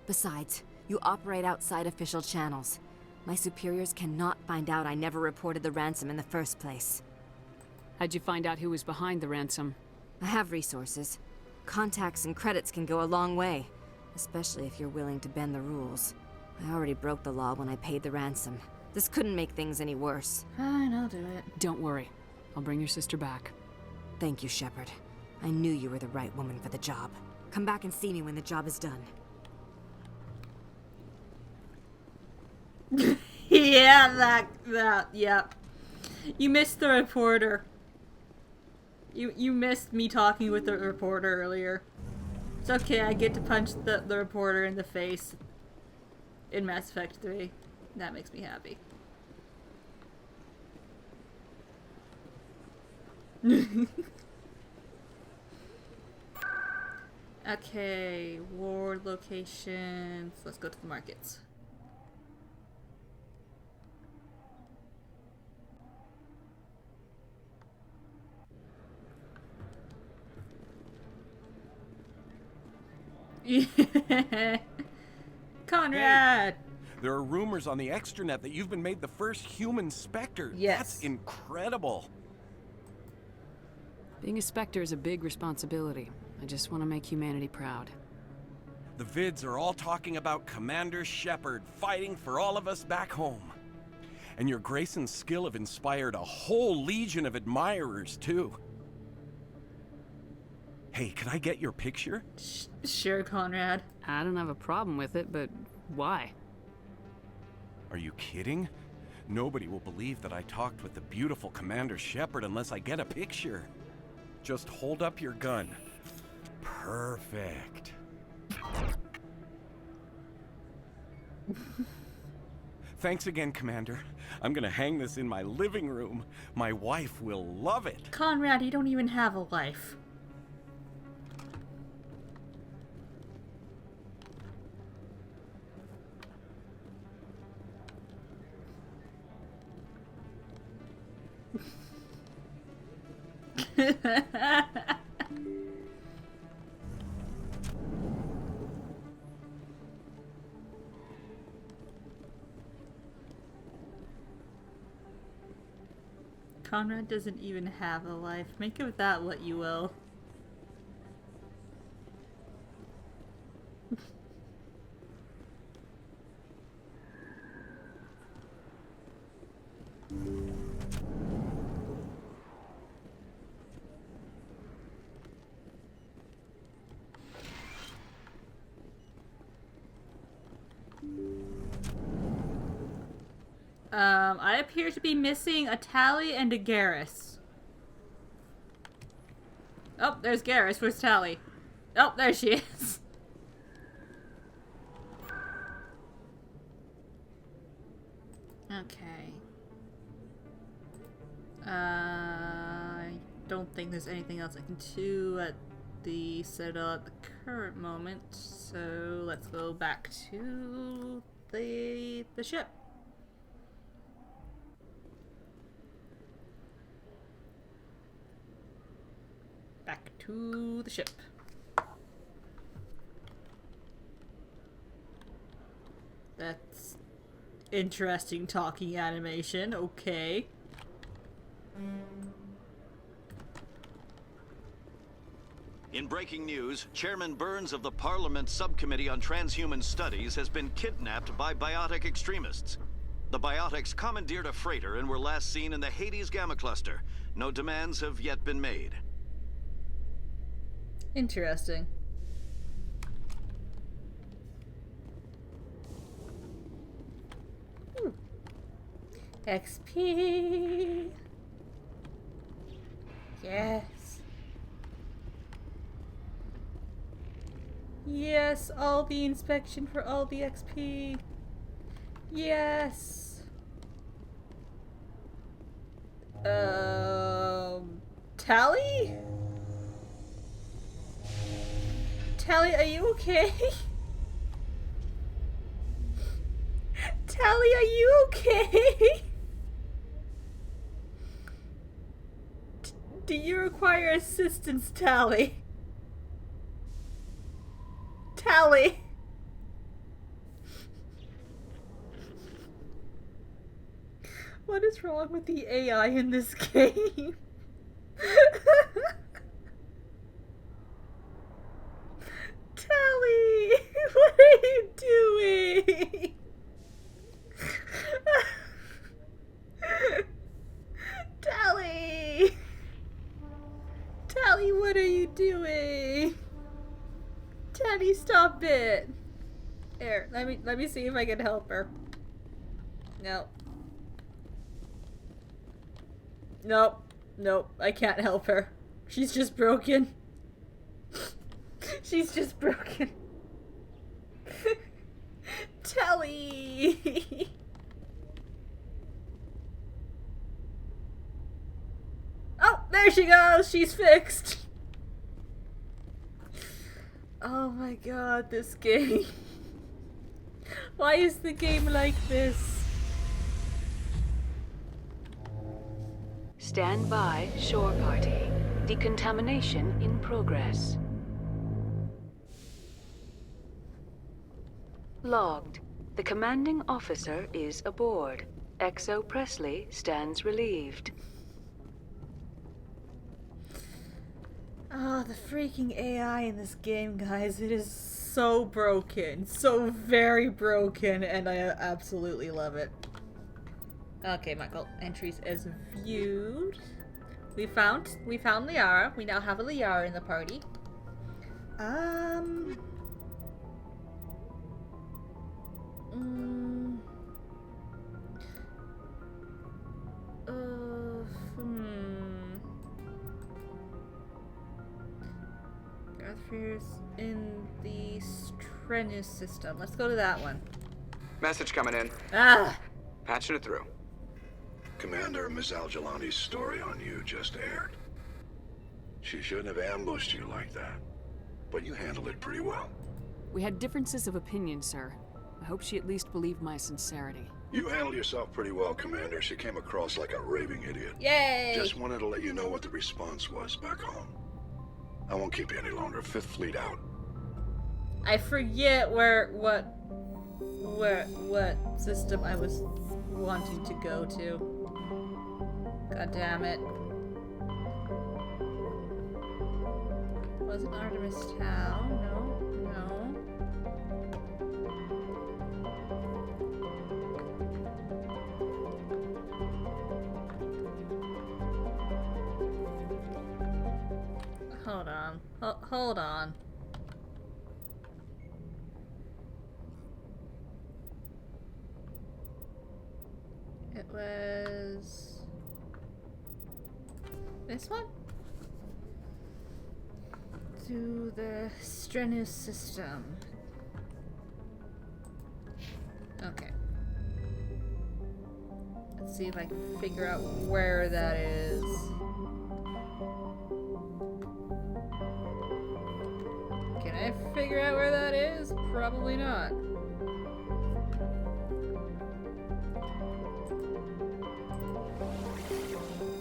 Besides, you operate outside official channels. My superiors cannot find out I never reported the ransom in the first place. How'd you find out who was behind the ransom? I have resources. Contacts and credits can go a long way, especially if you're willing to bend the rules. I already broke the law when I paid the ransom. This couldn't make things any worse. Fine, I'll do it. Don't worry. I'll bring your sister back. Thank you, Shepard. I knew you were the right woman for the job. Come back and see me when the job is done. Yeah, yep. You missed the reporter. You missed me talking with the reporter earlier. It's okay, I get to punch the reporter in the face in Mass Effect 3. That makes me happy. Okay, ward locations. Let's go to the markets. Conrad! Hey, there are rumors on the extranet that you've been made the first human Spectre. Yes. That's incredible. Being a Spectre is a big responsibility. I just want to make humanity proud. The vids are all talking about Commander Shepard fighting for all of us back home. And your grace and skill have inspired a whole legion of admirers, too. Hey, can I get your picture? Sure, Conrad. I don't have a problem with it, but why? Are you kidding? Nobody will believe that I talked with the beautiful Commander Shepard unless I get a picture. Just hold up your gun. Perfect. Thanks again, Commander. I'm gonna hang this in my living room. My wife will love it. Conrad, you don't even have a life. Conrad doesn't even have a life. Make of that what you will. I appear to be missing a Tali and a Garrus. Oh, there's Garrus. Where's Tali? Oh, there she is. Okay. I don't think there's anything else I can do at the Citadel at the current moment, so let's go back to the ship. Back to the ship. That's interesting talking animation. Okay. In breaking news, Chairman Burns of the Parliament Subcommittee on Transhuman Studies has been kidnapped by biotic extremists. The biotics commandeered a freighter and were last seen in the Hades Gamma Cluster. No demands have yet been made. Interesting. XP. Yes. Yes, all the inspection for all the XP. Yes. Tally? Tally, are you okay? Tally, are you okay? Do you require assistance, Tally? Tally! What is wrong with the AI in this game? Tally! What are you doing? Tally! Tally, what are you doing? Tally, stop it! Here, let me see if I can help her. No. Nope. Nope, I can't help her. She's just broken. She's just broken. Tally! Oh, there she goes! She's fixed! Oh my god, this game. Why is the game like this? Stand by, shore party. Decontamination in progress. Logged. The commanding officer is aboard. XO Presley stands relieved. Oh, the freaking AI in this game, guys. It is so broken. So very broken, and I absolutely love it. Okay, Michael. Entries as viewed. We found Liara. We now have a Liara in the party. Garthfear's in the Strenus system. Let's go to that one. Message coming in. Ah! Patching it through. Commander, Miss Al-Jalani's story on you just aired. She shouldn't have ambushed you like that, but you handled it pretty well. We had differences of opinion, sir. I hope she at least believed my sincerity. You handled yourself pretty well, Commander. She came across like a raving idiot. Yay! Just wanted to let you know what the response was back home. I won't keep you any longer. Fifth Fleet out. I forget what system I was wanting to go to. God damn it. Wasn't Artemis Town? No. Hold on. Hold on. It was this one? To the Strenus system. Okay. Let's see if I can figure out where that is. Can I figure out where that is? Probably not.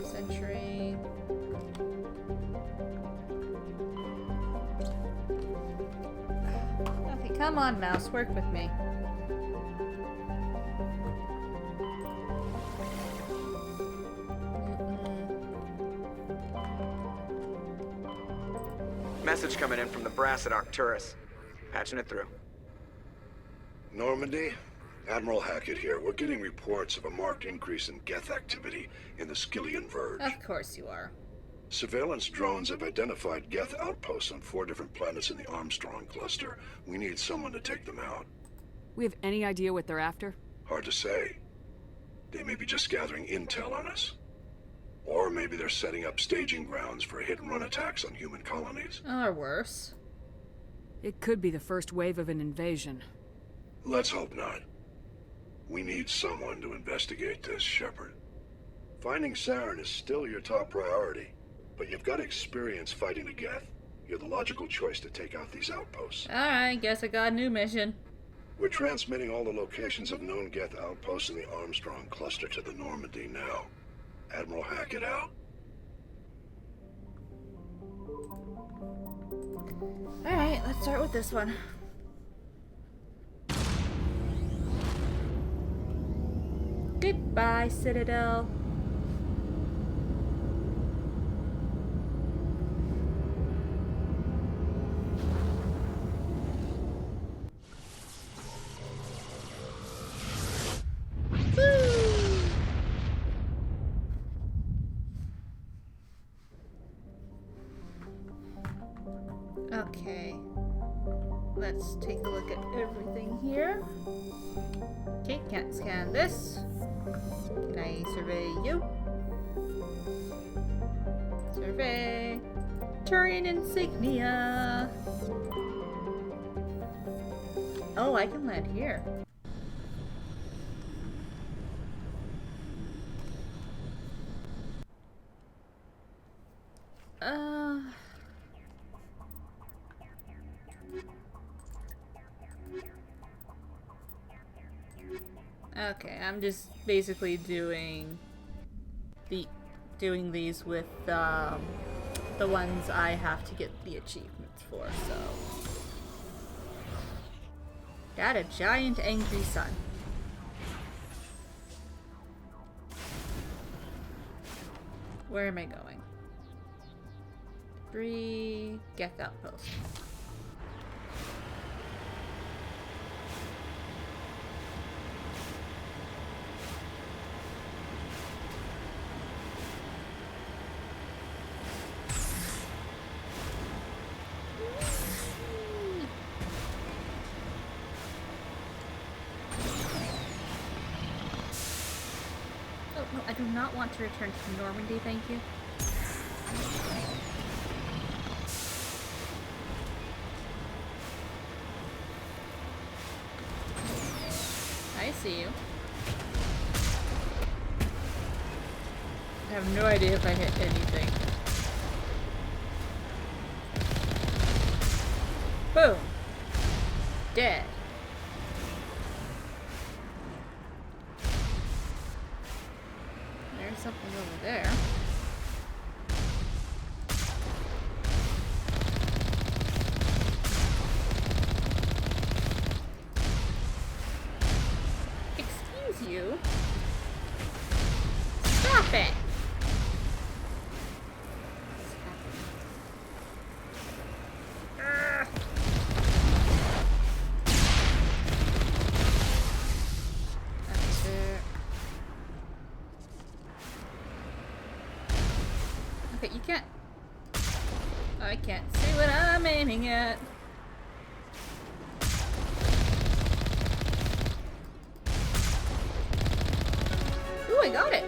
Century. Okay, come on, mouse, work with me. Message coming in from the brass at Arcturus. Patching it through. Normandy? Admiral Hackett here. We're getting reports of a marked increase in Geth activity in the Skyllian Verge. Of course you are. Surveillance drones have identified Geth outposts on 4 different planets in the Armstrong cluster. We need someone to take them out. We have any idea what they're after? Hard to say. They may be just gathering intel on us. Or maybe they're setting up staging grounds for hit-and-run attacks on human colonies. Or worse. It could be the first wave of an invasion. Let's hope not. We need someone to investigate this, Shepard. Finding Saren is still your top priority, but you've got experience fighting the Geth. You're the logical choice to take out these outposts. Alright, guess I got a new mission. We're transmitting all the locations of known Geth outposts in the Armstrong cluster to the Normandy now. Admiral Hackett out. Alright, let's start with this one. Goodbye, Citadel. Okay, let's take a look at everything here. Okay, can't scan this. Can I survey you? Survey. Turian insignia. Oh, I can land here. Okay, I'm just basically doing these with the ones I have to get the achievements for, so. Got a giant angry sun. Where am I going? 3 Geth outposts. No, I do not want to return to Normandy, thank you. I see you. I have no idea if I hit anything. Boom! Dead. There's something over there. Excuse you? Stop it! Okay, you can't. I can't see what I'm aiming at. Ooh, I got it.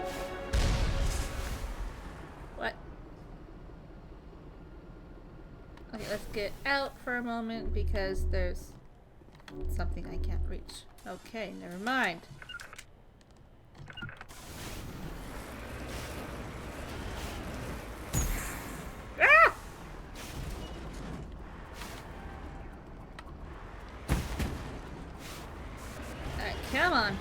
What? Okay, let's get out for a moment because there's something I can't reach. Okay, never mind. Come on.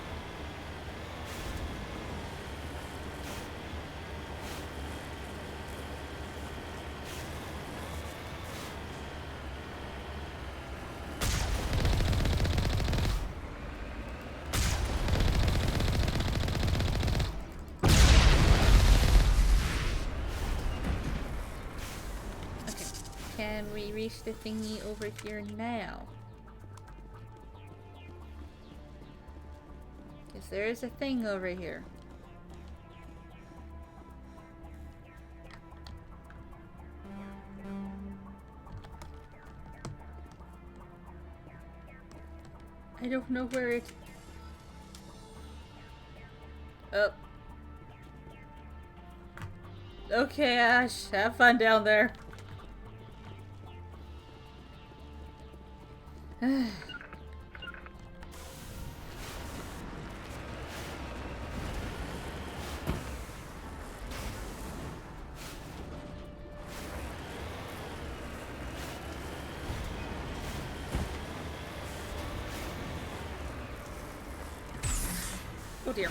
Okay. Can we we reach the thingy over here now? Because there is a thing over here. I don't know where it... Oh. Okay, Ash. Have fun down there. Oh dear.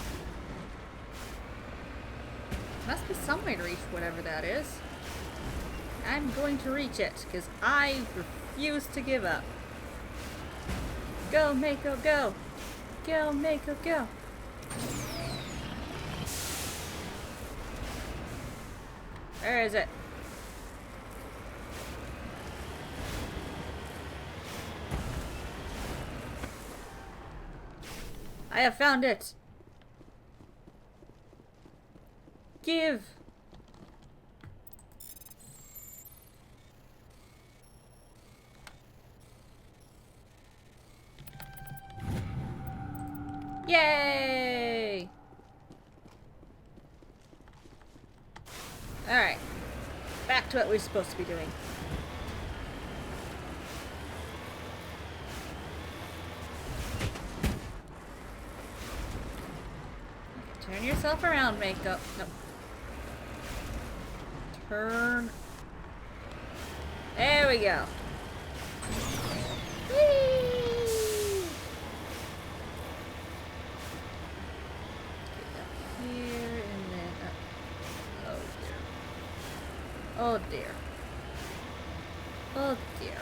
Must be some way to reach whatever that is. I'm going to reach it, because I refuse to give up. Go, Mako, go! Go, Mako, go! Where is it? I have found it! Give! Yay! Alright. Back to what we're supposed to be doing. Turn yourself around, Mako. No. Turn. There we go. Whee! Here and then up. Oh dear. Oh dear. Oh dear.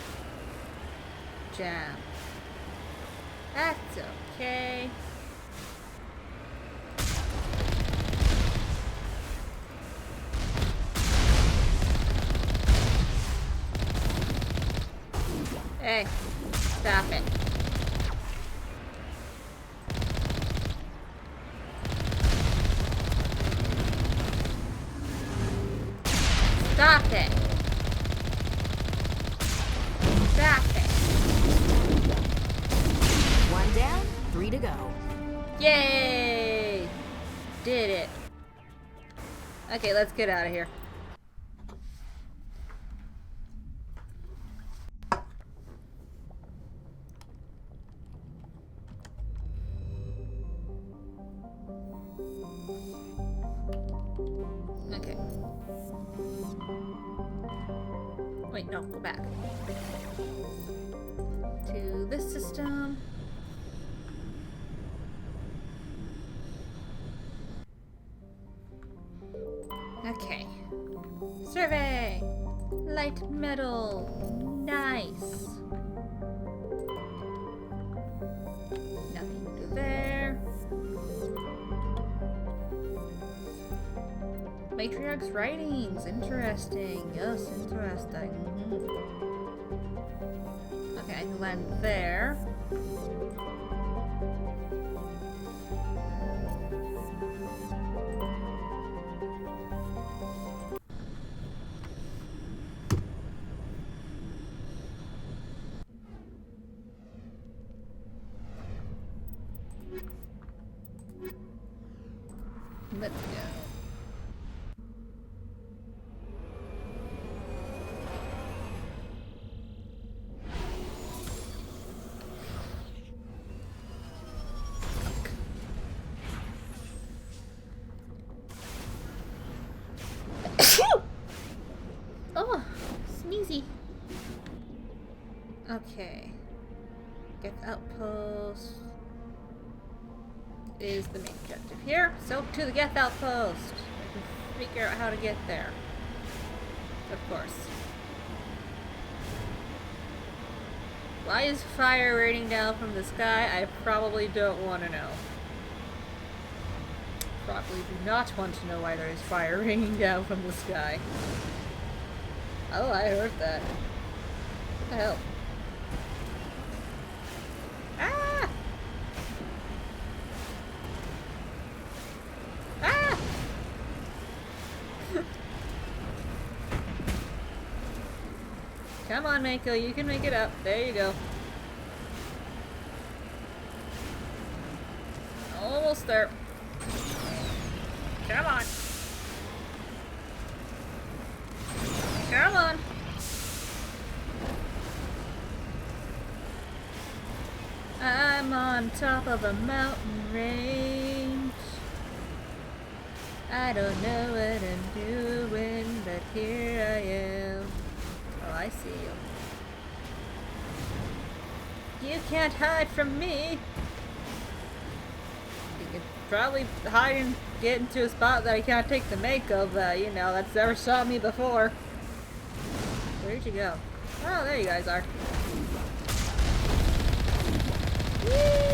Jam. That's okay. Hey, stop it. Stop it. Stop it. 1 down, 3 to go. Yay! Did it. Okay, let's get out of here. Okay. Wait, no, go back. To this system. Okay. Survey! Light metal. Nice. Nothing to do there. Matriarch's writings. Interesting. Yes, interesting. Okay, I can land there. Let's go. Oh, sneezy. Okay. Get outpost is the main objective here. So to the Geth outpost. I can figure out how to get there. Of course. Why is fire raining down from the sky? I probably don't want to know. Probably do not want to know why there is fire raining down from the sky. Oh, I heard that. What the hell? Ah! Ah! Come on, Mako, you can make it up. There you go. Almost there. Come on. Come on. I'm on top of a mountain range. I don't know what I'm doing, but here I am. Oh, I see you. You can't hide from me. You could probably hide and get into a spot that I can't take the Mako, but you know, that's never shot me before. Where'd you go? Oh, there you guys are. Whee!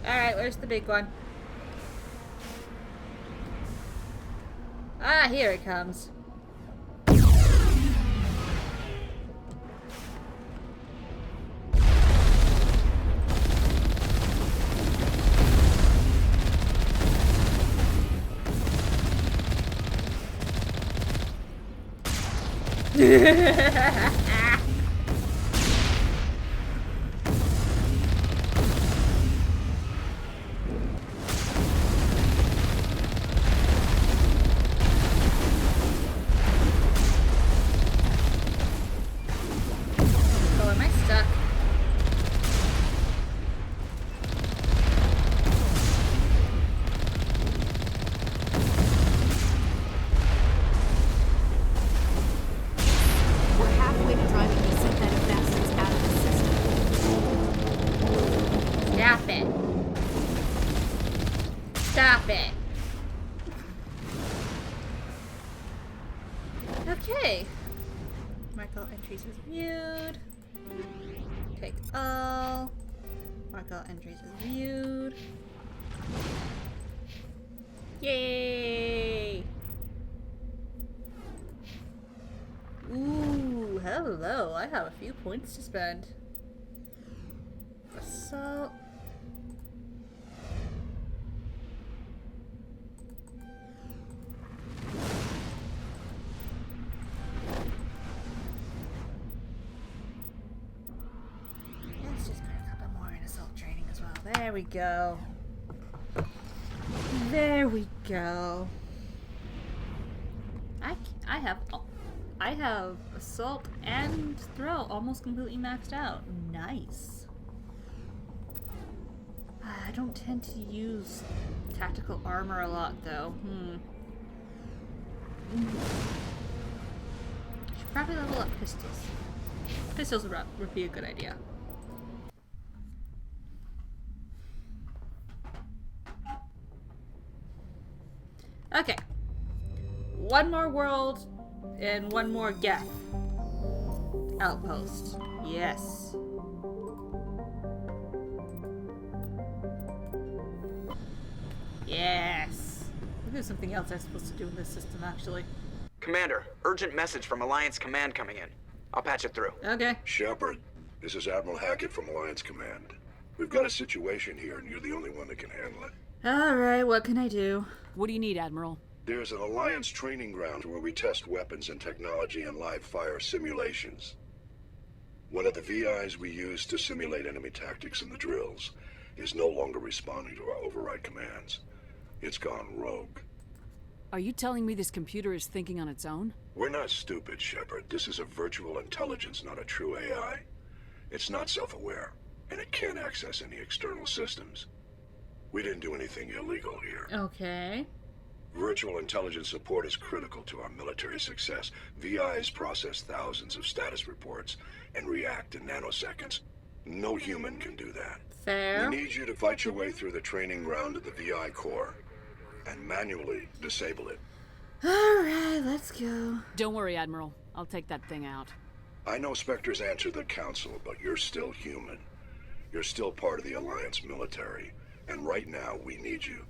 Alright, where's the big one? Ah, here it comes. Stop it. Okay. Mark all entries as viewed. Take all. Mark all entries as viewed. Yay! Ooh, hello. I have a few points to spend. Assault. Let's just put a couple more in assault training as well. There we go. There we go. I have assault and throw almost completely maxed out. Nice. I don't tend to use tactical armor a lot though. Should probably level up pistols. Pistols would be a good idea. Okay. One more world and one more Geth outpost. Yes. Yes. There's something else I'm supposed to do in this system, actually. Commander, urgent message from Alliance Command coming in. I'll patch it through. Okay. Shepard, this is Admiral Hackett from Alliance Command. We've got a situation here, and you're the only one that can handle it. Alright, what can I do? What do you need, Admiral? There's an Alliance training ground where we test weapons and technology in live fire simulations. One of the VIs we use to simulate enemy tactics in the drills is no longer responding to our override commands. It's gone rogue. Are you telling me this computer is thinking on its own? We're not stupid, Shepard. This is a virtual intelligence, not a true AI. It's not self-aware, and it can't access any external systems. We didn't do anything illegal here. Okay. Virtual intelligence support is critical to our military success. VIs process thousands of status reports and react in nanoseconds. No human can do that. Fair. We need you to fight your way through the training ground of the VI core and manually disable it. Alright, let's go. Don't worry, Admiral. I'll take that thing out. I know Spectres answer the Council, but you're still human. You're still part of the Alliance military, and right now we need you.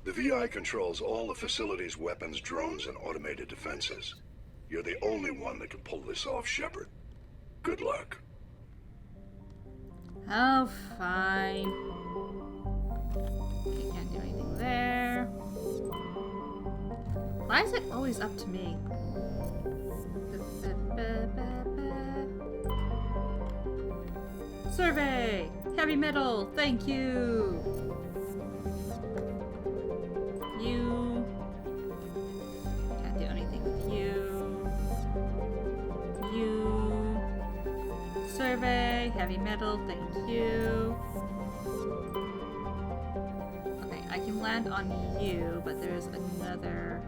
The VI controls all the facility's weapons, drones, and automated defenses. You're the only one that can pull this off, Shepard. Good luck. Oh, fine. Okay, can't do anything there. Why is it always up to me? Survey! Heavy metal! Thank you! You... Can't do anything with you. You... Survey! Heavy metal! Thank you! Okay, I can land on you, but there's another...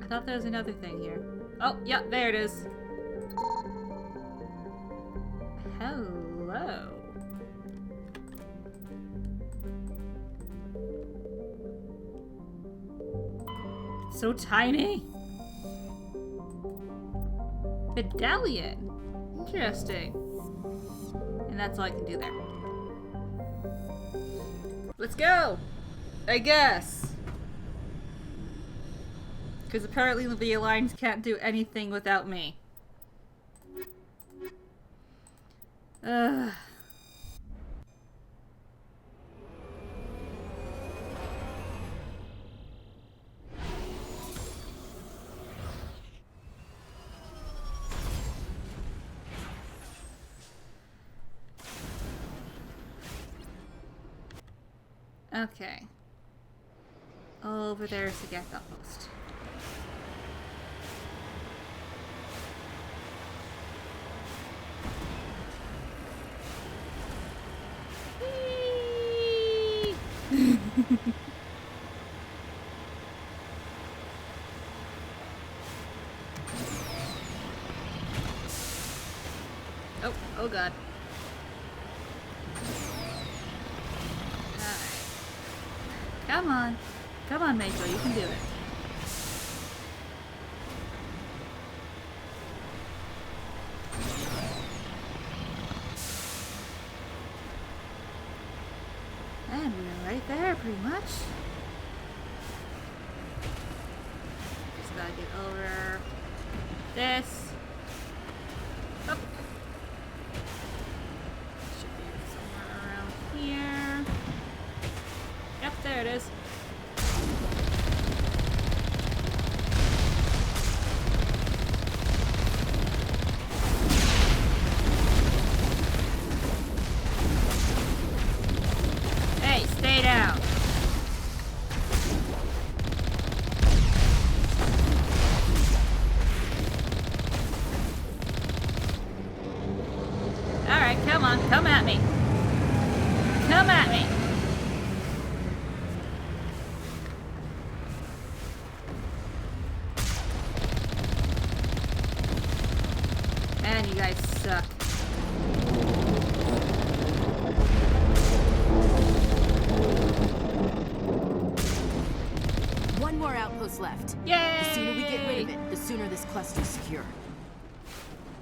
I thought there was another thing here. Oh, yeah, there it is. Hello. So tiny. Medallion. Interesting. And that's all I can do there. Let's go. I guess. Because apparently the Alliance can't do anything without me. Ugh. Okay. Over there's the Geth outpost. Oh god. Alright. Come on. Come on, Major, you can do it. And we're right there, pretty much. Just gotta get over this. Up. Should be somewhere around here. Yep, there it is. Hey, stay down. Alright, come on, come at me. Come at me. Man, you guys suck. One more outpost left. Yay! The sooner we get rid of it, the sooner this cluster's secure.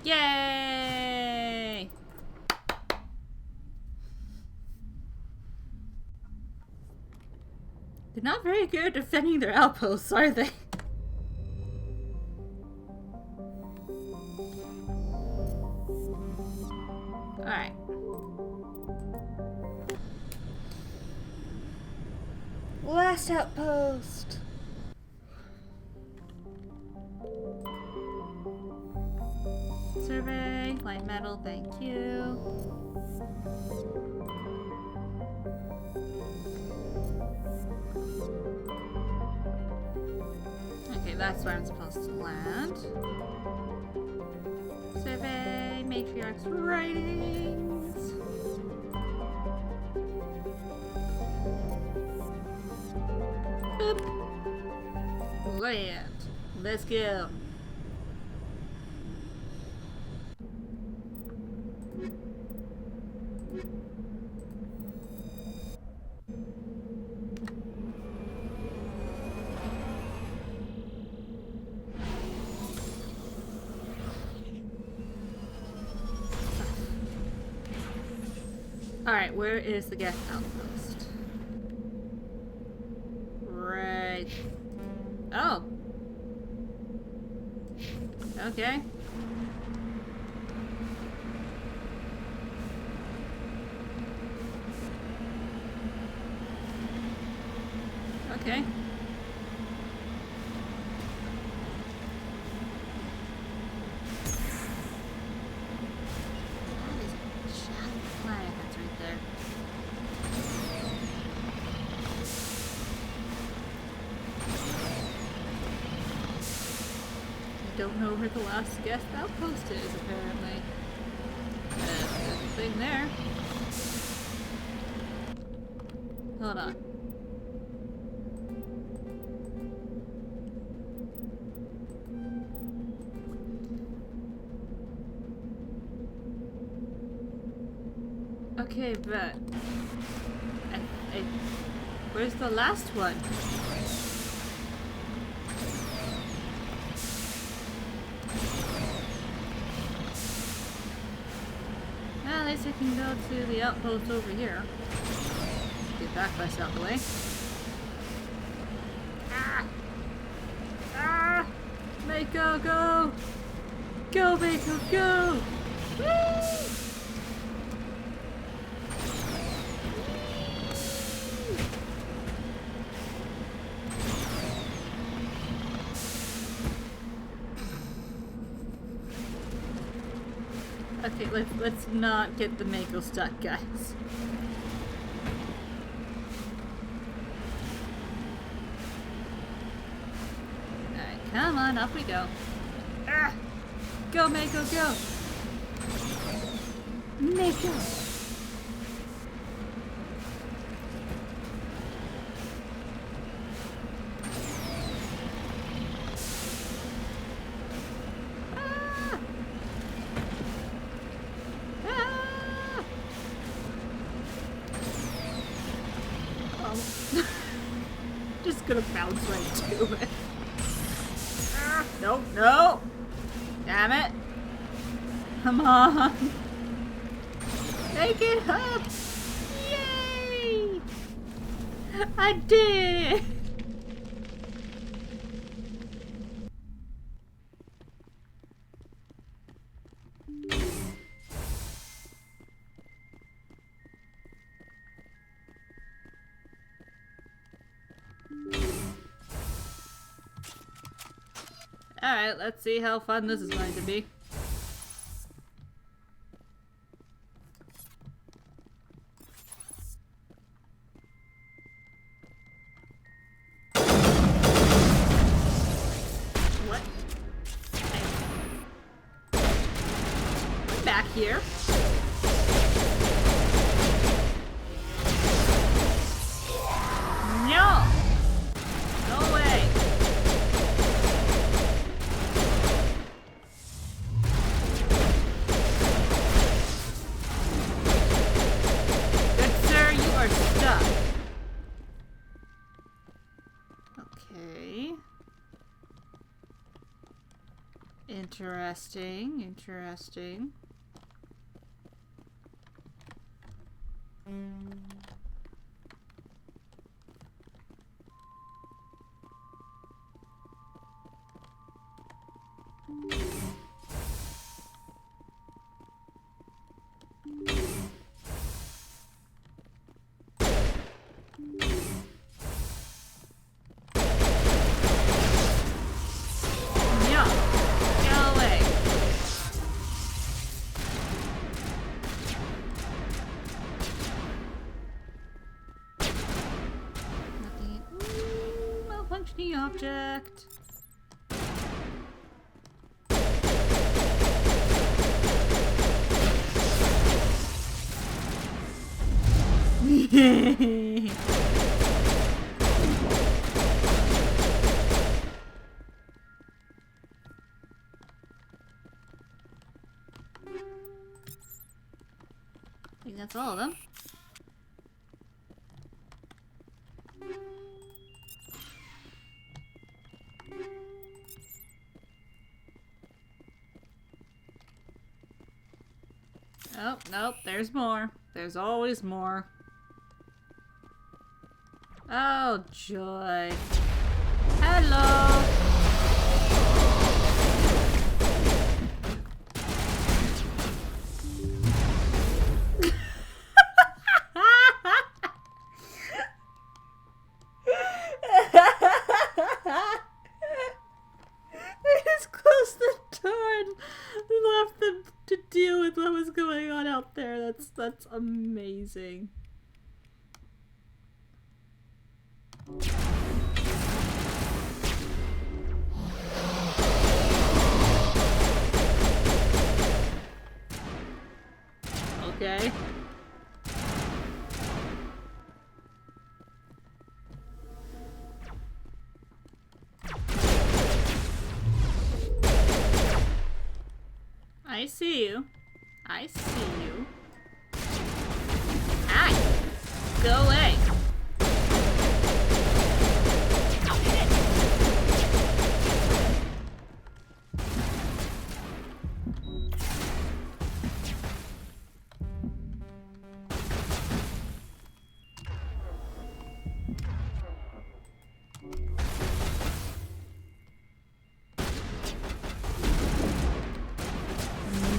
Yay! They're not very good at defending their outposts, are they? Alright. Last outpost! Survey, light metal, thank you. Okay, that's where I'm supposed to land. Survey, matriarch's writings. land. Let's go. Alright, where is the Geth outpost? Right. Oh. Okay. Okay. Don't know where the last Geth outpost is, apparently. There's a thing there. Hold on. Okay, but... where's the last one? At least I can go to the outpost over here. Get back myself away. Ah! Ah! Mako, go! Go, Mako, go! Whee! Okay, let's not get the Mako stuck, guys. Alright, come on, up we go. Ah! Go, Mako, go! Mako! Just gonna bounce right to it. No, no! Damn it! Come on! Make it up! Yay! I did it! Alright, let's see how fun this is going to be. What? I'm back here. No! No way! Okay. Interesting, interesting. Malfunctioning object. think that's all of them. Oh, nope, there's more. There's always more. Oh, joy. Hello! They just closed the door and left them to deal with what was going on out there. That's amazing. Okay. I see you. I see you. Hi! Go away!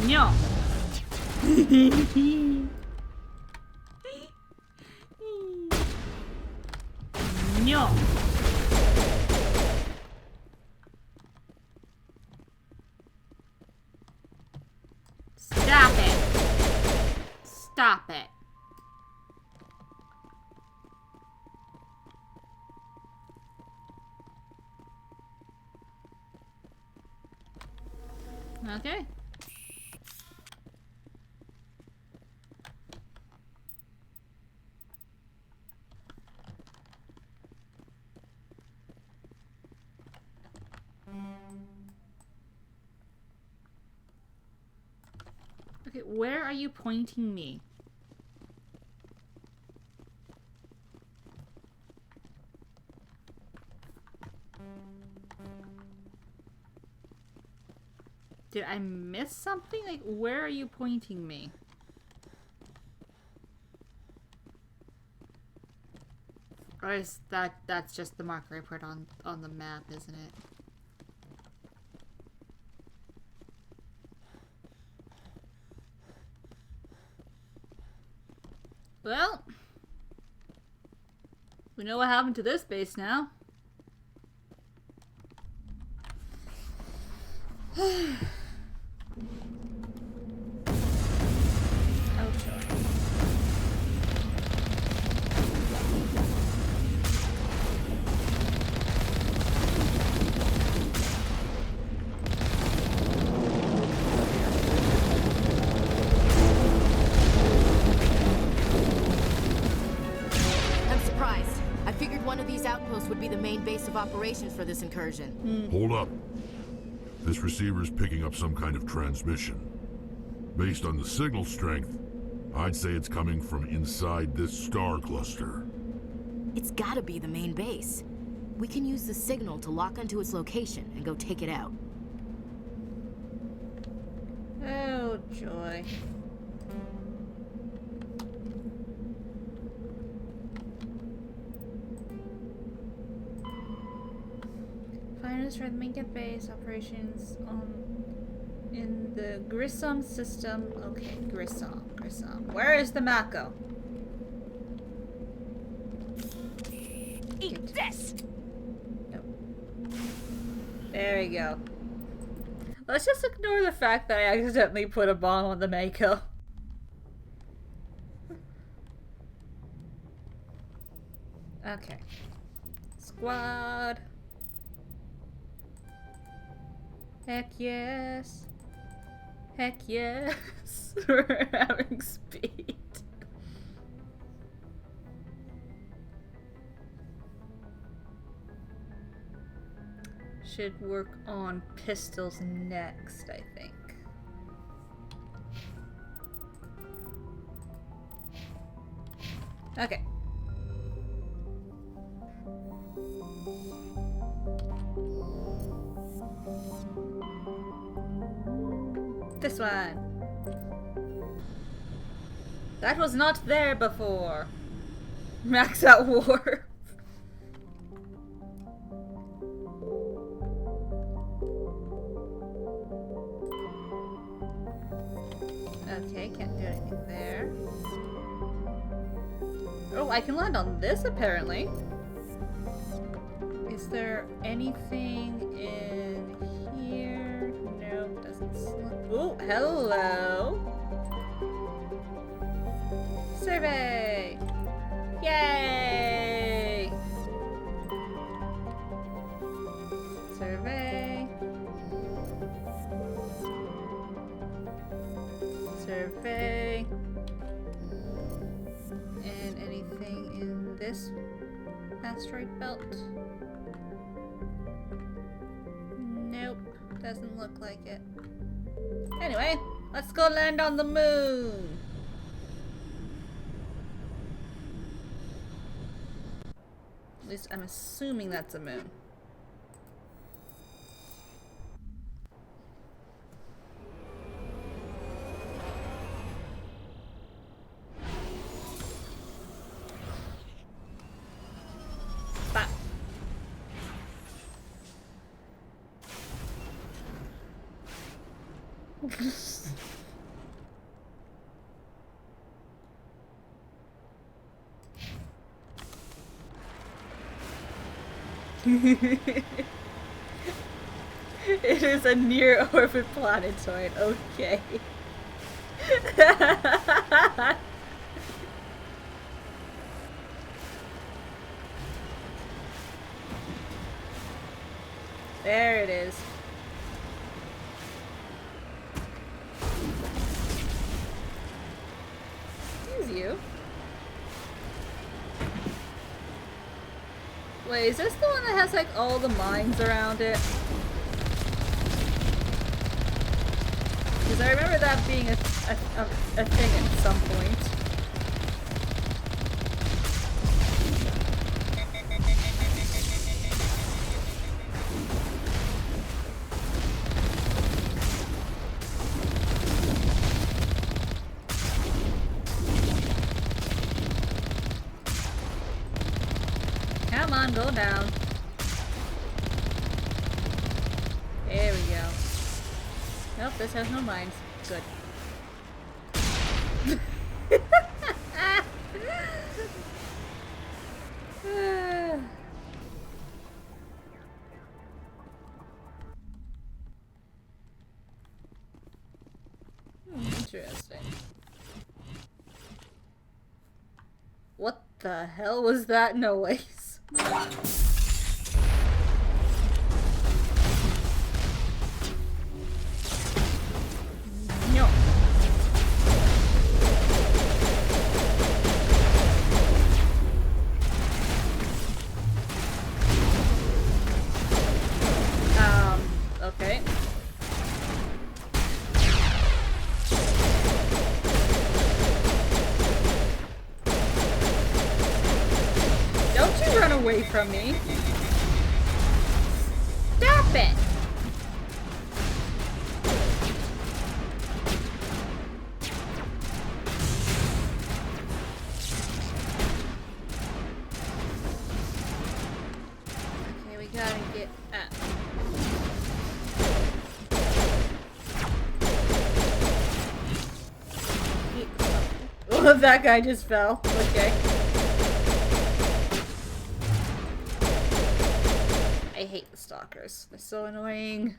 No. No. Stop it. Stop it. Okay. Okay, where are you pointing me? Did I miss something? Like, where are you pointing me? Or is that's just the marker I put on the map, isn't it? Well, we know what happened to this base now. Would be the main base of operations for this incursion. Hold up. This receiver's picking up some kind of transmission. Based on the signal strength, I'd say it's coming from inside this star cluster. It's gotta be the main base. We can use the signal to lock onto its location and go take it out. Oh, joy. Finest for the main base operations in the Grissom system. Okay, Grissom. Where is the Mako? Eat this! Nope. There we go. Let's just ignore the fact that I accidentally put a bomb on the Mako. Okay. Squad. Heck yes. Heck yes. We're having speed. Should work on pistols next, I think. Okay. This one. That was not there before. Max out war. Okay, can't do anything there. Oh, I can land on this apparently. Is there anything in here? Nope, doesn't slip. Oh, hello. Survey! Yay! Survey. Survey. And anything in this asteroid belt? Nope, doesn't look like it. Anyway, let's go land on the moon! At least I'm assuming that's a moon. Stop. It is a near-orbit planetoid. Okay. There it is. Excuse you. Wait, is this the one that has like all the mines around it? Because I remember that being a thing at some point. Come on, go down. There we go. Nope, this has no mines. Good. Interesting. What the hell was that noise? No. Okay. Don't you run away from me. Stop it! Okay, we gotta get up. Oh, that guy just fell. Okay. I hate the stalkers. They're so annoying.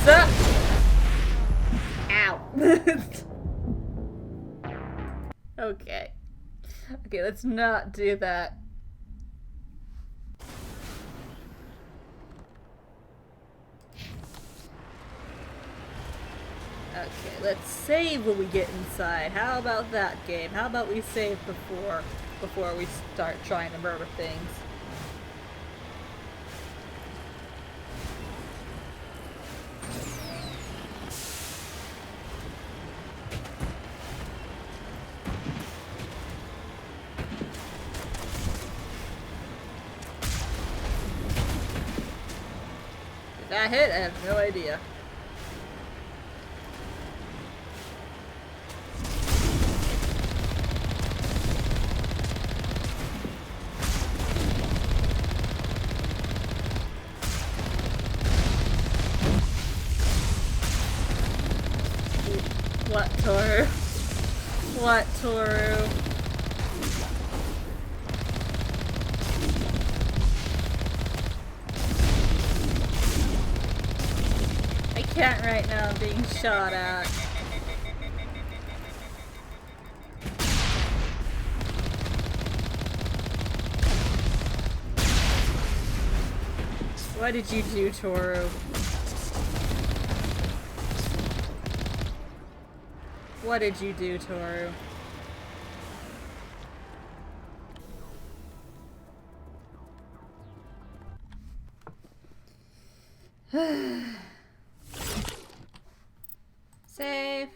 Sup? Ow. Okay. Okay, let's not do that. Okay, let's save when we get inside. How about that, game? How about we save before we start trying to murder things? That hit? I have no idea. What, Toru? What, Toru? I can't right now, I'm being shot at. What did you do, Toru? What did you do, Toru? Save.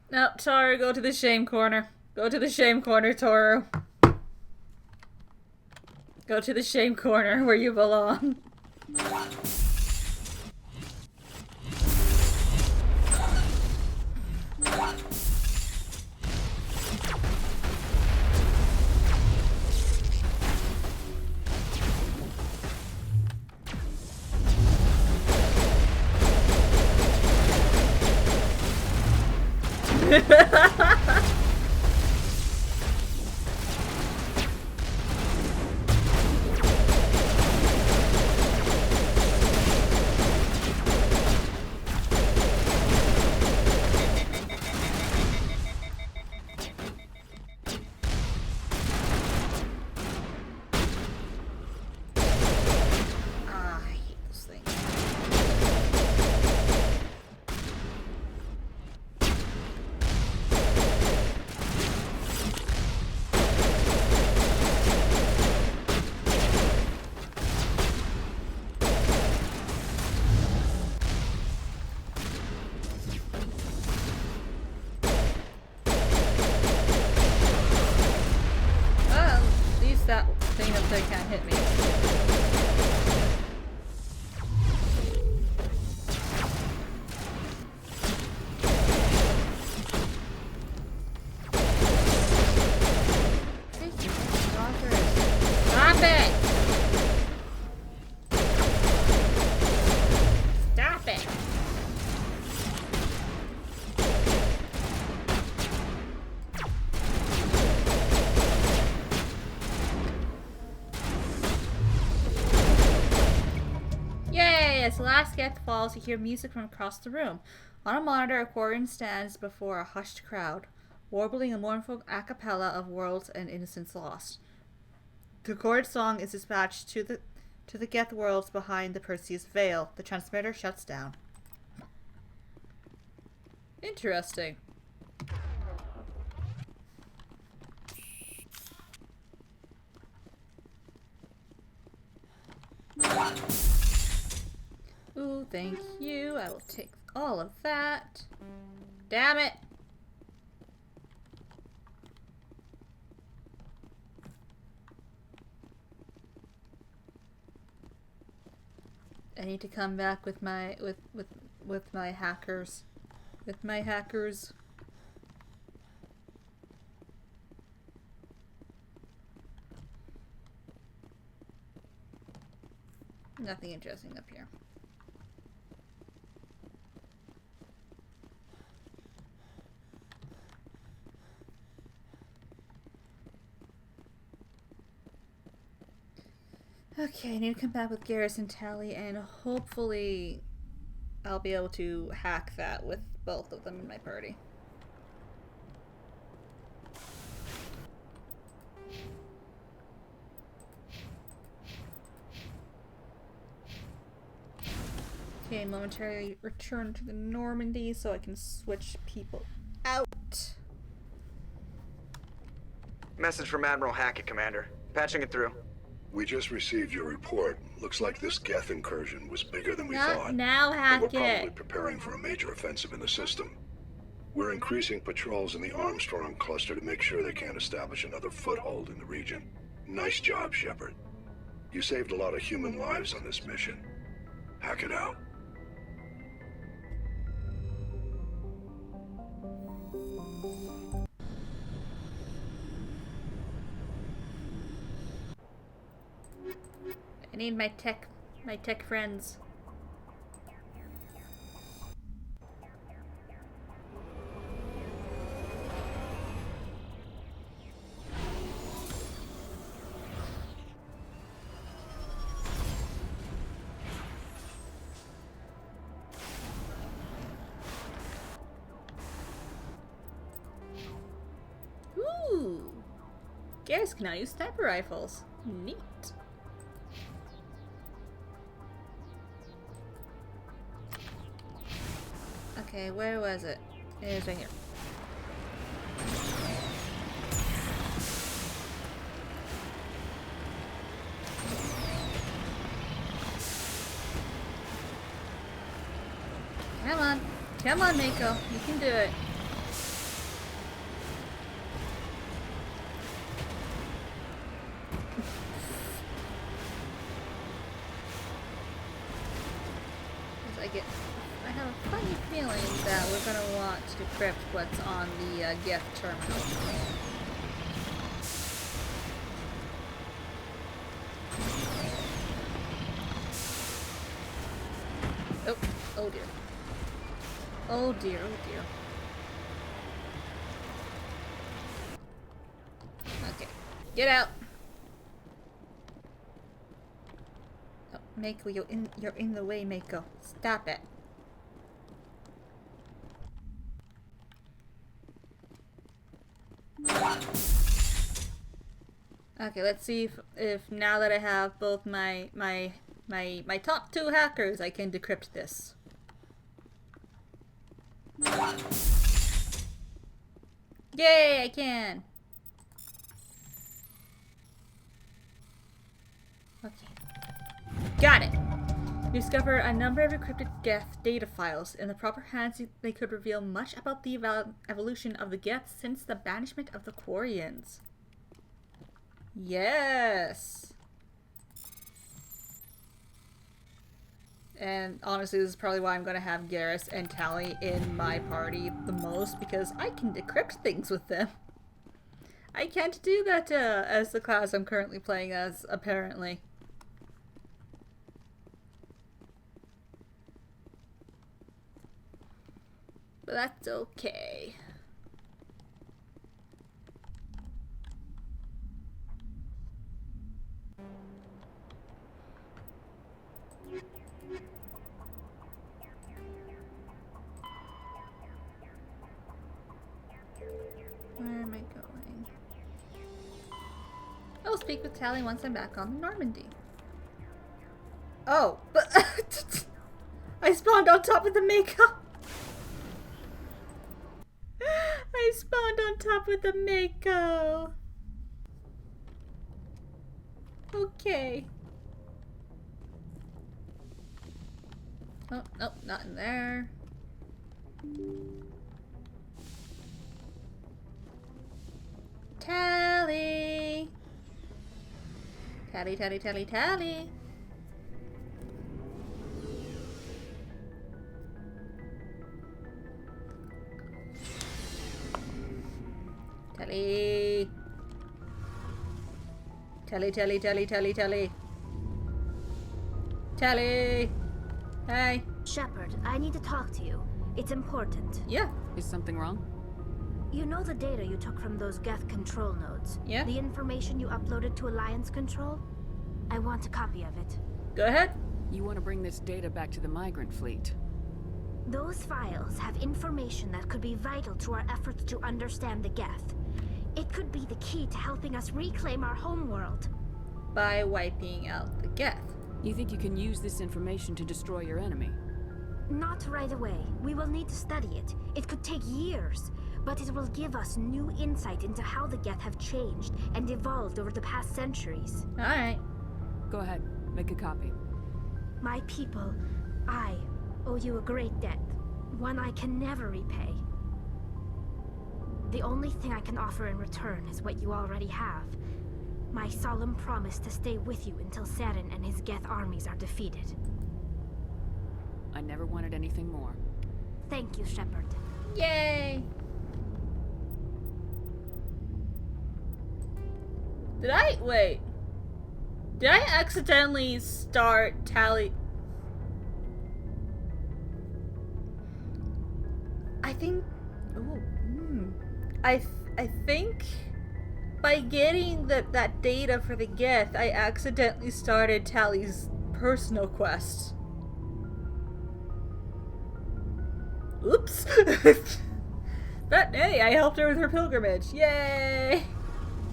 No, Toru, go to the shame corner. Go to the shame corner, Toru. Go to the shame corner where you belong. That thing up there can't hit me. Stop it! Stop it! As the last geth falls, you hear music from across the room. On a monitor, a quarian stands before a hushed crowd, warbling a mournful a cappella of worlds and innocence lost. The chord song is dispatched to the geth worlds behind the Perseus Veil. The transmitter shuts down. Interesting. Ooh, thank you. I will take all of that. Damn it! I need to come back with my with my hackers. With my hackers. Nothing interesting up here. Okay, I need to come back with Garrison Tally, and hopefully I'll be able to hack that with both of them in my party. Okay, momentarily return to the Normandy so I can switch people out. Message from Admiral Hackett, Commander. Patching it through. We just received your report. Looks like this Geth incursion was bigger than we Not thought. now, And we're Hackett. probably preparing for a major offensive in the system. We're increasing patrols in the Armstrong cluster to make sure they can't establish another foothold in the region. Nice job, Shepard. You saved a lot of human lives on this mission. Hackett out. I need my tech friends. Ooh! Garrus can now use sniper rifles. Neat. Okay, where was it? It is right here. Come on. Come on, Mako. You can do it. I have a funny feeling that we're going to want to decrypt what's on the Geth terminal. Oh dear. Oh dear, oh dear. Okay, get out. Oh, Mako, you're in the way, Mako. Stop it. Okay, let's see if now that I have both my top two hackers, I can decrypt this. Yay, I can. Okay. Got it. Discover a number of encrypted Geth data files. In the proper hands, they could reveal much about the evolution of the Geth since the banishment of the Quarians. Yes! And honestly, this is probably why I'm going to have Garrus and Tali in my party the most, because I can decrypt things with them. I can't do that as the class I'm currently playing as, apparently. But that's okay. Where am I going? I'll speak with Tali once I'm back on Normandy. Oh, but I spawned on top of the Mako. I spawned on top of the Mako. Okay. Oh, nope, not in there. Tali! Tali, Tali, Tali, Tali! Tali! Tali, Tali, Tali, Tali, Tali! Tali! Hey! Shepard, I need to talk to you. It's important. Yeah. Is something wrong? You know the data you took from those Geth control nodes? Yeah. The information you uploaded to Alliance Control? I want a copy of it. Go ahead. You want to bring this data back to the migrant fleet? Those files have information that could be vital to our efforts to understand the Geth. It could be the key to helping us reclaim our homeworld. By wiping out the Geth. You think you can use this information to destroy your enemy? Not right away. We will need to study it. It could take years. but it will give us new insight into how the Geth have changed and evolved over the past centuries. Alright. Go ahead, make a copy. My people, I owe you a great debt, one I can never repay. The only thing I can offer in return is what you already have. My solemn promise to stay with you until Saren and his Geth armies are defeated. I never wanted anything more. Thank you, Shepard. Yay! Did I accidentally start Tali? I think... Ooh, I think by getting that data for the Geth, I accidentally started Tali's personal quest. Oops. But hey, I helped her with her pilgrimage. Yay!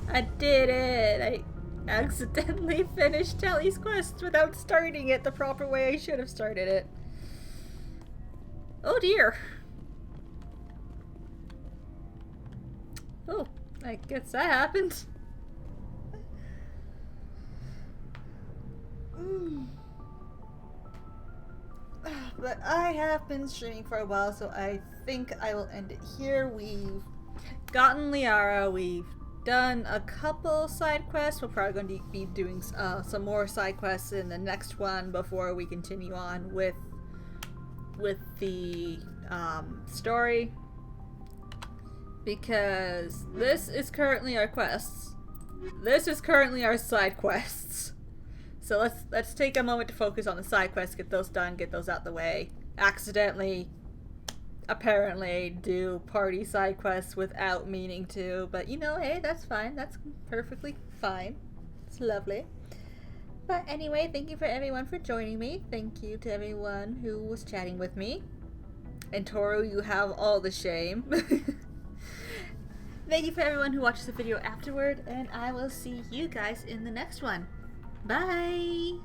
I did it! I accidentally finished Tali's quest without starting it the proper way I should have started it. Oh dear. Oh, I guess that happened. But I have been streaming for a while, so I think I will end it here. We've gotten Liara, we've done a couple side quests. We're probably going to be doing some more side quests in the next one before we continue on with the story. Because this is currently our quests. This is currently our side quests. So let's take a moment to focus on the side quests, get those done, get those out the way. Accidentally, apparently, do party side quests without meaning to, but you know, hey, that's fine. That's perfectly fine. It's lovely. But anyway, thank you for everyone for joining me. Thank you to everyone who was chatting with me. And Toru, you have all the shame. Thank you for everyone who watched the video afterward, and I will see you guys in the next one. Bye!